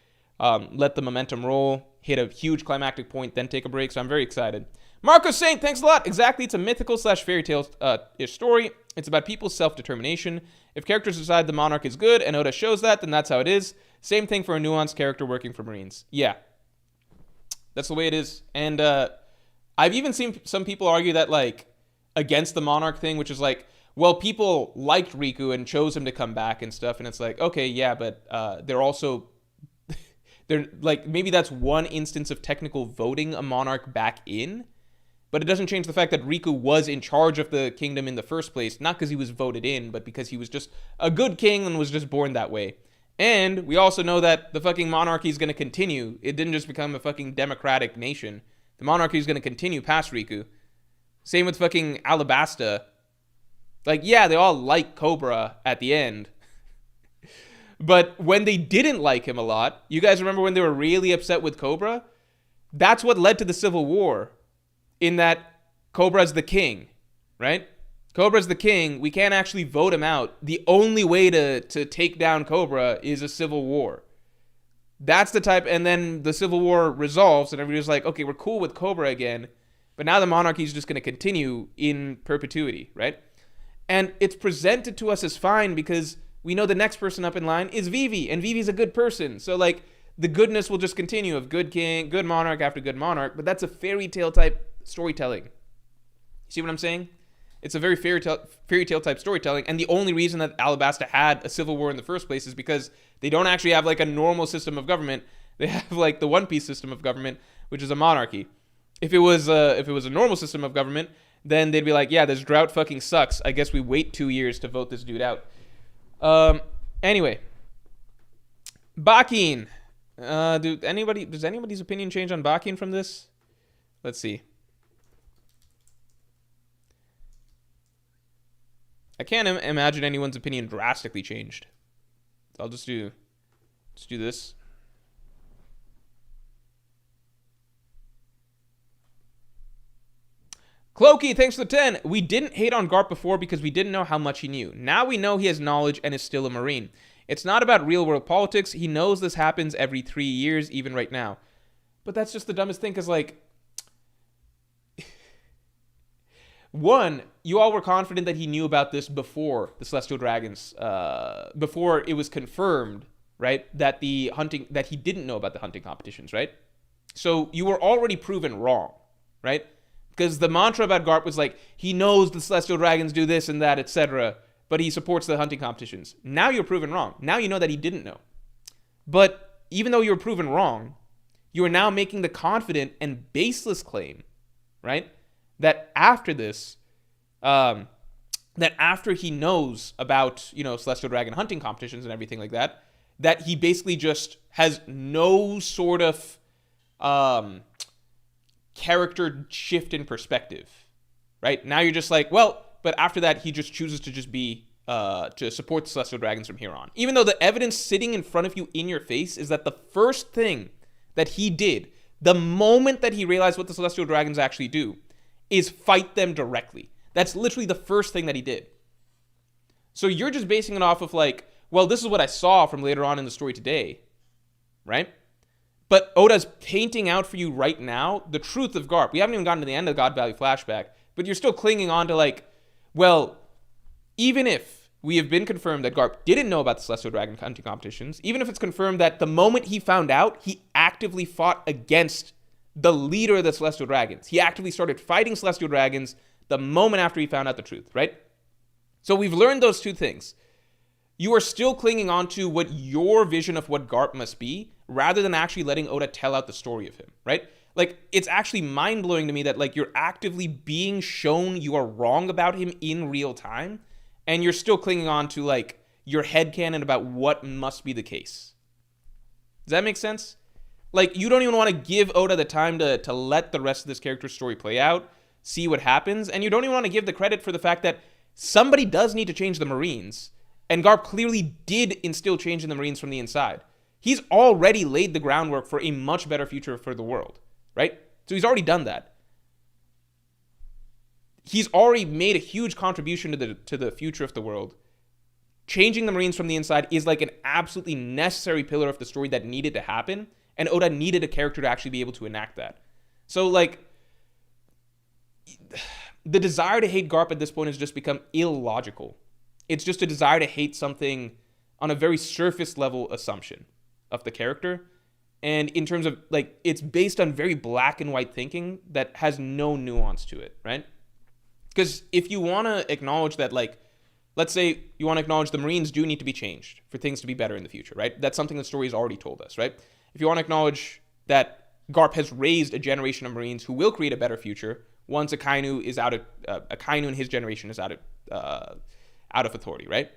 Let the momentum roll, hit a huge climactic point, then take a break. So I'm very excited. Marco Saint, thanks a lot. Exactly, it's a mythical/fairy tale ish story. It's about people's self-determination. If characters decide the monarch is good and Oda shows that, then that's how it is. Same thing for a nuanced character working for Marines. Yeah, that's the way it is. And I've even seen some people argue that, like, against the monarch thing, which is like, well, people liked Riku and chose him to come back and stuff. And it's like, okay, yeah, but they're also... they're like, maybe that's one instance of technical voting a monarch back in, but it doesn't change the fact that Riku was in charge of the kingdom in the first place, not because he was voted in, but because he was just a good king and was just born that way. And we also know that the fucking monarchy is going to continue. It didn't just become a fucking democratic nation. The monarchy is going to continue past Riku. Same with fucking Alabasta. Like, yeah, they all like Cobra at the end. But when they didn't like him a lot, you guys remember when they were really upset with Cobra? That's what led to the Civil War. In that Cobra's the king, right? Cobra's the king. We can't actually vote him out. The only way to take down Cobra is a civil war. That's the type, and then the Civil War resolves, and everybody's like, okay, we're cool with Cobra again, but now the monarchy is just going to continue in perpetuity, right? And it's presented to us as fine because we know the next person up in line is Vivi, and Vivi's a good person. So, like, the goodness will just continue of good king, good monarch after good monarch, but that's a fairy tale type storytelling. See what I'm saying? It's a very fairy tale type storytelling, and the only reason that Alabasta had a civil war in the first place is because they don't actually have like a normal system of government. They have like the One Piece system of government, which is a monarchy. If it was a normal system of government, then they'd be like, yeah, this drought fucking sucks. I guess we wait 2 years to vote this dude out. Anyway, Bakin. Does anybody's opinion change on Bakin from this? Let's see. I can't imagine anyone's opinion drastically changed. I'll just do this. Clokey, thanks for the 10. We didn't hate on Garp before because we didn't know how much he knew. Now we know he has knowledge and is still a Marine. It's not about real-world politics. He knows this happens every 3 years, even right now. But that's just the dumbest thing, because, like... One, you all were confident that he knew about this before the Celestial Dragons, before it was confirmed, right, that he didn't know about the hunting competitions, right? So you were already proven wrong, right? Because the mantra about Garp was like, he knows the Celestial Dragons do this and that, etc., but he supports the hunting competitions. Now you're proven wrong. Now you know that he didn't know. But even though you were proven wrong, you are now making the confident and baseless claim, right, that after this, that after he knows about, Celestial Dragon hunting competitions and everything like that, that he basically just has no sort of character shift in perspective, right? Now you're just like, well, but after that, he just chooses to just be, to support the Celestial Dragons from here on. Even though the evidence sitting in front of you in your face is that the first thing that he did, the moment that he realized what the Celestial Dragons actually do, is fight them directly. That's literally the first thing that he did. So you're just basing it off of like, well, this is what I saw from later on in the story today, right? But Oda's painting out for you right now the truth of Garp. We haven't even gotten to the end of the God Valley flashback, but you're still clinging on to like, well, even if we have been confirmed that Garp didn't know about the Celestial Dragon hunting competitions, even if it's confirmed that the moment he found out, he actively fought against the leader of the Celestial Dragons. He actively started fighting Celestial Dragons the moment after he found out the truth, right? So we've learned those two things. You are still clinging on to what your vision of what Garp must be, rather than actually letting Oda tell out the story of him, right? Like, it's actually mind-blowing to me that, like, you're actively being shown you are wrong about him in real time, and you're still clinging on to, like, your headcanon about what must be the case. Does that make sense? Like, you don't even want to give Oda the time to let the rest of this character's story play out, see what happens, and you don't even want to give the credit for the fact that somebody does need to change the Marines, and Garp clearly did instill change in the Marines from the inside. He's already laid the groundwork for a much better future for the world, right? So he's already done that. He's already made a huge contribution to the future of the world. Changing the Marines from the inside is like an absolutely necessary pillar of the story that needed to happen, and Oda needed a character to actually be able to enact that. So, like, the desire to hate Garp at this point has just become illogical. It's just a desire to hate something on a very surface level assumption of the character. And in terms of, like, it's based on very black and white thinking that has no nuance to it, right? Because if you want to acknowledge that, like, let's say you want to acknowledge the Marines do need to be changed for things to be better in the future, right? That's something the story has already told us, right? If you want to acknowledge that Garp has raised a generation of Marines who will create a better future once Akainu is out of Akainu and his generation is out of authority, right?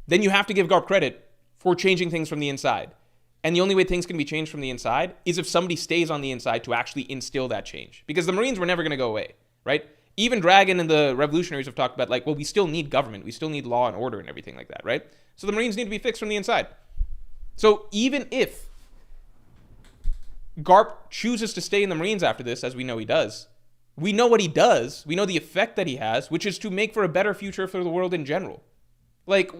Then you have to give Garp credit for changing things from the inside. And the only way things can be changed from the inside is if somebody stays on the inside to actually instill that change. Because the Marines were never going to go away, right? Even Dragon and the revolutionaries have talked about, like, well, we still need government. We still need law and order and everything like that, right? So the Marines need to be fixed from the inside. So even if Garp chooses to stay in the Marines after this, as we know he does, we know what he does. We know the effect that he has, which is to make for a better future for the world in general. Like,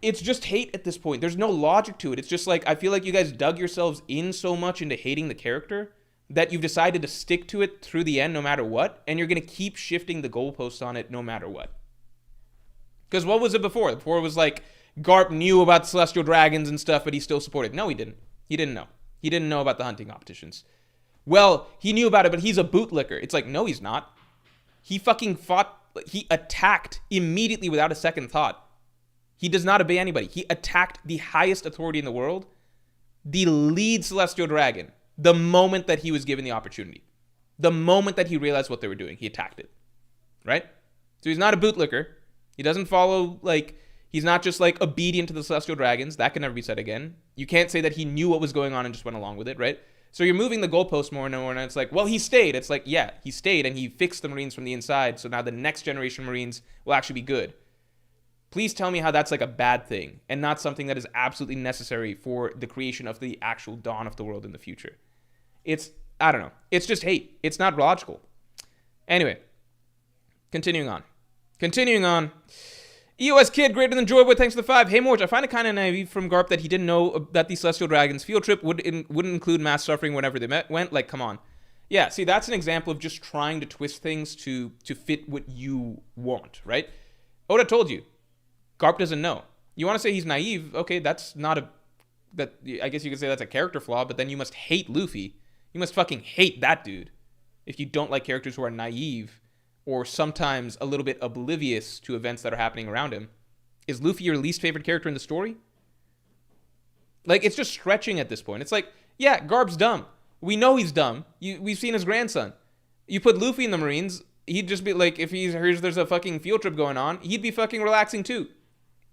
it's just hate at this point. There's no logic to it. It's just like, I feel like you guys dug yourselves in so much into hating the character that you've decided to stick to it through the end no matter what, and you're going to keep shifting the goalposts on it no matter what. Because what was it before? Before it was like, Garp knew about celestial dragons and stuff, but he still supported. No, he didn't. He didn't know. He didn't know about the hunting competitions. Well, he knew about it, but he's a bootlicker. It's like, no, he's not. He fucking fought, he attacked immediately without a second thought. He does not obey anybody. He attacked the highest authority in the world, the lead celestial dragon, the moment that he was given the opportunity. The moment that he realized what they were doing, he attacked it. Right? So he's not a bootlicker. He doesn't follow, like, he's not just, like, obedient to the celestial dragons. That can never be said again. You can't say that he knew what was going on and just went along with it, right? So you're moving the goalposts more and more, and it's like, well, he stayed. It's like, yeah, he stayed, and he fixed the Marines from the inside, so now the next generation of Marines will actually be good. Please tell me how that's like a bad thing and not something that is absolutely necessary for the creation of the actual dawn of the world in the future. It's, I don't know. It's just hate. It's not logical. Anyway, continuing on. EOS Kid, greater than Joyboy, thanks for the 5. Hey, Morge, I find it kind of naive from Garp that he didn't know that the Celestial Dragons field trip wouldn't include mass suffering whenever they went. Like, come on. Yeah, see, that's an example of just trying to twist things to fit what you want, right? Oda told you. Garp doesn't know. You want to say he's naive? Okay, that's not a... that I guess you could say that's a character flaw, but then you must hate Luffy. You must fucking hate that dude if you don't like characters who are naive or sometimes a little bit oblivious to events that are happening around him. Is Luffy your least favorite character in the story? Like, it's just stretching at this point. It's like, yeah, Garp's dumb. We know he's dumb. We've seen his grandson. You put Luffy in the Marines, he'd just be like, if he hears there's a fucking field trip going on, he'd be fucking relaxing too.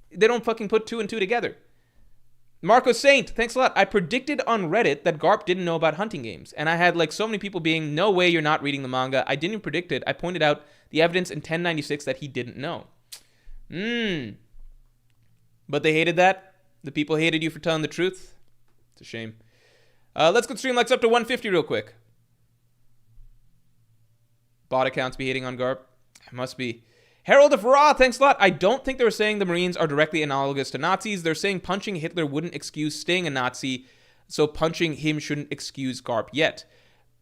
They don't fucking put two and two together. Marco Saint, thanks a lot. I predicted on Reddit that Garp didn't know about hunting games. And I had like so many people being, no way you're not reading the manga. I didn't predict it. I pointed out the evidence in 1096 that he didn't know. But they hated that. The people hated you for telling the truth. It's a shame. Let's get Streamlike's up to 150 real quick. Bot accounts be hating on Garp. It must be. Herald of Ra, thanks a lot. I don't think they were saying the Marines are directly analogous to Nazis. They're saying punching Hitler wouldn't excuse staying a Nazi, so punching him shouldn't excuse Garp yet.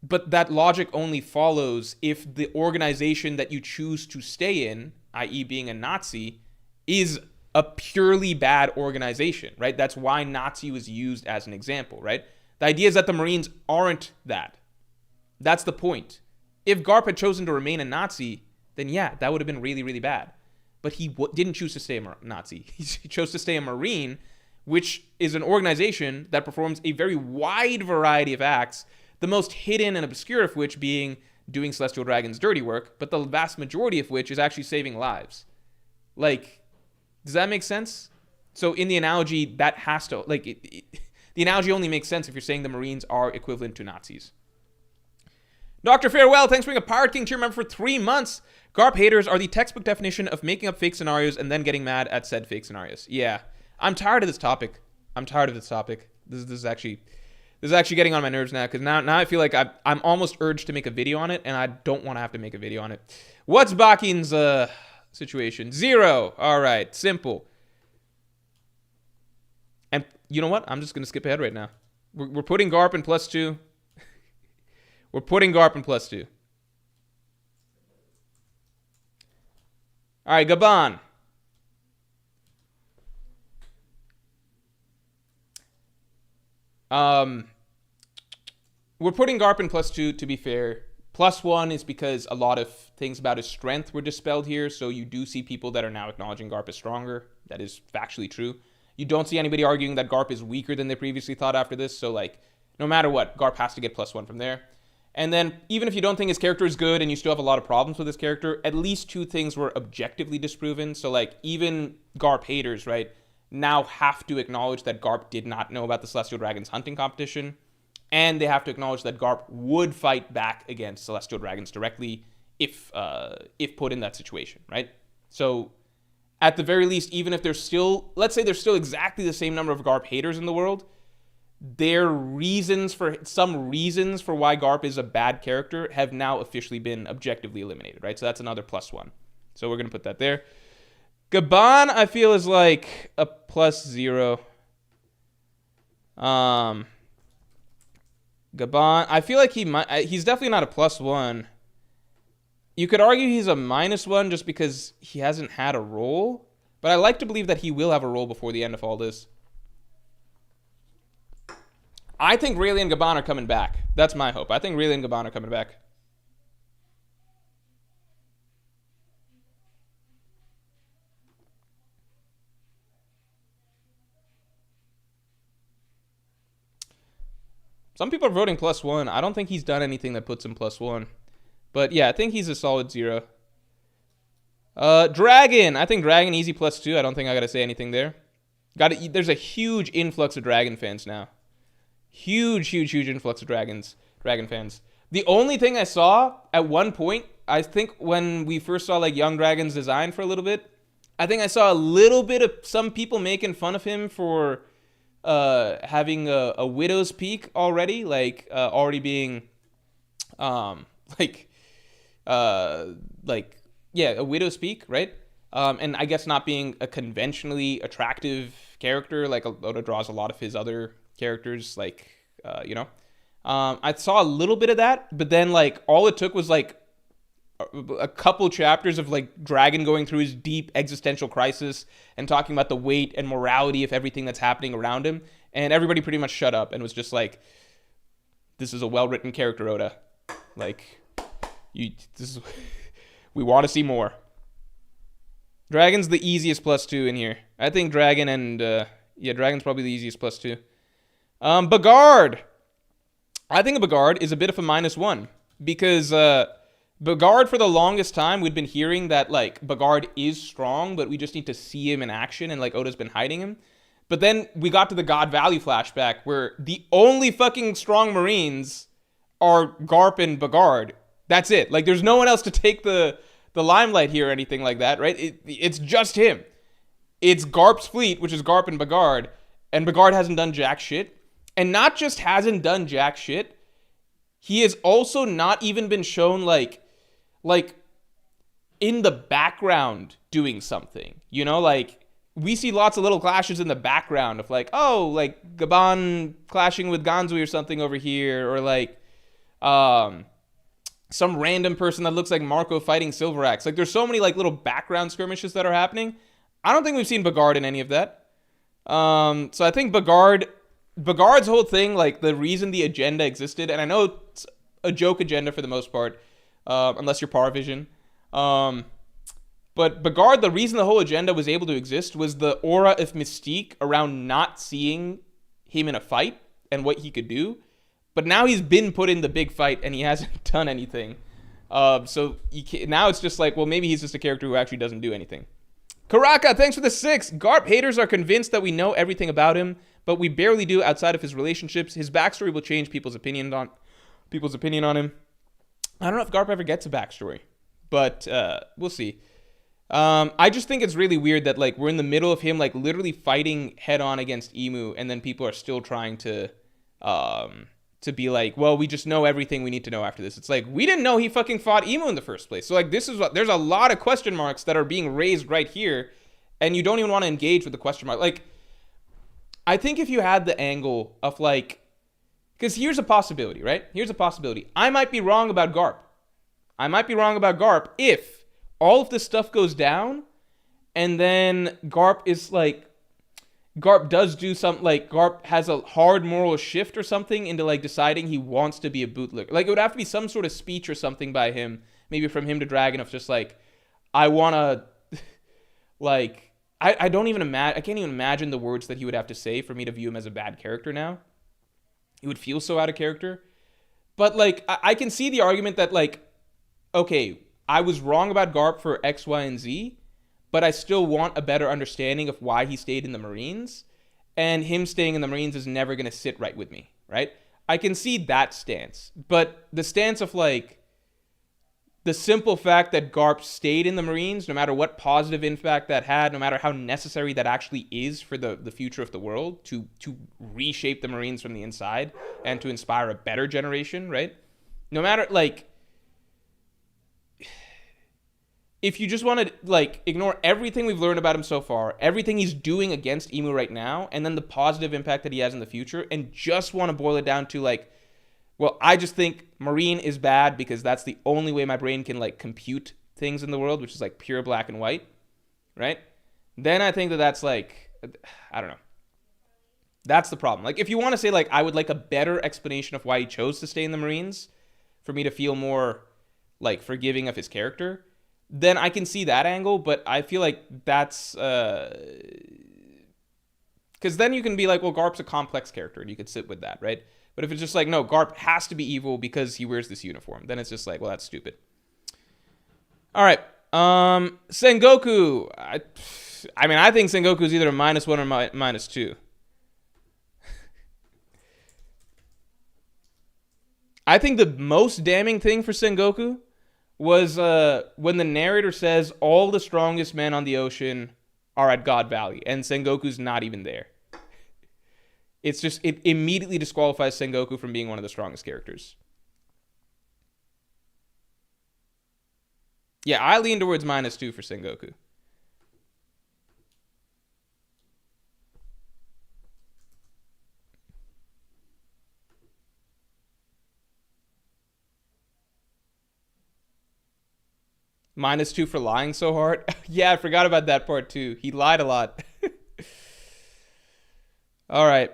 But that logic only follows if the organization that you choose to stay in, i.e. being a Nazi, is a purely bad organization, right? That's why Nazi was used as an example, right? The idea is that the Marines aren't that. That's the point. If Garp had chosen to remain a Nazi, then yeah, that would have been really, really bad. But he didn't choose to stay a Nazi. He chose to stay a Marine, which is an organization that performs a very wide variety of acts, the most hidden and obscure of which being doing Celestial Dragon's dirty work, but the vast majority of which is actually saving lives. Like, does that make sense? So in the analogy, that has to, like, The analogy only makes sense if you're saying the Marines are equivalent to Nazis. Dr. Farewell, thanks for being a Pirate King tier member for 3 months. Garp haters are the textbook definition of making up fake scenarios and then getting mad at said fake scenarios. Yeah, I'm tired of this topic. This is actually getting on my nerves now, because now I feel like I'm almost urged to make a video on it, and I don't want to have to make a video on it. What's Bakin's situation? 0. All right, simple. And you know what? I'm just going to skip ahead right now. We're putting Garp in +2. We're putting Garp in +2. All right, Gabon. We're putting Garp in +2, to be fair. +1 is because a lot of things about his strength were dispelled here, so you do see people that are now acknowledging Garp is stronger. That is factually true. You don't see anybody arguing that Garp is weaker than they previously thought after this, so, like, no matter what, Garp has to get +1 from there. And then, even if you don't think his character is good and you still have a lot of problems with his character, at least 2 things were objectively disproven. So, like, even Garp haters, right, now have to acknowledge that Garp did not know about the Celestial Dragons hunting competition. And they have to acknowledge that Garp would fight back against Celestial Dragons directly if put in that situation, right? So, at the very least, even if there's still, let's say there's still exactly the same number of Garp haters in the world, some reasons for why Garp is a bad character have now officially been objectively eliminated, right? So that's another +1. So we're going to put that there. Gabon, I feel, is like a +0. Gabon, I feel like he's definitely not a +1. You could argue he's a -1 just because he hasn't had a role, but I like to believe that he will have a role before the end of all this. I think Rayleigh and Gabon are coming back. That's my hope. I think Rayleigh and Gabon are coming back. Some people are voting +1. I don't think he's done anything that puts him +1. But yeah, I think he's a solid 0. Dragon. I think Dragon easy +2. I don't think I got to say anything there. There's a huge influx of Dragon fans now. Huge influx of Dragon fans. The only thing I saw at one point, I think when we first saw like Young Dragon's design for a little bit, I think I saw a little bit of some people making fun of him for having a widow's peak already, like already being a widow's peak, right? And I guess not being a conventionally attractive character, like Oda draws a lot of his other characters, like I saw a little bit of that, but then like all it took was like a couple chapters of like Dragon going through his deep existential crisis and talking about the weight and morality of everything that's happening around him, and everybody pretty much shut up and was just like, this is a well-written character, Oda, like we want to see more. Dragon's the easiest +2 in here. I think Dragon and Dragon's probably the easiest +2. Bagard. I think Bagard is a bit of a -1 because Bagard, for the longest time, we'd been hearing that like Bagard is strong, but we just need to see him in action, and like Oda's been hiding him. But then we got to the God Valley flashback where the only fucking strong Marines are Garp and Bagard. That's it. Like there's no one else to take the limelight here or anything like that, right? It's just him. It's Garp's fleet, which is Garp and Bagard hasn't done jack shit. And not just hasn't done jack shit, he has also not even been shown like in the background doing something. You know, like we see lots of little clashes in the background of like, oh, like Gabon clashing with Ganzui or something over here, or like some random person that looks like Marco fighting Silverax. Like there's so many like little background skirmishes that are happening. I don't think we've seen Bagard in any of that. So I think Bagard's whole thing, like the reason the agenda existed, and I know it's a joke agenda for the most part, unless you're Parvision. But Bagard, the reason the whole agenda was able to exist was the aura of mystique around not seeing him in a fight and what he could do. But now he's been put in the big fight and he hasn't done anything. So now it's just like, well, maybe he's just a character who actually doesn't do anything. Karaka, thanks for the 6. Garp haters are convinced that we know everything about him, but we barely do outside of his relationships. His backstory will change people's opinion on him. I don't know if Garp ever gets a backstory, but we'll see. I just think it's really weird that like we're in the middle of him like literally fighting head on against Emu, and then people are still trying to be like, well, we just know everything we need to know after this. It's like, we didn't know he fucking fought Emu in the first place. So like this is what, there's a lot of question marks that are being raised right here, and you don't even want to engage with the question mark. Like, I think if you had the angle of like, because here's a possibility, right? Here's a possibility. I might be wrong about Garp. If all of this stuff goes down, and then Garp does do something, like Garp has a hard moral shift or something into like deciding he wants to be a bootlicker. Like it would have to be some sort of speech or something by him, maybe from him to Dragon, of just like, I want to, like, I can't even imagine the words that he would have to say for me to view him as a bad character now. He would feel so out of character. But like, I can see the argument that like, okay, I was wrong about Garp for X, Y, and Z, but I still want a better understanding of why he stayed in the Marines, and him staying in the Marines is never going to sit right with me, right? I can see that stance, but the stance of like the simple fact that Garp stayed in the Marines, no matter what positive impact that had, no matter how necessary that actually is for the future of the world, to reshape the Marines from the inside and to inspire a better generation, right? No matter, like, if you just want to like ignore everything we've learned about him so far, everything he's doing against Emu right now, and then the positive impact that he has in the future, and just want to boil it down to like, well, I just think Marine is bad because that's the only way my brain can like compute things in the world, which is like pure black and white, right? Then I think that's like, I don't know. That's the problem. Like if you want to say like, I would like a better explanation of why he chose to stay in the Marines for me to feel more like forgiving of his character, then I can see that angle, but I feel like that's because then you can be like, well, Garp's a complex character, and you could sit with that, right? But if it's just like, no, Garp has to be evil because he wears this uniform, then it's just like, well, that's stupid. All right, Sengoku. I mean, I think Sengoku is either a -1 or -2. I think the most damning thing for Sengoku was when the narrator says all the strongest men on the ocean are at God Valley, and Sengoku's not even there. It's just, it immediately disqualifies Sengoku from being one of the strongest characters. Yeah, I lean towards -2 for Sengoku. -2 for lying so hard. Yeah, I forgot about that part too. He lied a lot. All right.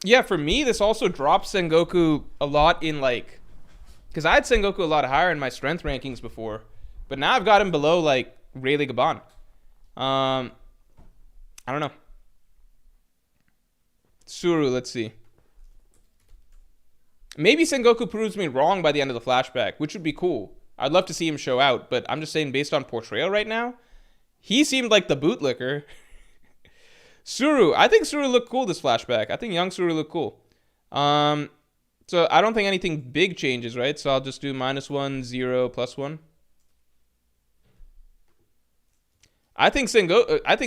Yeah, for me, this also drops Sengoku a lot in like, because I had Sengoku a lot higher in my strength rankings before, but now I've got him below like Rayleigh Gaban. I don't know. Suru, let's see. Maybe Sengoku proves me wrong by the end of the flashback, which would be cool. I'd love to see him show out, but I'm just saying based on portrayal right now, he seemed like the bootlicker. Suru, I think Suru looked cool this flashback. I think young Suru looked cool. So I don't think anything big changes, right? So I'll just do -1, 0, +1. I think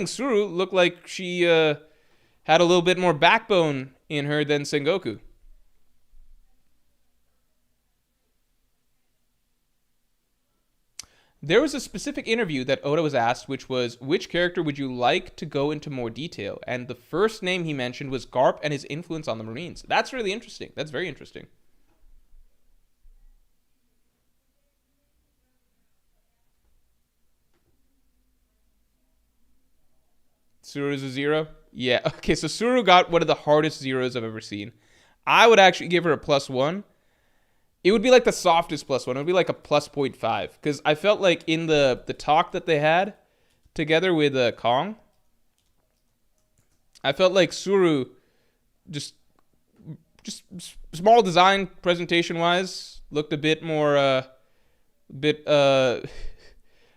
Suru looked like she had a little bit more backbone in her than Sengoku. There was a specific interview that Oda was asked, which was, which character would you like to go into more detail? And the first name he mentioned was Garp and his influence on the Marines. That's really interesting. That's very interesting. Suru's a 0? Yeah. Okay, so Suru got one of the hardest 0s I've ever seen. I would actually give her a +1. It would be like the softest +1. It would be like a +0.5. Because I felt like in the talk that they had together with Kong, I felt like Suru just small design presentation wise looked a bit more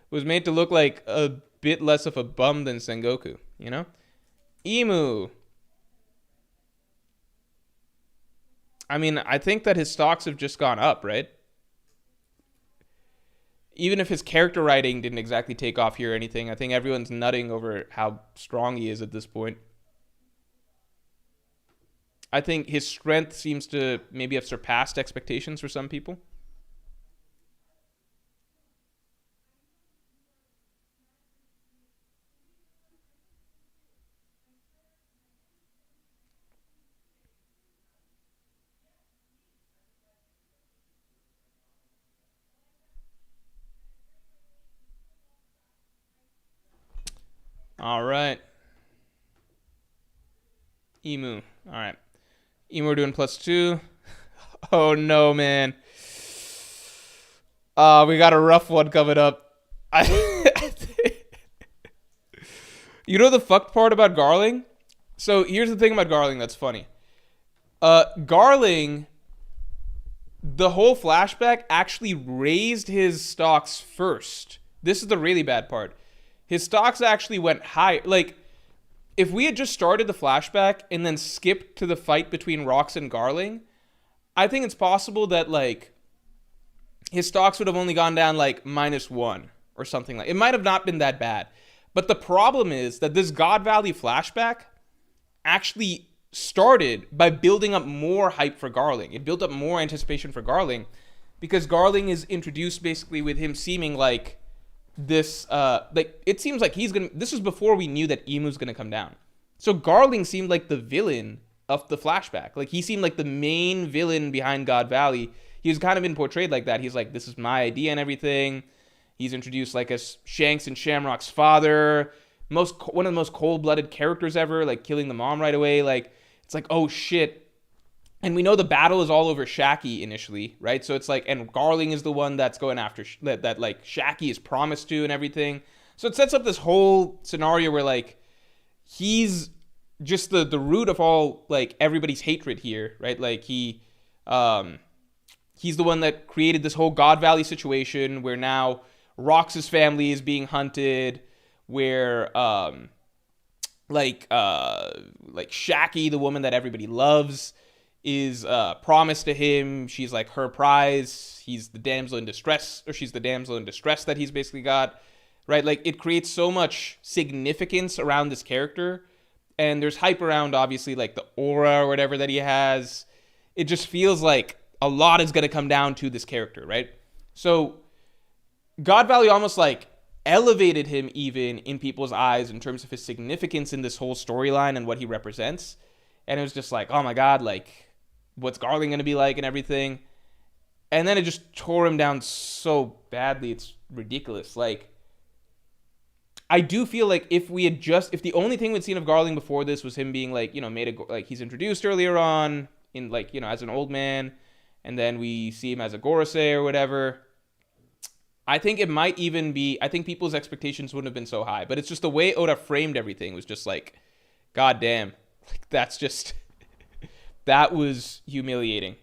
was made to look like a bit less of a bum than Sengoku, you know? Emu. I mean, I think that his stocks have just gone up, right? Even if his character writing didn't exactly take off here or anything, I think everyone's nutting over how strong he is at this point. I think his strength seems to maybe have surpassed expectations for some people. All right. Emu. All right. Emu, we're doing +2. Oh, no, man. We got a rough one coming up. You know the fucked part about Garling? So here's the thing about Garling that's funny. Garling, the whole flashback actually raised his stocks first. This is the really bad part. His stocks actually went high. Like, if we had just started the flashback and then skipped to the fight between Rox and Garling, I think it's possible that, like, his stocks would have only gone down, like, -1 or something like. It might have not been that bad. But the problem is that this God Valley flashback actually started by building up more hype for Garling. It built up more anticipation for Garling because Garling is introduced basically with him seeming like this, like, it seems like this was before we knew that Emu's gonna come down. So Garling seemed like the villain of the flashback. Like, he seemed like the main villain behind God Valley. He was kind of been portrayed like that. He's like, this is my idea and everything. He's introduced like as Shanks and Shamrock's father. One of the most cold-blooded characters ever, like killing the mom right away. Like, it's like, oh shit. And we know the battle is all over Shaki initially, right? So it's like, and Garling is the one that's going after, that like Shaki is promised to and everything. So it sets up this whole scenario where like, he's just the root of all, like, everybody's hatred here, right? Like, he's the one that created this whole God Valley situation where now Rox's family is being hunted, where, like Shaki, the woman that everybody loves, is promised to him. She's like her prize. He's the damsel in distress, or she's the damsel in distress that he's basically got, right? Like, it creates so much significance around this character, and there's hype around, obviously, like the aura or whatever that he has. It just feels like a lot is going to come down to this character, right? So God Valley almost like elevated him even in people's eyes in terms of his significance in this whole storyline and what he represents. And it was just like, oh my God, like, what's Garling going to be like and everything? And then it just tore him down so badly. It's ridiculous. Like, I do feel like if the only thing we'd seen of Garling before this was him being like, you know, he's introduced earlier on in, like, you know, as an old man, and then we see him as a Gorosei or whatever, I think it might even be, I think people's expectations wouldn't have been so high. But it's just the way Oda framed everything was just like, God damn. Like, that's just, that was humiliating.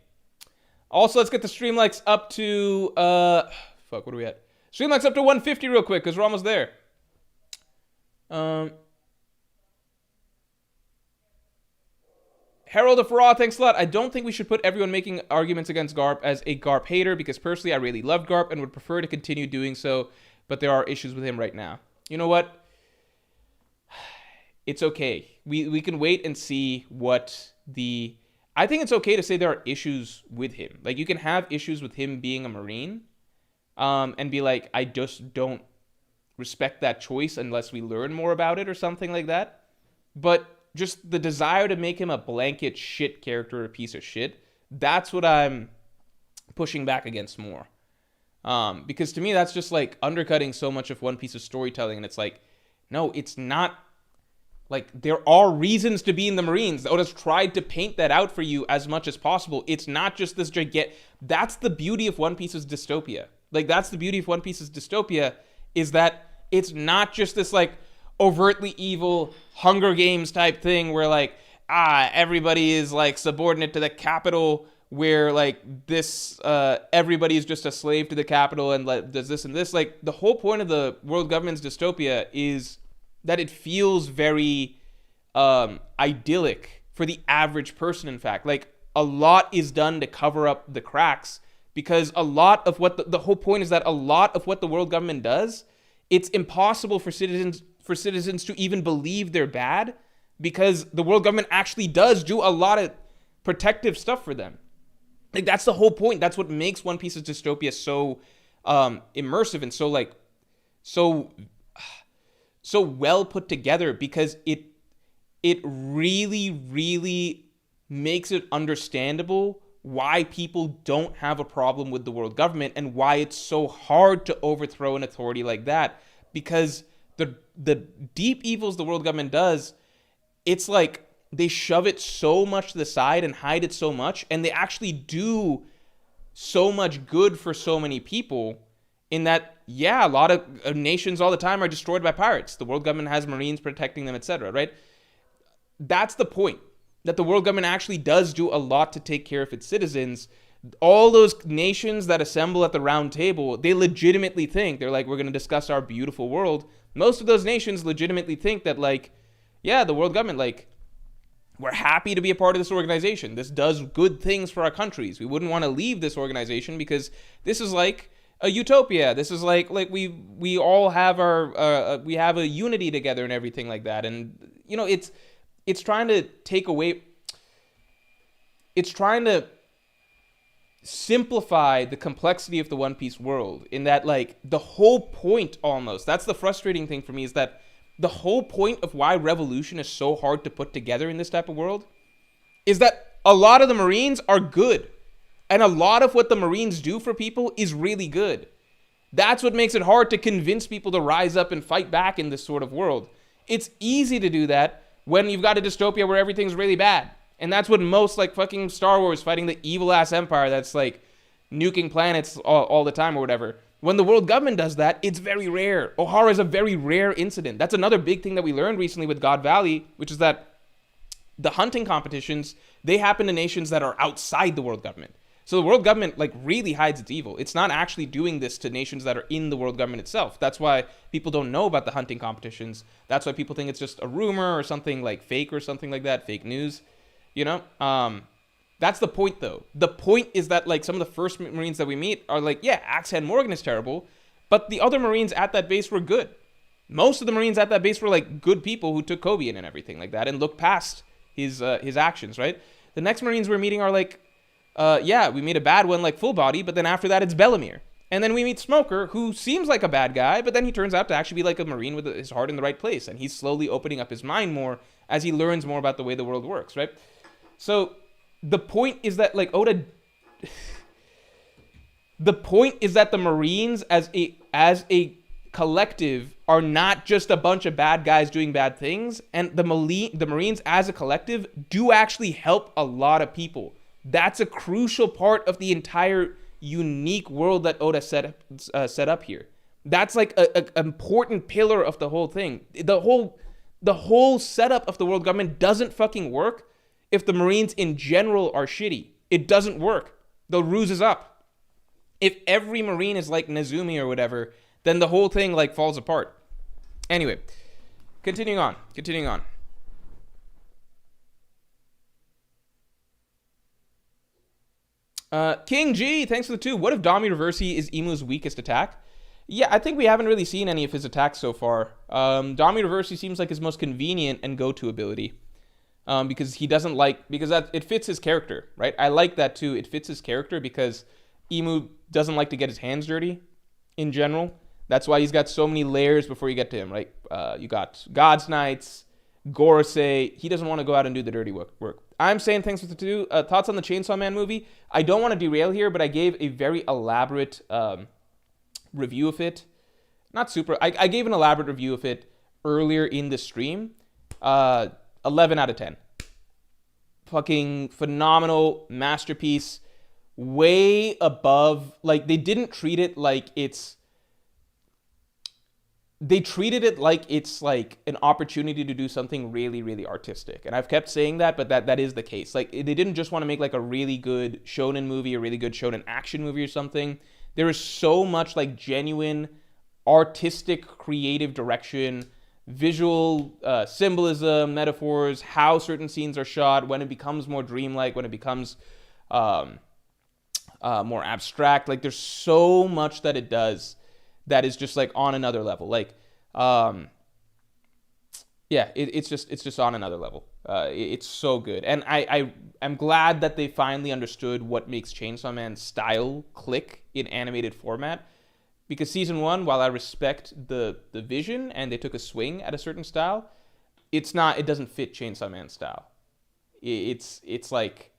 Also, let's get the stream likes up to, what are we at? Stream likes up to 150 real quick, because we're almost there. Herald of Raw, thanks a lot. I don't think we should put everyone making arguments against Garp as a Garp hater, because personally I really loved Garp and would prefer to continue doing so, but there are issues with him right now. You know what? It's okay. We can wait and see what the... I think it's okay to say there are issues with him. Like, you can have issues with him being a Marine, and be like, I just don't respect that choice unless we learn more about it or something like that. But just the desire to make him a blanket shit character, a piece of shit, that's what I'm pushing back against more. Because to me, that's just like undercutting so much of One Piece's storytelling. And it's like, no, it's not. Like, there are reasons to be in the Marines. Oda's tried to paint that out for you as much as possible. It's not just this gigantic... That's the beauty of One Piece's dystopia. Like, that's the beauty of One Piece's dystopia, is that it's not just this, like, overtly evil Hunger Games type thing where, like, everybody is, like, subordinate to the capital where like this everybody's just a slave to the capital and like does this and this. Like the whole point of the world government's dystopia is that it feels very idyllic for the average person. In fact, like a lot is done to cover up the cracks, because a lot of what the whole point is that a lot of what the world government does, it's impossible for citizens to even believe they're bad, because the world government actually does do a lot of protective stuff for them. Like that's the whole point. That's what makes One Piece's dystopia so immersive and so like so well put together, because it really makes it understandable why people don't have a problem with the world government and why it's so hard to overthrow an authority like that. Because the deep evils the world government does, it's like they shove it so much to the side and hide it so much, and they actually do so much good for so many people, in that, yeah, a lot of nations all the time are destroyed by pirates. The world government has marines protecting them, etc., right? That's the point, that the world government actually does do a lot to take care of its citizens. All those nations that assemble at the round table, they legitimately think, they're like, we're going to discuss our beautiful world. Most of those nations legitimately think that, like, yeah, the world government, like, we're happy to be a part of this organization. This does good things for our countries. We wouldn't want to leave this organization because this is like a utopia. This is like we all have our we have a unity together and everything like that. And you know, it's trying to take away. It's trying to simplify the complexity of the One Piece world, in that, like, the whole point, almost, that's the frustrating thing for me, is that the whole point of why revolution is so hard to put together in this type of world is that a lot of the Marines are good. And a lot of what the Marines do for people is really good. That's what makes it hard to convince people to rise up and fight back in this sort of world. It's easy to do that when you've got a dystopia where everything's really bad. And that's what most, like, fucking Star Wars fighting the evil-ass empire that's, like, nuking planets all the time or whatever. When the world government does that, it's very rare. Ohara is a very rare incident. That's another big thing that we learned recently with God Valley, which is that the hunting competitions, they happen to nations that are outside the world government. So the world government, like, really hides its evil. It's not actually doing this to nations that are in the world government itself. That's why people don't know about the hunting competitions. That's why people think it's just a rumor or something, like, fake or something like that, fake news, you know? That's the point, though. The point is that, like, some of the first Marines that we meet are like, yeah, Axe-Head Morgan is terrible, but the other Marines at that base were good. Most of the Marines at that base were, like, good people who took Kobe in and everything like that and looked past his actions, right? The next Marines we're meeting are like, yeah, we meet a bad one like Full Body, but then after that it's Bellamere. And then we meet Smoker, who seems like a bad guy, but then he turns out to actually be like a Marine with his heart in the right place, and he's slowly opening up his mind more as he learns more about the way the world works, right? So the point is that, like, Oda... the point is that the Marines as a collective are not just a bunch of bad guys doing bad things, and the Marines as a collective do actually help a lot of people. That's a crucial part of the entire unique world that Oda set up here. That's like an important pillar of the whole thing. The whole setup of the world government doesn't fucking work if the Marines in general are shitty. It doesn't work. The ruse is up. If every Marine is like Nezumi or whatever, then the whole thing, like, falls apart. Anyway, continuing on. King G, thanks for the 2. What if Dami Reversi is Imu's weakest attack? Yeah, I think we haven't really seen any of his attacks so far. Dami Reversi seems like his most convenient and go-to ability. Because he doesn't like... Because it fits his character, right? I like that too. It fits his character because Imu doesn't like to get his hands dirty in general. That's why he's got so many layers before you get to him, right? You got God's Knights, Gorosei. He doesn't want to go out and do the dirty work. I'm saying thanks for the 2. Thoughts on the Chainsaw Man movie? I don't want to derail here, but I gave a very elaborate review of it. Not super. I gave an elaborate review of it earlier in the stream. 11 out of 10. Fucking phenomenal masterpiece. Way above. Like, they didn't treat it like it's they treated it like it's like an opportunity to do something really, really artistic. And I've kept saying that, but that is the case. Like, they didn't just want to make like a really good shonen movie, a really good shonen action movie or something. There is so much like genuine artistic creative direction, visual symbolism, metaphors, how certain scenes are shot, when it becomes more dreamlike, when it becomes more abstract. Like, there's so much that it does that is just like on another level. Like, it's just on another level. It's so good, and I am glad that they finally understood what makes Chainsaw Man's style click in animated format. Because season 1, while I respect the vision and they took a swing at a certain style, it doesn't fit Chainsaw Man's style. It's like,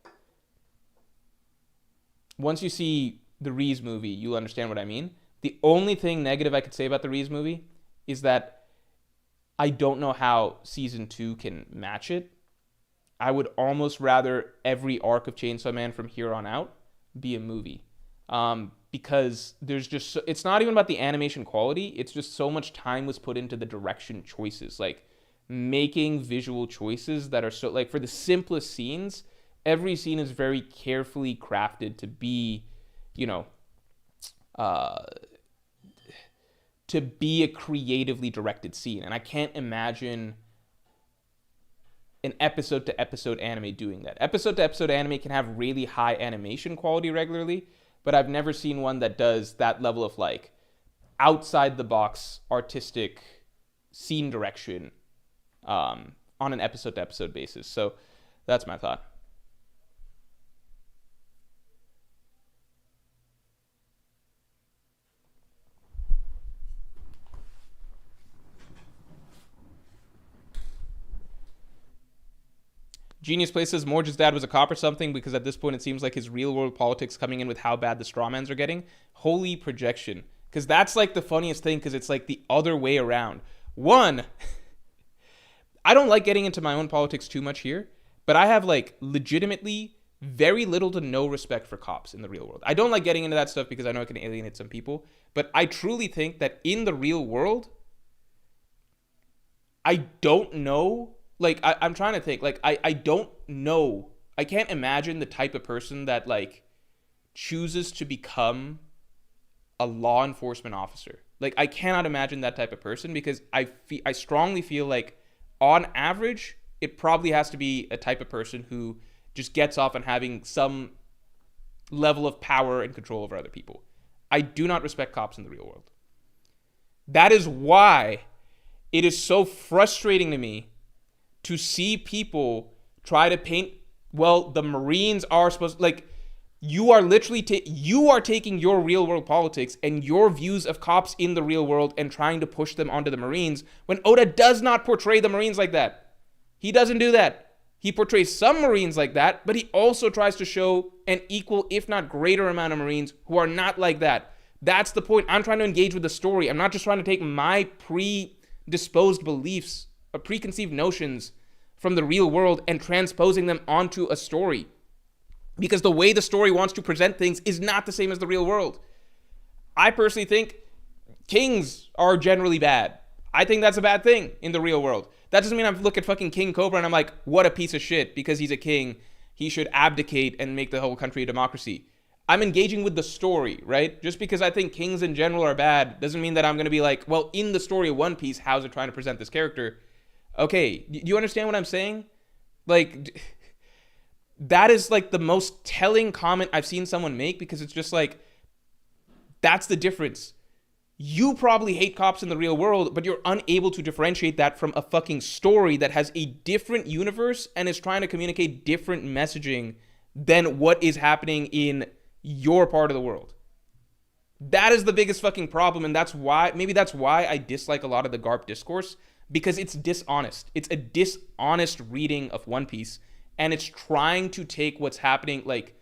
once you see the Reese movie, you'll understand what I mean. The only thing negative I could say about the Reese movie is that I don't know how season 2 can match it. I would almost rather every arc of Chainsaw Man from here on out be a movie. Because there's just, it's not even about the animation quality. It's just so much time was put into the direction choices, like making visual choices that are so, like, for the simplest scenes, every scene is very carefully crafted to be, to be a creatively directed scene. And I can't imagine an episode to episode anime doing that. Episode to episode anime can have really high animation quality regularly, but I've never seen one that does that level of like outside the box artistic scene direction on an episode to episode basis. So that's my thought. Genius Place says Morge's dad was a cop or something, because at this point it seems like his real world politics coming in with how bad the strawmans are getting. Holy projection. Because that's like the funniest thing, because it's like the other way around. One, I don't like getting into my own politics too much here, but I have like legitimately very little to no respect for cops in the real world. I don't like getting into that stuff because I know it can alienate some people, but I truly think that in the real world, I don't know. Like, I'm trying to think. Like, I don't know. I can't imagine the type of person that, like, chooses to become a law enforcement officer. Like, I cannot imagine that type of person, because I strongly feel like, on average, it probably has to be a type of person who just gets off on having some level of power and control over other people. I do not respect cops in the real world. That is why it is so frustrating to me to see people try to paint, well, the Marines are supposed, like, you are literally, you are taking your real world politics and your views of cops in the real world and trying to push them onto the Marines, when Oda does not portray the Marines like that. He doesn't do that. He portrays some Marines like that, but he also tries to show an equal, if not greater amount of Marines who are not like that. That's the point. I'm trying to engage with the story. I'm not just trying to take my predisposed beliefs, preconceived notions from the real world and transposing them onto a story. Because the way the story wants to present things is not the same as the real world. I personally think kings are generally bad. I think that's a bad thing in the real world. That doesn't mean I look at fucking King Cobra and I'm like, what a piece of shit, because he's a king. He should abdicate and make the whole country a democracy. I'm engaging with the story, right? Just because I think kings in general are bad doesn't mean that I'm going to be like, well, in the story of One Piece, how's it trying to present this character? Okay, do you understand what I'm saying? Like, that is like the most telling comment I've seen someone make, because it's just like, that's the difference. You probably hate cops in the real world, but you're unable to differentiate that from a fucking story that has a different universe and is trying to communicate different messaging than what is happening in your part of the world. That is the biggest fucking problem, and maybe that's why I dislike a lot of the Garp discourse, because it's dishonest. It's a dishonest reading of One Piece, and it's trying to take what's happening, like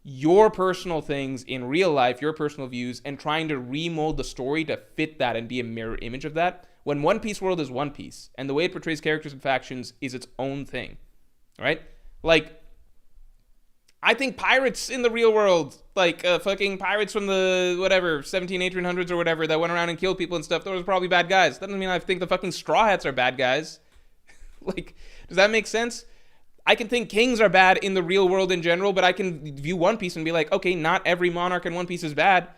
your personal things in real life, your personal views, and trying to remold the story to fit that and be a mirror image of that, when One Piece world is One Piece, and the way it portrays characters and factions is its own thing, right? Like, I think pirates in the real world, like fucking pirates from the whatever 17, 1800s or whatever that went around and killed people and stuff, those were probably bad guys. That doesn't mean I think the fucking Straw Hats are bad guys. Like, does that make sense? I can think kings are bad in the real world in general, but I can view One Piece and be like, okay, not every monarch in One Piece is bad.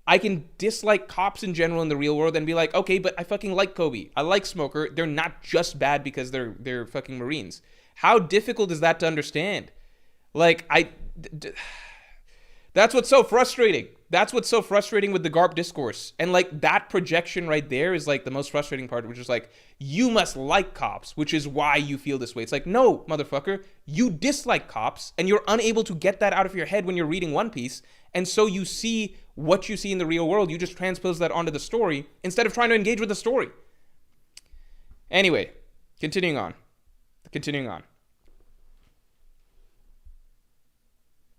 I can dislike cops in general in the real world and be like, okay, but I fucking like Kobe. I like Smoker. They're not just bad because they're fucking Marines. How difficult is that to understand? Like, that's what's so frustrating. That's what's so frustrating with the Garp discourse. And like that projection right there is like the most frustrating part, which is like, you must like cops, which is why you feel this way. It's like, no, motherfucker, you dislike cops and you're unable to get that out of your head when you're reading One Piece. And so you see what you see in the real world. You just transpose that onto the story instead of trying to engage with the story. Anyway, continuing on.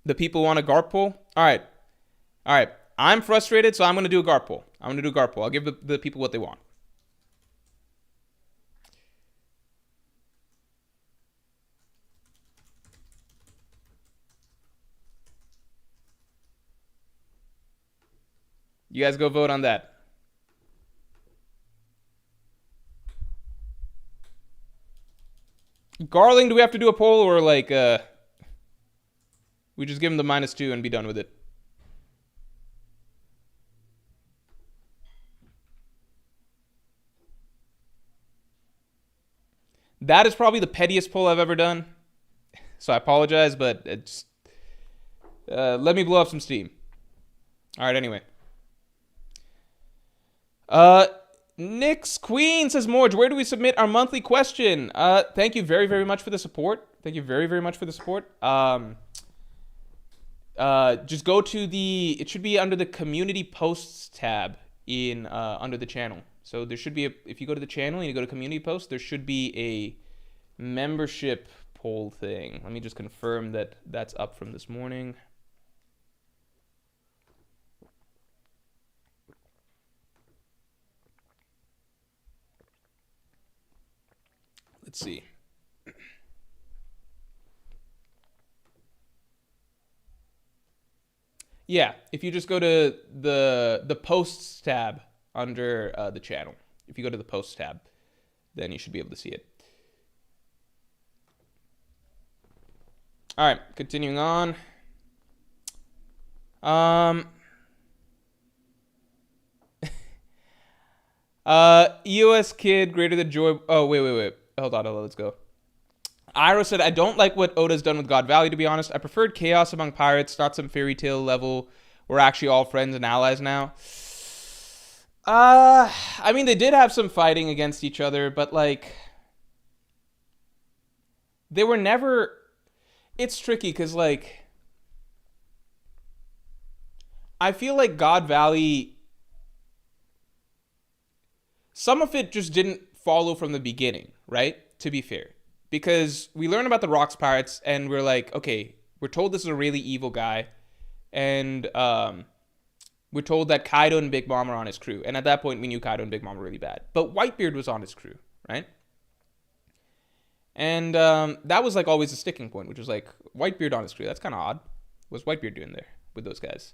The people want a Garp poll? All right. I'm frustrated, so I'm going to do a Garp poll. I'll give the people what they want. You guys go vote on that. Garling, do we have to do a poll or like we just give him the -2 and be done with it? That is probably the pettiest poll I've ever done. So I apologize, but it's let me blow up some steam. All right, anyway. Nyx Queen says, Morge, where do we submit our monthly question? Thank you very, very much for the support. Just go to it should be under the community posts tab in under the channel. So there should be if you go to the channel and you go to community posts, there should be a membership poll thing. Let me just confirm that that's up from this morning. Let's see. Yeah, if you just go to the posts tab under the channel, if you go to the posts tab, then you should be able to see it. All right, continuing on. EOS kid greater than joy. Oh, wait. Hold on, let's go. Iro said, I don't like what Oda's done with God Valley, to be honest. I preferred chaos among pirates, not some fairy tale level. We're actually all friends and allies now. I mean, they did have some fighting against each other, but like, they were never. It's tricky because like, I feel like God Valley, some of it just didn't follow from the beginning, right? To be fair. Because we learn about the Rocks Pirates and we're like, okay, we're told this is a really evil guy. And we're told that Kaido and Big Mom are on his crew. And at that point, we knew Kaido and Big Mom were really bad. But Whitebeard was on his crew, right? And that was like always a sticking point, which was like, Whitebeard on his crew. That's kind of odd. What's Whitebeard doing there with those guys?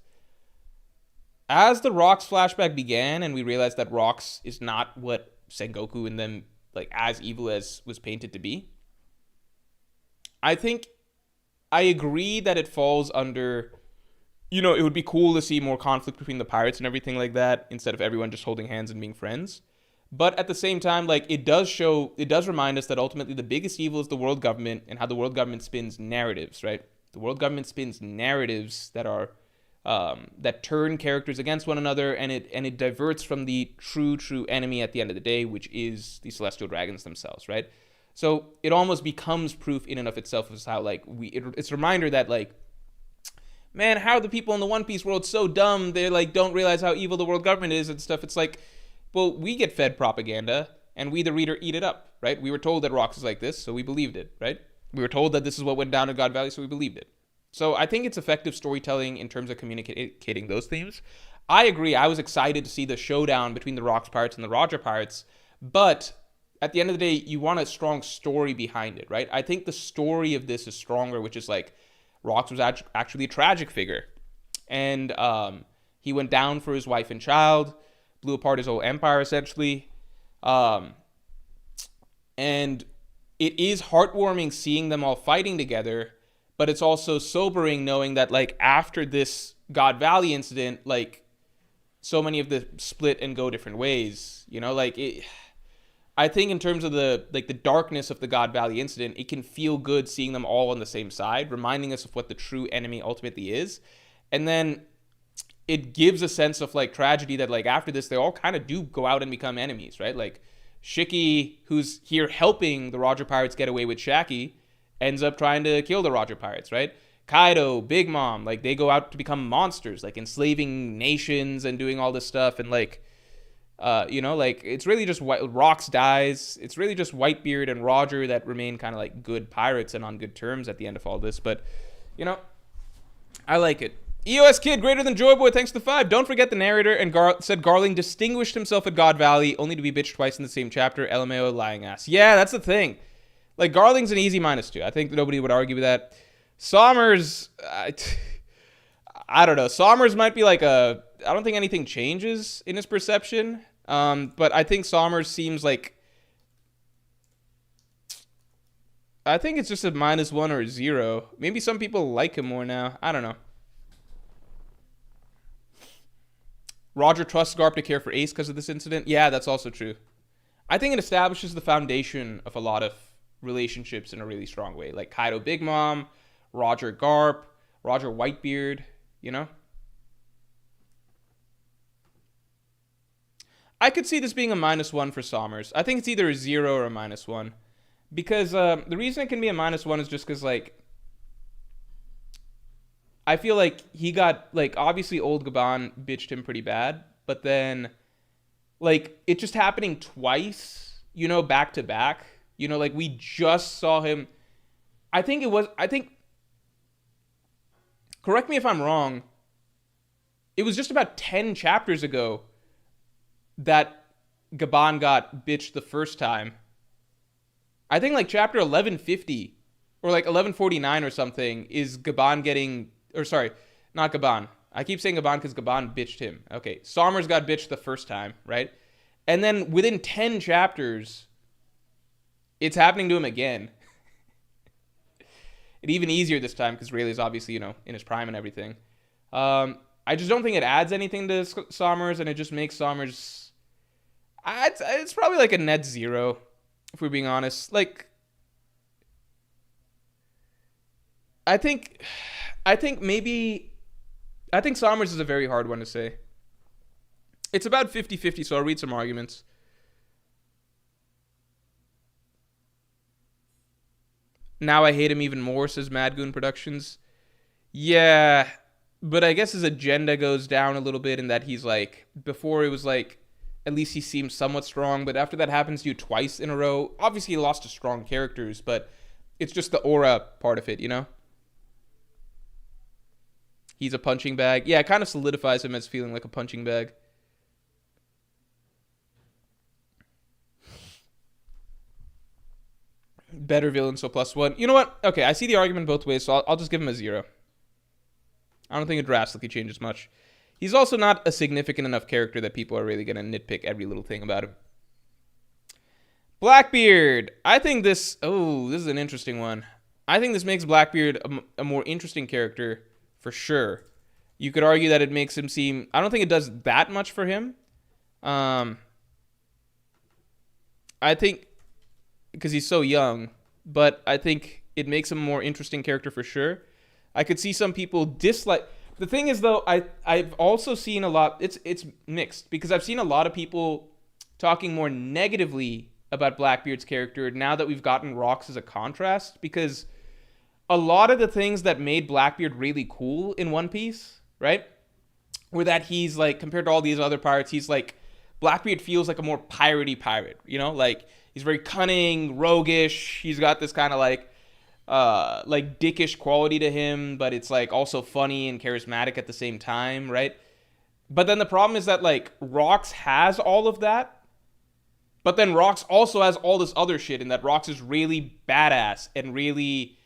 As the Rocks flashback began and we realized that Rocks is not what Sengoku and them, like, as evil as was painted to be, I think I agree that it falls under, you know, it would be cool to see more conflict between the pirates and everything like that instead of everyone just holding hands and being friends. But at the same time, like, it does remind us that ultimately the biggest evil is the world government and how the world government spins narratives, right? The world government spins narratives that are that turn characters against one another, and it diverts from the true enemy at the end of the day, which is the Celestial Dragons themselves, right? So it almost becomes proof in and of itself as how, like, it's a reminder that, like, man, how are the people in the One Piece world so dumb? They, like, don't realize how evil the world government is and stuff. It's like, well, we get fed propaganda, and we, the reader, eat it up, right? We were told that Rocks is like this, so we believed it, right? We were told that this is what went down in God Valley, so we believed it. So I think it's effective storytelling in terms of communicating those themes. I agree. I was excited to see the showdown between the Rocks Pirates and the Roger Pirates, but at the end of the day, you want a strong story behind it, right? I think the story of this is stronger, which is like, Rox was actually a tragic figure. And he went down for his wife and child, blew apart his whole empire, essentially. And it is heartwarming seeing them all fighting together, but it's also sobering knowing that, like, after this God Valley incident, like, so many of the split and go different ways, you know, like, I think in terms of the darkness of the God Valley incident, it can feel good seeing them all on the same side, reminding us of what the true enemy ultimately is. And then it gives a sense of, like, tragedy that, like, after this, they all kind of do go out and become enemies, right? Like, Shiki, who's here helping the Roger Pirates get away with Shaki, ends up trying to kill the Roger Pirates, right? Kaido, Big Mom, like, they go out to become monsters, like, enslaving nations and doing all this stuff. And, like, you know, like, it's really just Rox dies. It's really just Whitebeard and Roger that remain kind of like good pirates and on good terms at the end of all this. But, you know, I like it. EOS Kid, greater than Joyboy, thanks to 5. Don't forget the narrator and said Garling distinguished himself at God Valley, only to be bitched twice in the same chapter. LMAO, lying ass. Yeah, that's the thing. Like, Garling's an easy -2. I think nobody would argue with that. Sommers, I don't know. Sommers might be like I don't think anything changes in his perception. But I think Sommers seems like, I think it's just a -1 or a 0. Maybe some people like him more now. I don't know. Roger trusts Garp to care for Ace because of this incident. Yeah, that's also true. I think it establishes the foundation of a lot of relationships in a really strong way. Like Kaido Big Mom, Roger Garp, Roger Whitebeard, you know? I could see this being a -1 for Sommers. I think it's either a 0 or a -1. Because the reason it can be a -1 is just because, like, I feel like he got, like, obviously old Gaban bitched him pretty bad, but then, like, it just happening twice, you know, back to back. You know, like, we just saw him. Correct me if I'm wrong, it was just about 10 chapters ago that Gaban got bitched the first time. I think, like, chapter 1150 or, like, 1149 or something is Gaban getting, or sorry, not Gaban. I keep saying Gaban because Gaban bitched him. Okay, Sommers got bitched the first time, right? And then within 10 chapters, it's happening to him again. And even easier this time because Rayleigh's obviously, you know, in his prime and everything. I just don't think it adds anything to Sommers, and it just makes Sommers, it's probably like a net 0, if we're being honest. Like, I think Sommers is a very hard one to say. It's about 50-50, so I'll read some arguments. Now I hate him even more, says Mad Goon Productions. Yeah, but I guess his agenda goes down a little bit in that he's like, before it was like, at least he seems somewhat strong, but after that happens to you twice in a row, obviously he lost to strong characters, but it's just the aura part of it, you know? He's a punching bag. Yeah, it kind of solidifies him as feeling like a punching bag. Better villain, so +1. You know what? Okay, I see the argument both ways, so I'll just give him a 0. I don't think it drastically changes much. He's also not a significant enough character that people are really going to nitpick every little thing about him. Blackbeard. I think this is an interesting one. I think this makes Blackbeard a more interesting character for sure. You could argue that it makes him seem, I don't think it does that much for him. I think because he's so young, but I think it makes him a more interesting character for sure. I could see some people dislike. The thing is, though, I've also seen a lot. It's mixed because I've seen a lot of people talking more negatively about Blackbeard's character now that we've gotten Rox as a contrast, because a lot of the things that made Blackbeard really cool in One Piece, right, were that he's like, compared to all these other pirates, he's like, Blackbeard feels like a more piratey pirate, you know, like he's very cunning, roguish. He's got this kind of like dickish quality to him, but it's like also funny and charismatic at the same time, right? But then the problem is that like Rox has all of that, but then Rox also has all this other shit, in that Rox is really badass and really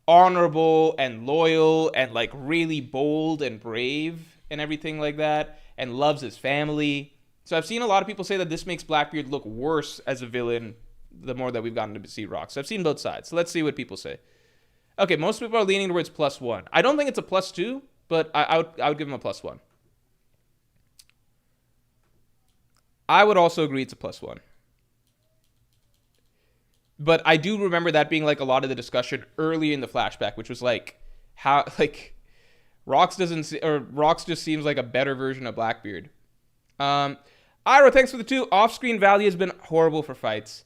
honorable and loyal and like really bold and brave and everything like that, and loves his family. So I've seen a lot of people say that this makes Blackbeard look worse as a villain the more that we've gotten to see Rox. So I've seen both sides. So let's see what people say. Okay, most people are leaning towards +1. I don't think it's a +2, but I would give him a +1. I would also agree it's a +1. But I do remember that being like a lot of the discussion early in the flashback, which was like how like Rox just seems like a better version of Blackbeard. Ira, thanks for the 2. Off-screen value has been horrible for fights.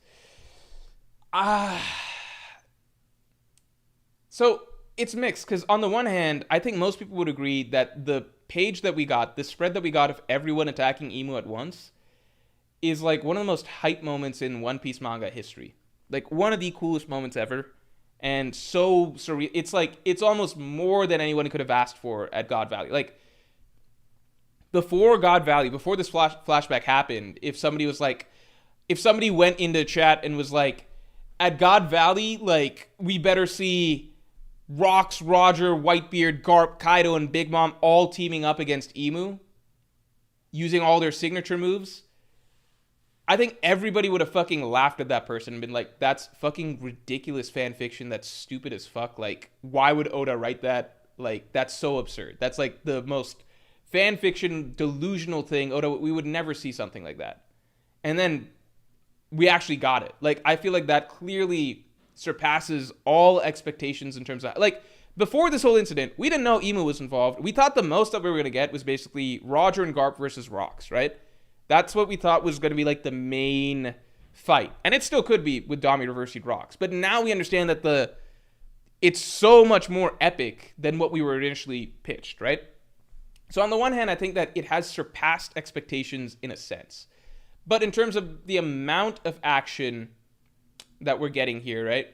So it's mixed, because on the one hand, I think most people would agree that the page that we got, the spread that we got of everyone attacking Emu at once, is like one of the most hype moments in One Piece manga history. Like one of the coolest moments ever. And so surreal. It's like, it's almost more than anyone could have asked for at God Valley. Like, before God Valley, before this flashback happened, if somebody went into chat and was like, at God Valley, like, we better see Rox, Roger, Whitebeard, Garp, Kaido, and Big Mom all teaming up against Emu, using all their signature moves, I think everybody would have fucking laughed at that person and been like, that's fucking ridiculous fan fiction. That's stupid as fuck. Like, why would Oda write that? Like, that's so absurd. That's like the most fan fiction delusional thing. Oda, we would never see something like that. And then we actually got it. Like, I feel like that clearly surpasses all expectations in terms of, like, before this whole incident, we didn't know Emu was involved. We thought the most that we were going to get was basically Roger and Garp versus Rox, right? That's what we thought was going to be like the main fight. And it still could be with Dami reversing Rox. But now we understand that it's so much more epic than what we were initially pitched, right? So on the one hand, I think that it has surpassed expectations in a sense. But in terms of the amount of action that we're getting here, right?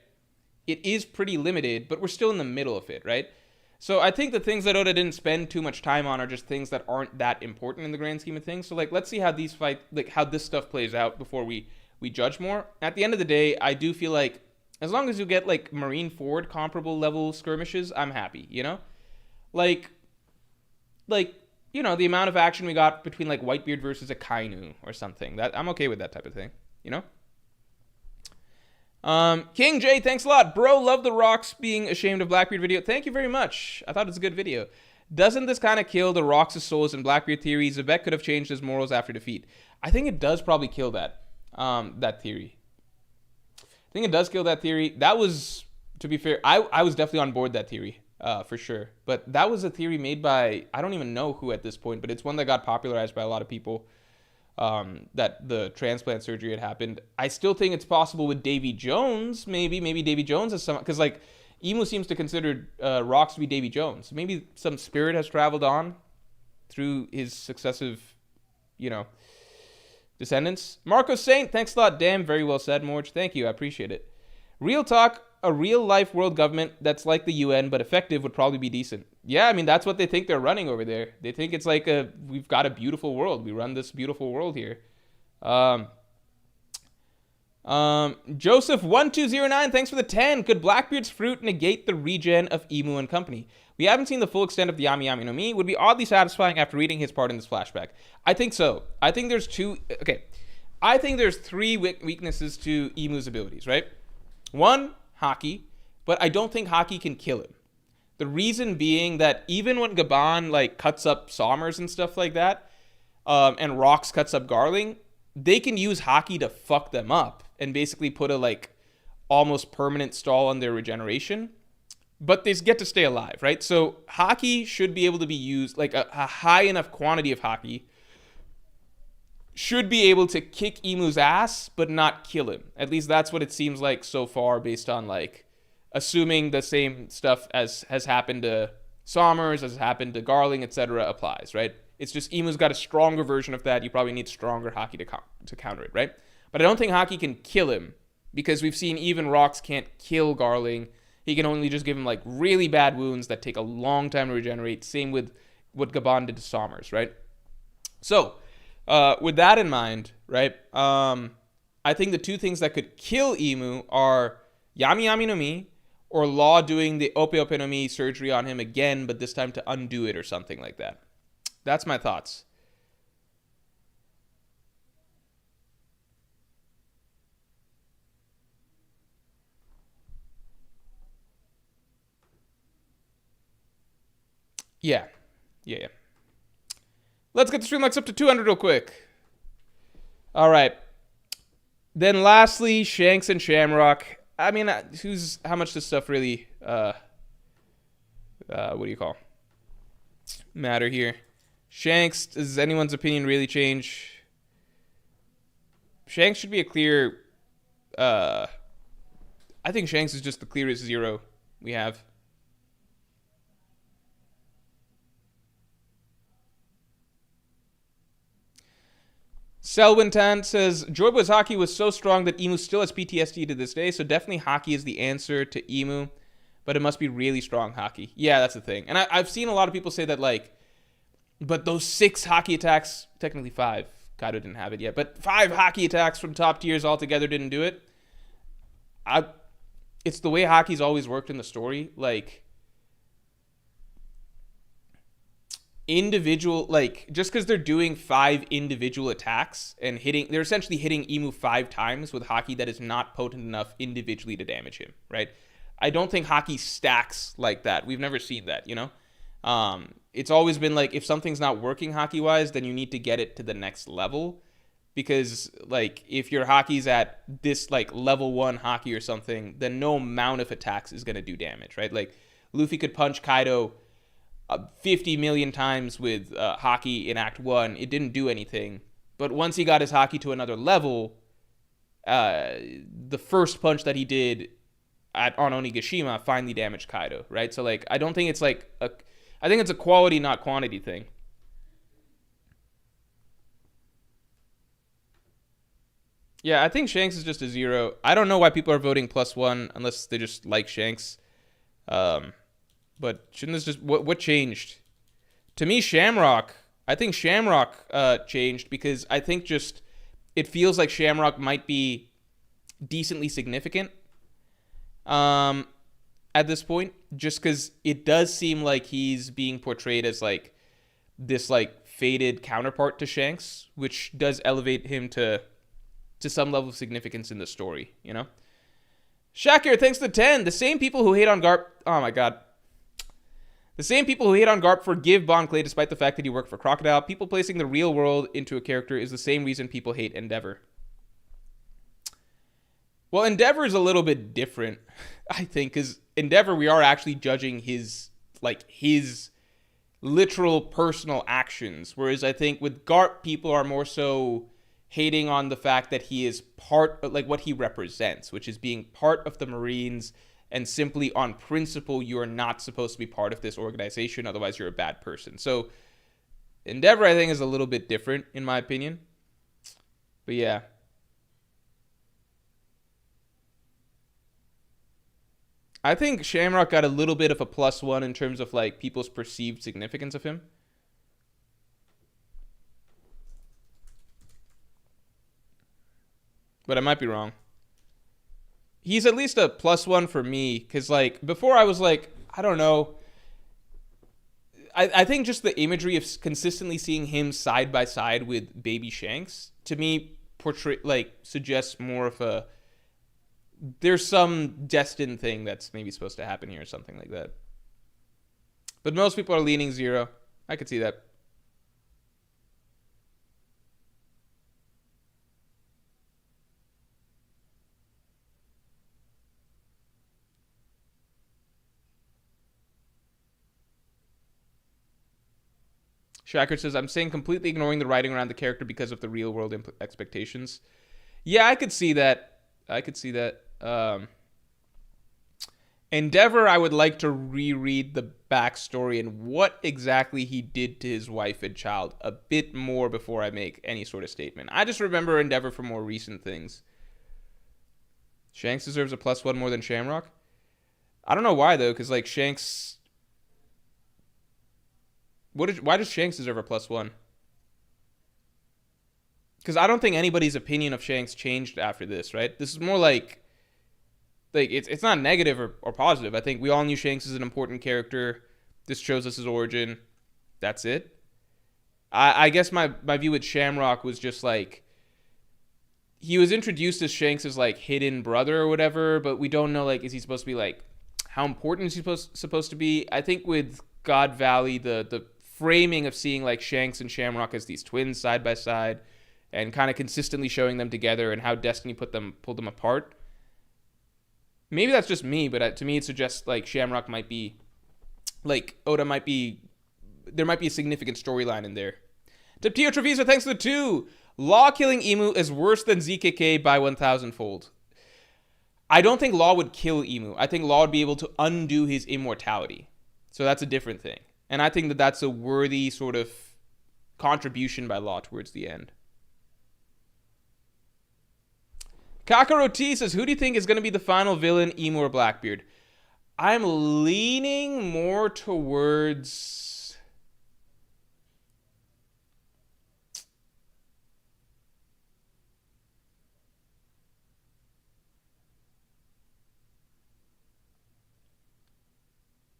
It is pretty limited, but we're still in the middle of it, right? So I think the things that Oda didn't spend too much time on are just things that aren't that important in the grand scheme of things. So like, let's see how these how this stuff plays out before we judge more. At the end of the day, I do feel like as long as you get like Marineford comparable level skirmishes, I'm happy, you know? Like, you know, the amount of action we got between like Whitebeard versus a Kainu or something. That I'm okay with that type of thing, you know? King J, thanks a lot. Bro, love the Rox being ashamed of Blackbeard video. Thank you very much. I thought it was a good video. Doesn't this kind of kill the Rox's souls and Blackbeard theory? Zebek could have changed his morals after defeat. I think it does probably kill that theory. I think it does kill that theory. That was, to be fair, I was definitely on board that theory, for sure. But that was a theory made by, I don't even know who at this point, but it's one that got popularized by a lot of people. That the transplant surgery had happened. I still think it's possible with Davy Jones. Maybe Davy Jones is some, because like Emu seems to consider Rox to be Davy Jones. Maybe some spirit has traveled on through his successive, you know, descendants. Marco Saint, thanks a lot. Damn, very well said, Morge. Thank you, I appreciate it. Real talk, a real life world government that's like the UN but effective would probably be decent. Yeah, I mean, that's what they think they're running over there. They think it's like we've got a beautiful world. We run this beautiful world here. Joseph1209, thanks for the 10. Could Blackbeard's fruit negate the regen of Emu and company? We haven't seen the full extent of the Yami Yami no Mi. Would be oddly satisfying after reading his part in this flashback. I think so. I think there's I think there's 3 weaknesses to Emu's abilities, right? 1, Haki, but I don't think Haki can kill him. The reason being that even when Gaban like cuts up Sommers and stuff like that, and Rox cuts up Garling, they can use Haki to fuck them up and basically put a like almost permanent stall on their regeneration. But they get to stay alive, right? So Haki should be able to be used, like a high enough quantity of Haki should be able to kick Emu's ass, but not kill him. At least that's what it seems like so far, based on like assuming the same stuff as has happened to Sommers, as happened to Garling, etc. applies, right? It's just Emu's got a stronger version of that. You probably need stronger Haki to counter it, right? But I don't think Haki can kill him, because we've seen even Rox can't kill Garling. He can only just give him like really bad wounds that take a long time to regenerate. Same with what Gaban did to Sommers, right? So, with that in mind, right, I think the 2 things that could kill Emu are Yami Yami no Mi or Law doing the Ope Ope no Mi surgery on him again, but this time to undo it or something like that. That's my thoughts. Yeah. Yeah. Let's get the stream likes up to 200 real quick. All right. Then lastly, Shanks and Shamrock. I mean, how much does stuff really, what do you call, matter here? Shanks, does anyone's opinion really change? Shanks should be a clear, I think Shanks is just the clearest zero we have. Selwyntan says, Joy Boy's Hockey was so strong that Emu still has PTSD to this day, so definitely Hockey is the answer to Emu, but it must be really strong Hockey. Yeah, that's the thing. And I've seen a lot of people say that, like, but those 6 Hockey attacks, technically 5, Kaido didn't have it yet, but 5 Hockey attacks from top tiers altogether didn't do it. It's the way Hockey's always worked in the story. Like, individual, like, just because they're doing 5 individual attacks and they're essentially hitting Emu 5 times with Hockey that is not potent enough individually to damage him, right? I don't think Hockey stacks like that. We've never seen that, you know? It's always been like, if something's not working Hockey-wise, then you need to get it to the next level, because, like, if your Hockey's at this, like, level 1 Hockey or something, then no amount of attacks is going to do damage, right? Like, Luffy could punch Kaido 50 million times with Hockey in Act 1. It didn't do anything. But once he got his Hockey to another level, the first punch that he did on Onigashima finally damaged Kaido, right? So, like, I don't think it's like I think it's a quality, not quantity thing. Yeah, I think Shanks is just a 0. I don't know why people are voting +1 unless they just like Shanks. But shouldn't this just... What changed? To me, Shamrock... I think Shamrock changed because I think just... It feels like Shamrock might be decently significant at this point. Just because it does seem like he's being portrayed as, like, this, like, faded counterpart to Shanks, which does elevate him to some level of significance in the story, you know? Shakir, thanks to 10. The same people who hate on Garp... Oh, my God. The same people who hate on Garp forgive Bon Clay despite the fact that he worked for Crocodile. People placing the real world into a character is the same reason people hate Endeavor. Well, Endeavor is a little bit different, I think, because Endeavor, we are actually judging his literal personal actions, whereas I think with Garp, people are more so hating on the fact that he is part of, like, what he represents, which is being part of the Marines, and simply on principle, you are not supposed to be part of this organization, otherwise you're a bad person. So Endeavor, I think, is a little bit different, in my opinion. But yeah. I think Shamrock got a little bit of a +1 in terms of, like, people's perceived significance of him. But I might be wrong. He's at least a +1 for me, because, like, before I was like, I don't know. I think just the imagery of consistently seeing him side by side with Baby Shanks, to me, suggests more of a, there's some destined thing that's maybe supposed to happen here or something like that. But most people are leaning 0. I could see that. Shacker says, I'm saying completely ignoring the writing around the character because of the real world expectations. Yeah, I could see that. Endeavor, I would like to reread the backstory and what exactly he did to his wife and child a bit more before I make any sort of statement. I just remember Endeavor for more recent things. Shanks deserves a +1 more than Shamrock? I don't know why, though, because, like, Shanks... Why does Shanks deserve a +1? Because I don't think anybody's opinion of Shanks changed after this, right? This is more like... like it's not negative or positive. I think we all knew Shanks is an important character. This shows us his origin. That's it. I guess my view with Shamrock was just like he was introduced as Shanks' like hidden brother or whatever, but we don't know like is he supposed to be like how important is he supposed to be? I think with God Valley, the framing of seeing like Shanks and Shamrock as these twins side by side, and kind of consistently showing them together and how Destiny pulled them apart. Maybe that's just me, but to me it suggests like Shamrock might be like Oda might be there might be a significant storyline in there. Tio Trevisa, thanks for the 2. Law killing Emu is worse than ZKK by 1,000-fold. I don't think Law would kill Emu. I think Law would be able to undo his immortality. So that's a different thing. And I think that that's a worthy sort of contribution by Law towards the end. Kakaroti says, who do you think is going to be the final villain, Emu or Blackbeard? I'm leaning more towards...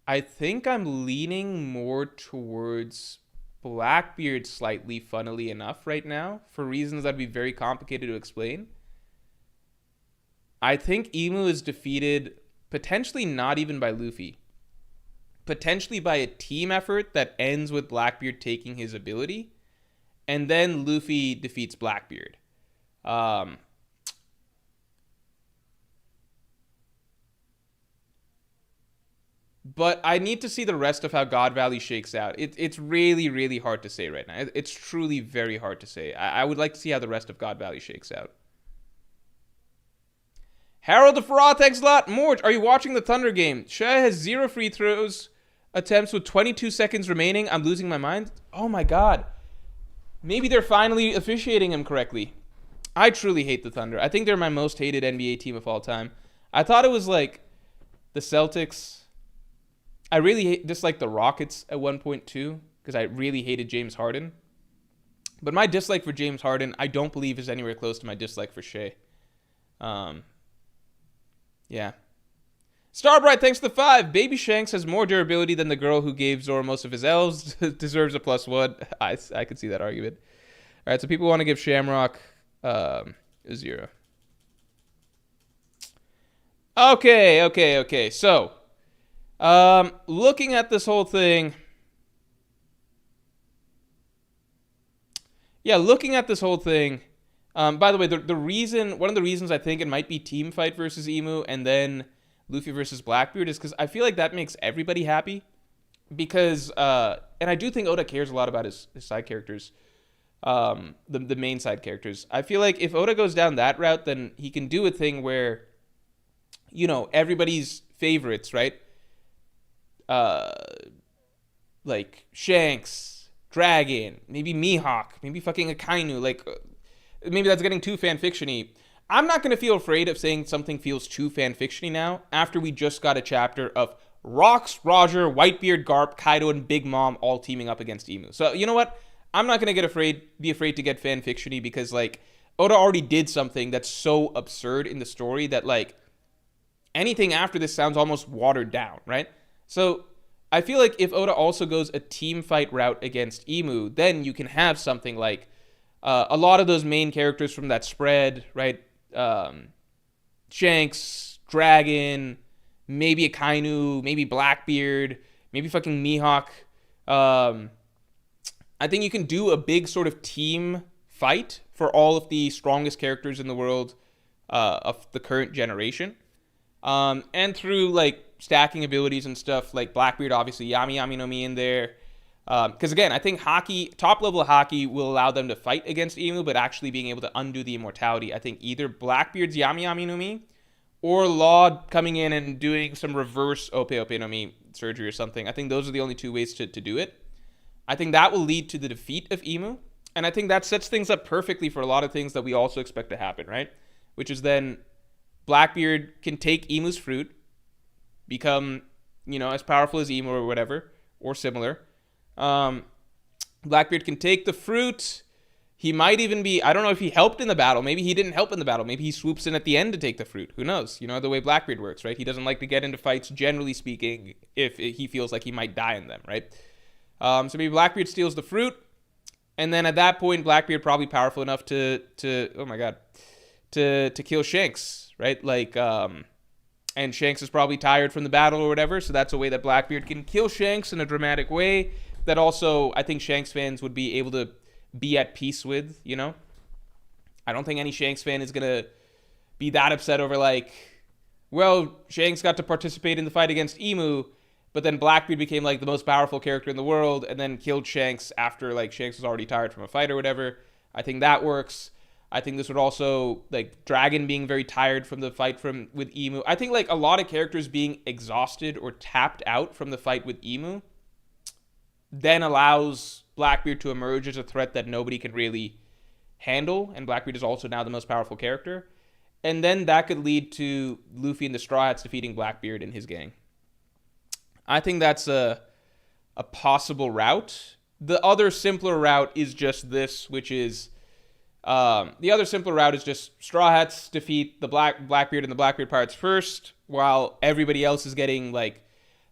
I think I'm leaning more towards Blackbeard slightly, funnily enough, right now, for reasons that'd be very complicated to explain. I think Emu is defeated potentially not even by Luffy. Potentially by a team effort that ends with Blackbeard taking his ability, and then Luffy defeats Blackbeard. But I need to see the rest of how God Valley shakes out. It's really, really hard to say right now. It's truly very hard to say. I would like to see how the rest of God Valley shakes out. Harold the Farah, thanks a lot. Morge, are you watching the Thunder game? Shai has 0 free throws attempts with 22 seconds remaining. I'm losing my mind. Oh my god. Maybe they're finally officiating him correctly. I truly hate the Thunder. I think they're my most hated NBA team of all time. I thought it was like the Celtics. I really disliked the Rockets at one point too, because I really hated James Harden. But my dislike for James Harden, I don't believe is anywhere close to my dislike for Shea. Yeah. Starbright, thanks to the 5. Baby Shanks has more durability than the girl who gave Zoro most of his elves. Deserves a +1. I could see that argument. All right, so people want to give Shamrock a 0. Okay. So, looking at this whole thing. Yeah, looking at this whole thing. By the way, one of the reasons I think it might be team fight versus Emu and then Luffy versus Blackbeard is because I feel like that makes everybody happy. Because, and I do think Oda cares a lot about his side characters, the main side characters. I feel like if Oda goes down that route, then he can do a thing where, you know, everybody's favorites, right? Like Shanks, Dragon, maybe Mihawk, maybe fucking Akainu, like... Maybe that's getting too fanfiction-y. I'm not going to feel afraid of saying something feels too fanfiction-y now after we just got a chapter of Rocks, Roger, Whitebeard, Garp, Kaido, and Big Mom all teaming up against Emu. So, you know what? I'm not going to be afraid to get fanfiction-y because, like, Oda already did something that's so absurd in the story that, like, anything after this sounds almost watered down, right? So, I feel like if Oda also goes a team fight route against Emu, then you can have something like a lot of those main characters from that spread, right? Shanks, Dragon, maybe Akainu, maybe Blackbeard, maybe fucking Mihawk. I think you can do a big sort of team fight for all of the strongest characters in the world of the current generation. And through, like, stacking abilities and stuff, like Blackbeard, obviously, Yami no Mi in there. Because again, I think top level hockey will allow them to fight against Emu, but actually being able to undo the immortality. I think either Blackbeard's Yami no Mi or Law coming in and doing some reverse Ope no Mi surgery or something. I think those are the only two ways to do it. I think that will lead to the defeat of Emu, and I think that sets things up perfectly for a lot of things that we also expect to happen, right? Which is then Blackbeard can take Emu's fruit, become, you know, as powerful as Emu or whatever, or similar. Blackbeard can take the fruit, He might even be, I don't know if he helped in the battle. Maybe he didn't help in the battle. Maybe he swoops in at the end to take the fruit. Who knows? You know, the way Blackbeard works, right? He doesn't like to get into fights, generally speaking, if he feels like he might die in them, right? So maybe Blackbeard steals the fruit. And then at that point, Blackbeard probably powerful enough to oh my god, to kill Shanks, right? Like, and Shanks is probably tired from the battle or whatever. So that's a way that Blackbeard can kill Shanks in a dramatic way. That also, I think Shanks fans would be able to be at peace with, you know? I don't think any Shanks fan is going to be that upset over, like, well, Shanks got to participate in the fight against Emu, but then Blackbeard became, like, the most powerful character in the world and then killed Shanks after, like, Shanks was already tired from a fight or whatever. I think that works. I think this would also, like, Dragon being very tired from the fight with Emu. I think, like, a lot of characters being exhausted or tapped out from the fight with Emu then allows Blackbeard to emerge as a threat that nobody can really handle, and Blackbeard is also now the most powerful character. And then that could lead to Luffy and the Straw Hats defeating Blackbeard and his gang. I think that's a possible route. The other simpler route is just this, which is the other simpler route is just Straw Hats defeat the Blackbeard and the Blackbeard Pirates first, while everybody else is getting, like,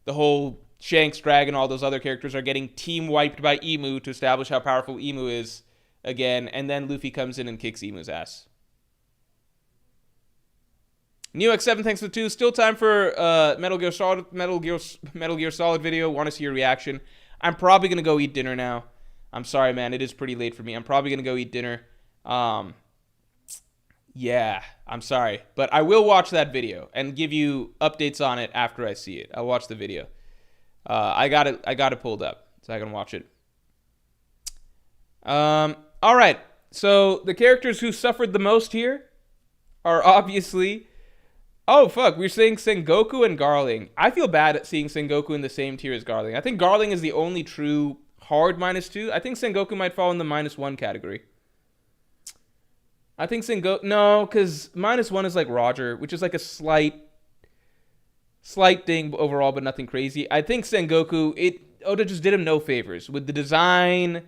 the whole Shanks, Dragon, all those other characters are getting team wiped by Emu to establish how powerful Emu is again, and then Luffy comes in and kicks Emu's ass. NeoX7, thanks for the 2. Still time for Metal Gear Solid video. Want to see your reaction. I'm probably going to go eat dinner now. I'm sorry, man. It is pretty late for me. I'm probably going to go eat dinner. Yeah, I'm sorry. But I will watch that video and give you updates on it after I see it. I'll watch the video. I got it pulled up so I can watch it. All right. So the characters who suffered the most here are obviously, oh fuck, we're saying Sengoku and Garling. I feel bad at seeing Sengoku in the same tier as Garling. I think Garling is the only true hard -2. I think Sengoku might fall in the -1 category. I think no, because -1 is like Roger, which is like a slight thing overall, but nothing crazy. I think Sengoku, Oda just did him no favors with the design,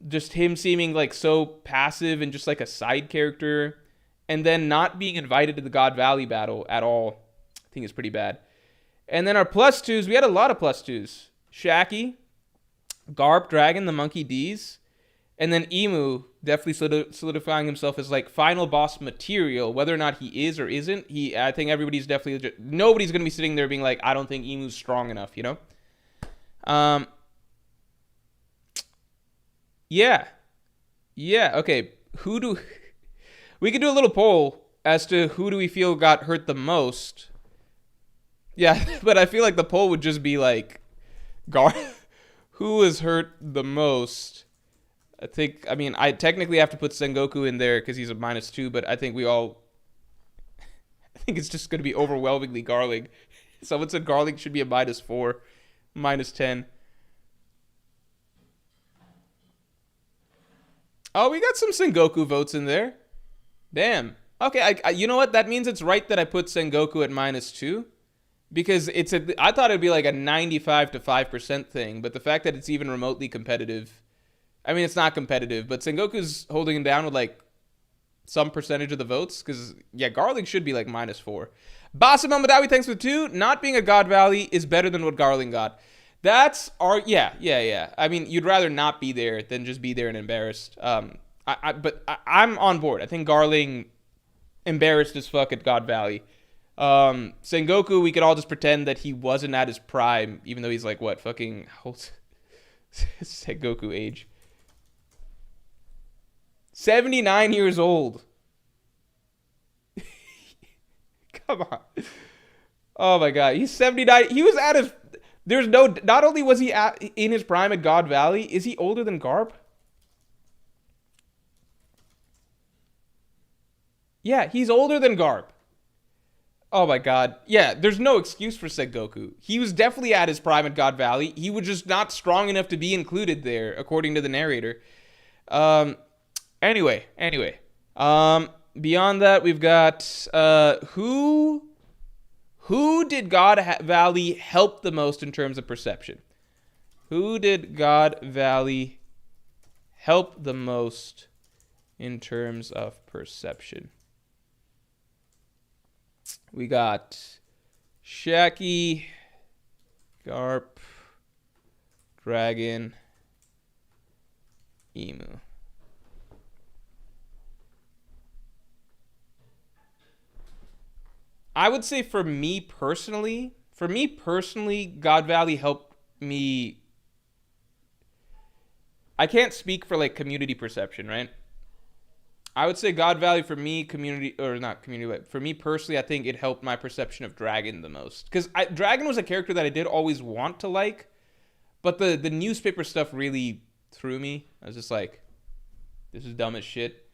just him seeming like so passive and just like a side character, and then not being invited to the God Valley battle at all. I think it's pretty bad. And then our +2s, we had a lot of +2s. Shaki, Garp, Dragon, the Monkey D's, and then Emu definitely solidifying himself as like final boss material. Whether or not he is or isn't, I think everybody's definitely, nobody's gonna be sitting there being like, I don't think Emu's strong enough, you know. Yeah. Okay. We could do a little poll as to who do we feel got hurt the most. Yeah, but I feel like the poll would just be like, who was hurt the most? I technically have to put Sengoku in there because he's a -2, but I think it's just going to be overwhelmingly Garling. Someone said Garling should be a -4, -10. Oh, we got some Sengoku votes in there. Damn. Okay, you know what? That means it's right that I put Sengoku at -2. Because I thought it'd be like a 95 to 5% thing, but the fact that it's even remotely competitive, I mean, it's not competitive, but Sengoku's holding him down with like some percentage of the votes, because yeah, Garling should be like -4. Basim Madawi, thanks for the 2. Not being a God Valley is better than what Garling got. That's yeah. I mean, you'd rather not be there than just be there and embarrassed. But I'm on board. I think Garling embarrassed as fuck at God Valley. Sengoku, we could all just pretend that he wasn't at his prime, even though he's like, what, fucking, how old? Sengoku age. 79 years old. Come on. Oh my god, he's 79. He was at his, not only was he in his prime at God Valley, is he older than Garp? Yeah, he's older than Garp. Oh my god. Yeah, there's no excuse for Sengoku. He was definitely at his prime at God Valley. He was just not strong enough to be included there, according to the narrator. Anyway. Beyond that, we've got who did God Valley help the most in terms of perception? Who did God Valley help the most in terms of perception. We got Shaki, Garp, Dragon, Emu. I would say for me personally, God Valley helped me. I can't speak for like community perception, right? I would say God Valley for me, community, or not community, but for me personally, I think it helped my perception of Dragon the most. Because Dragon was a character that I did always want to like, but the newspaper stuff really threw me. I was just like, this is dumb as shit.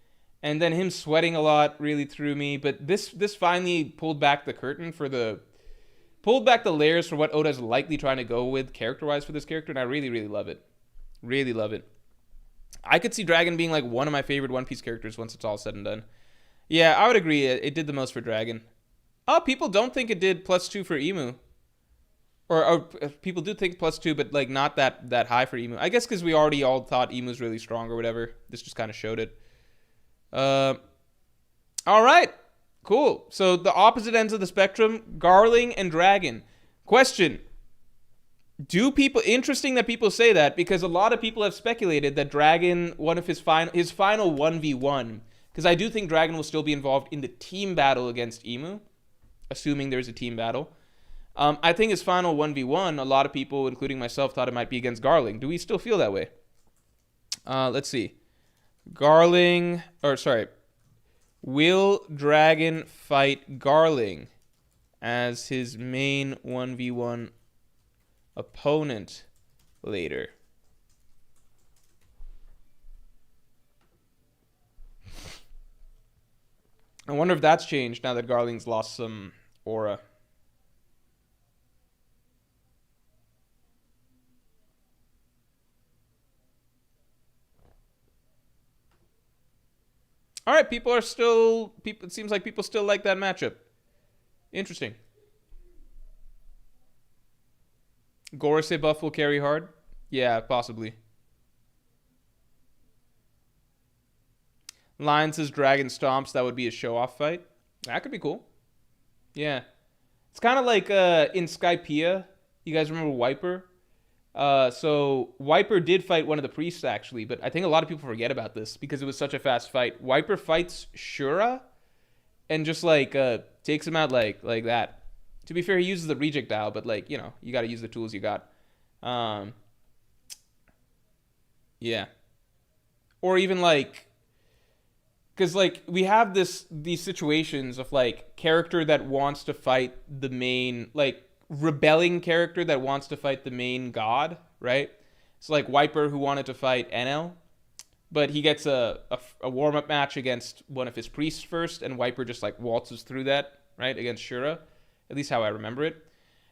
And then him sweating a lot really threw me. But this finally pulled back the curtain pulled back the layers for what Oda's likely trying to go with character-wise for this character, and I really, really love it. Really love it. I could see Dragon being like one of my favorite One Piece characters once it's all said and done. Yeah, I would agree. It did the most for Dragon. Oh, people don't think it did +2 for Emu. Or people do think +2, but like not that high for Emu. I guess because we already all thought Emu's really strong or whatever. This just kind of showed it. All right. Cool. So the opposite ends of the spectrum, Garling and Dragon. Question. Interesting that people say that, because a lot of people have speculated that Dragon, one of his final 1v1, because I do think Dragon will still be involved in the team battle against Emu, assuming there's a team battle. I think his final 1v1, a lot of people, including myself, thought it might be against Garling. Do we still feel that way? Let's see. Will Dragon fight Garling as his main 1v1 opponent later? I wonder if that's changed now that Garling's lost some aura. All right, it seems like people still like that matchup. Interesting. Gorosei buff will carry hard? Yeah, possibly. Lion says Dragon Stomps, that would be a show-off fight. That could be cool. Yeah. It's kind of like in Skypiea. You guys remember Wiper? So Wiper did fight one of the priests, actually, but I think a lot of people forget about this because it was such a fast fight. Wiper fights Shura and just like takes him out like that. To be fair, he uses the reject dial, but like, you know, you got to use the tools you got. Yeah. Or even like, because like we have these situations of like character that wants to fight the main, like rebelling character that wants to fight the main god, right? It's like Wiper who wanted to fight Enel, but he gets a warm-up match against one of his priests first, and Wiper just like waltzes through that, right, against Shura. At least how I remember it.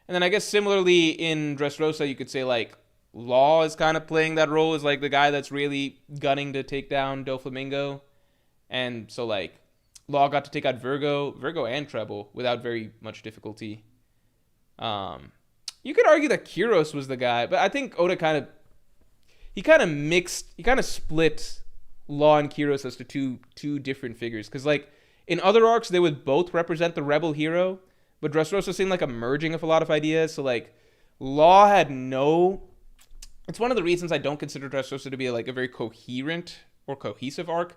And then I guess similarly in Dressrosa, you could say like Law is kind of playing that role as like the guy that's really gunning to take down Doflamingo. And so like Law got to take out Virgo and Treble without very much difficulty. You could argue that Kyros was the guy, but I think Oda kind of split Law and Kyros as to two different figures. Because like in other arcs, they would both represent the rebel hero. But Dressrosa seemed like a merging of a lot of ideas. So, like, Law had no... It's one of the reasons I don't consider Dressrosa to be, like, a very coherent or cohesive arc.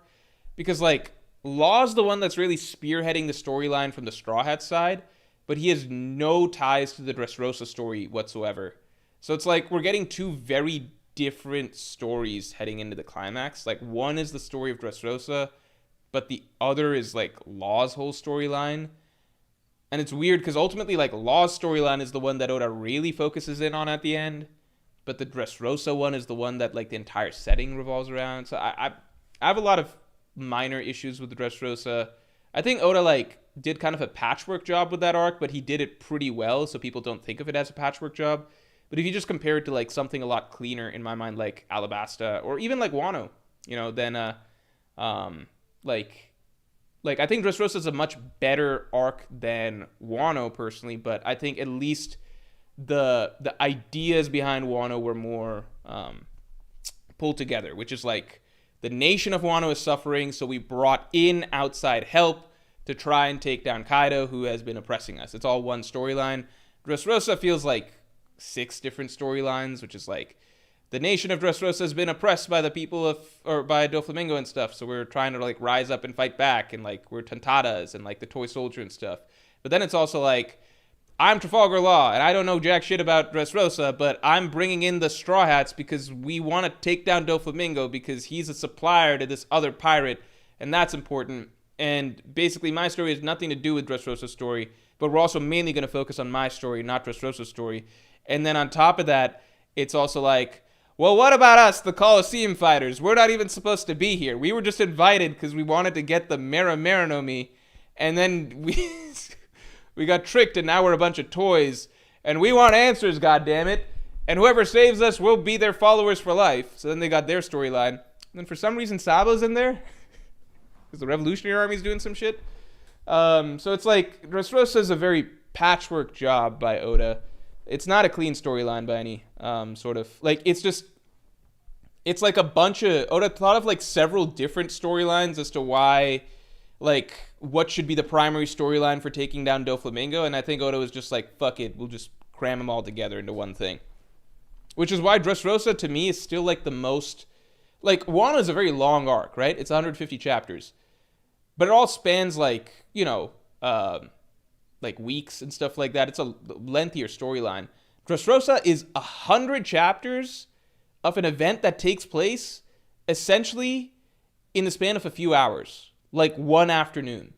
Because, like, Law's the one that's really spearheading the storyline from the Straw Hat side. But he has no ties to the Dressrosa story whatsoever. So, it's like we're getting two very different stories heading into the climax. Like, one is the story of Dressrosa, but the other is, like, Law's whole storyline. And it's weird because ultimately, like, Law's storyline is the one that Oda really focuses in on at the end. But the Dressrosa one is the one that, like, the entire setting revolves around. So I have a lot of minor issues with the Dressrosa. I think Oda, like, did kind of a patchwork job with that arc, but he did it pretty well, so people don't think of it as a patchwork job. But if you just compare it to, like, something a lot cleaner, in my mind, like Alabasta, or even, like, Wano, you know, then, Like, I think Dressrosa is a much better arc than Wano, personally, but I think at least the ideas behind Wano were more pulled together, which is, like, the nation of Wano is suffering, so we brought in outside help to try and take down Kaido, who has been oppressing us. It's all one storyline. Dressrosa feels like 6 different storylines, which is like, the nation of Dressrosa has been oppressed by the people of, or by Doflamingo and stuff, so we're trying to like rise up and fight back, and like we're Tantadas and like the toy soldier and stuff. But then it's also like, I'm Trafalgar Law, and I don't know jack shit about Dressrosa, but I'm bringing in the Straw Hats because we want to take down Doflamingo because he's a supplier to this other pirate, and that's important. And basically, my story has nothing to do with Dressrosa's story, but we're also mainly going to focus on my story, not Dressrosa's story. And then on top of that, it's also like, well, what about us, the Colosseum fighters? We're not even supposed to be here. We were just invited because we wanted to get the Mera Marinomi, and then we got tricked, and now we're a bunch of toys, and we want answers, goddammit. And whoever saves us will be their followers for life. So then they got their storyline. And then for some reason, Sabo's in there because the Revolutionary Army's doing some shit. So it's like, Dressrosa is a very patchwork job by Oda. It's not a clean storyline by any sort of, like, it's like a bunch of, Oda thought of like several different storylines as to why, like, what should be the primary storyline for taking down Doflamingo, and I think Oda was just like, fuck it, we'll just cram them all together into one thing. Which is why Dressrosa, to me, is still like the most, like, Wano is a very long arc, right? It's 150 chapters. But it all spans, like, you know, like weeks and stuff like that. It's a lengthier storyline. Dressrosa is 100 chapters of an event that takes place essentially in the span of a few hours, like one afternoon,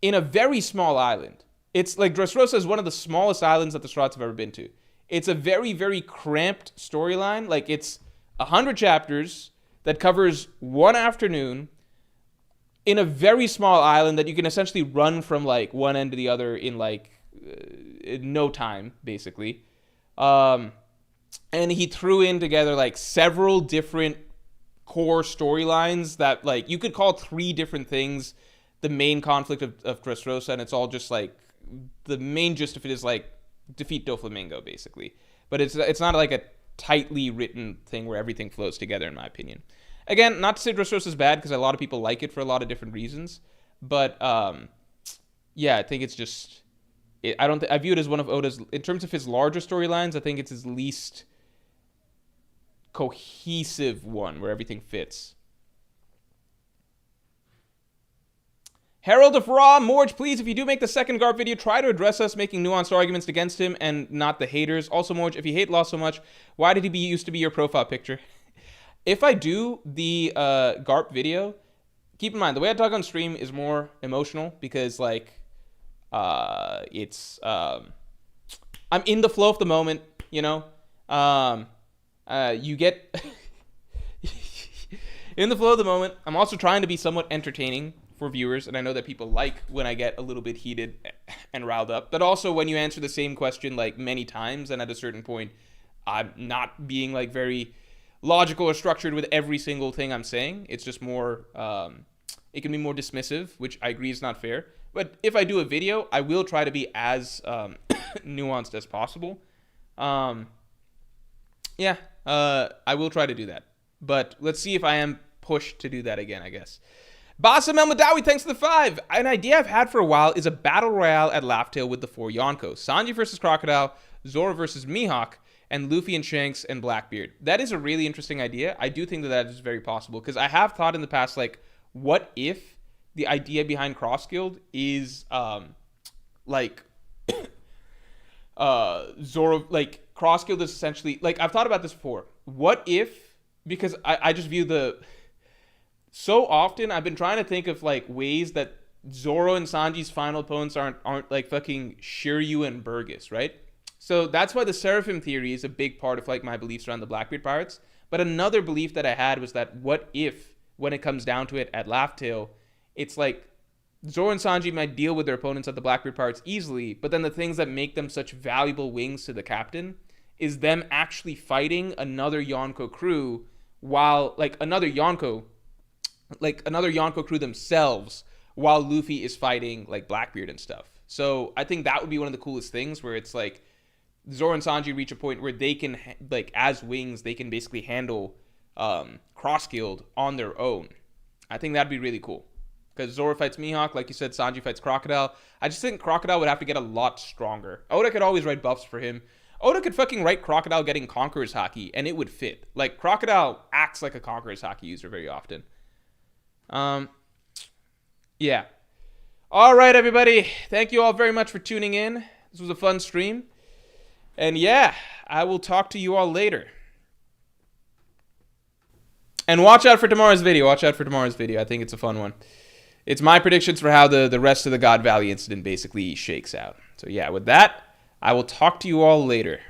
in a very small island. It's like, Dressrosa is one of the smallest islands that the Straw Hats have ever been to. It's a very, very cramped storyline. Like, it's 100 chapters that covers one afternoon in a very small island that you can essentially run from like one end to the other in like in no time, basically. And he threw in together like several different core storylines that, like, you could call 3 different things the main conflict of Dressrosa, and it's all just like, the main gist of it is like defeat Doflamingo, basically. But it's not like a tightly written thing where everything flows together, in my opinion. Again, not to say Dressrosa is bad, because a lot of people like it for a lot of different reasons. But yeah, I think it's just, I view it as one of Oda's, in terms of his larger storylines, I think it's his least cohesive one where everything fits. Herald of Ra, Morge, please, if you do make the second Garp video, try to address us making nuanced arguments against him and not the haters. Also, Morge, if you hate Law so much, why did he used to be your profile picture? If I do the Garp video, keep in mind, the way I talk on stream is more emotional because, like, it's, I'm in the flow of the moment, you know? You get in the flow of the moment. I'm also trying to be somewhat entertaining for viewers, and I know that people like when I get a little bit heated and riled up, but also when you answer the same question, like, many times, and at a certain point, I'm not being, like, very logical or structured with every single thing I'm saying. It's just more, it can be more dismissive, which I agree is not fair. But if I do a video, I will try to be as nuanced as possible. Yeah, I will try to do that. But let's see if I am pushed to do that again, I guess. Bassam El Madawi, thanks for the 5. An idea I've had for a while is a battle royale at Laugh Tale with the 4 Yonko. Sanji versus Crocodile, Zoro versus Mihawk, and Luffy and Shanks and Blackbeard. That is a really interesting idea. I do think that that is very possible, because I have thought in the past, like, what if the idea behind Cross Guild is, like, Zoro, like, Cross Guild is essentially, like, I've thought about this before. What if, because I just view the, so often I've been trying to think of, like, ways that Zoro and Sanji's final opponents aren't like fucking Shiryu and Burgess, right? So that's why the Seraphim theory is a big part of, like, my beliefs around the Blackbeard Pirates. But another belief that I had was that what if, when it comes down to it at Laugh Tale, it's like Zoro and Sanji might deal with their opponents at the Blackbeard Pirates easily, but then the things that make them such valuable wings to the captain is them actually fighting another Yonko crew while, like, another Yonko crew themselves while Luffy is fighting, like, Blackbeard and stuff. So I think that would be one of the coolest things, where it's like Zoro and Sanji reach a point where they can, like, as wings, they can basically handle cross guild on their own. I think that'd be really cool. Because Zoro fights Mihawk, like you said, Sanji fights Crocodile. I just think Crocodile would have to get a lot stronger. Oda could always write buffs for him. Oda could fucking write Crocodile getting Conqueror's Haki, and it would fit. Like, Crocodile acts like a Conqueror's Haki user very often. Yeah. All right, everybody. Thank you all very much for tuning in. This was a fun stream. And yeah, I will talk to you all later. And watch out for tomorrow's video. I think it's a fun one. It's my predictions for how the rest of the God Valley incident basically shakes out. So yeah, with that, I will talk to you all later.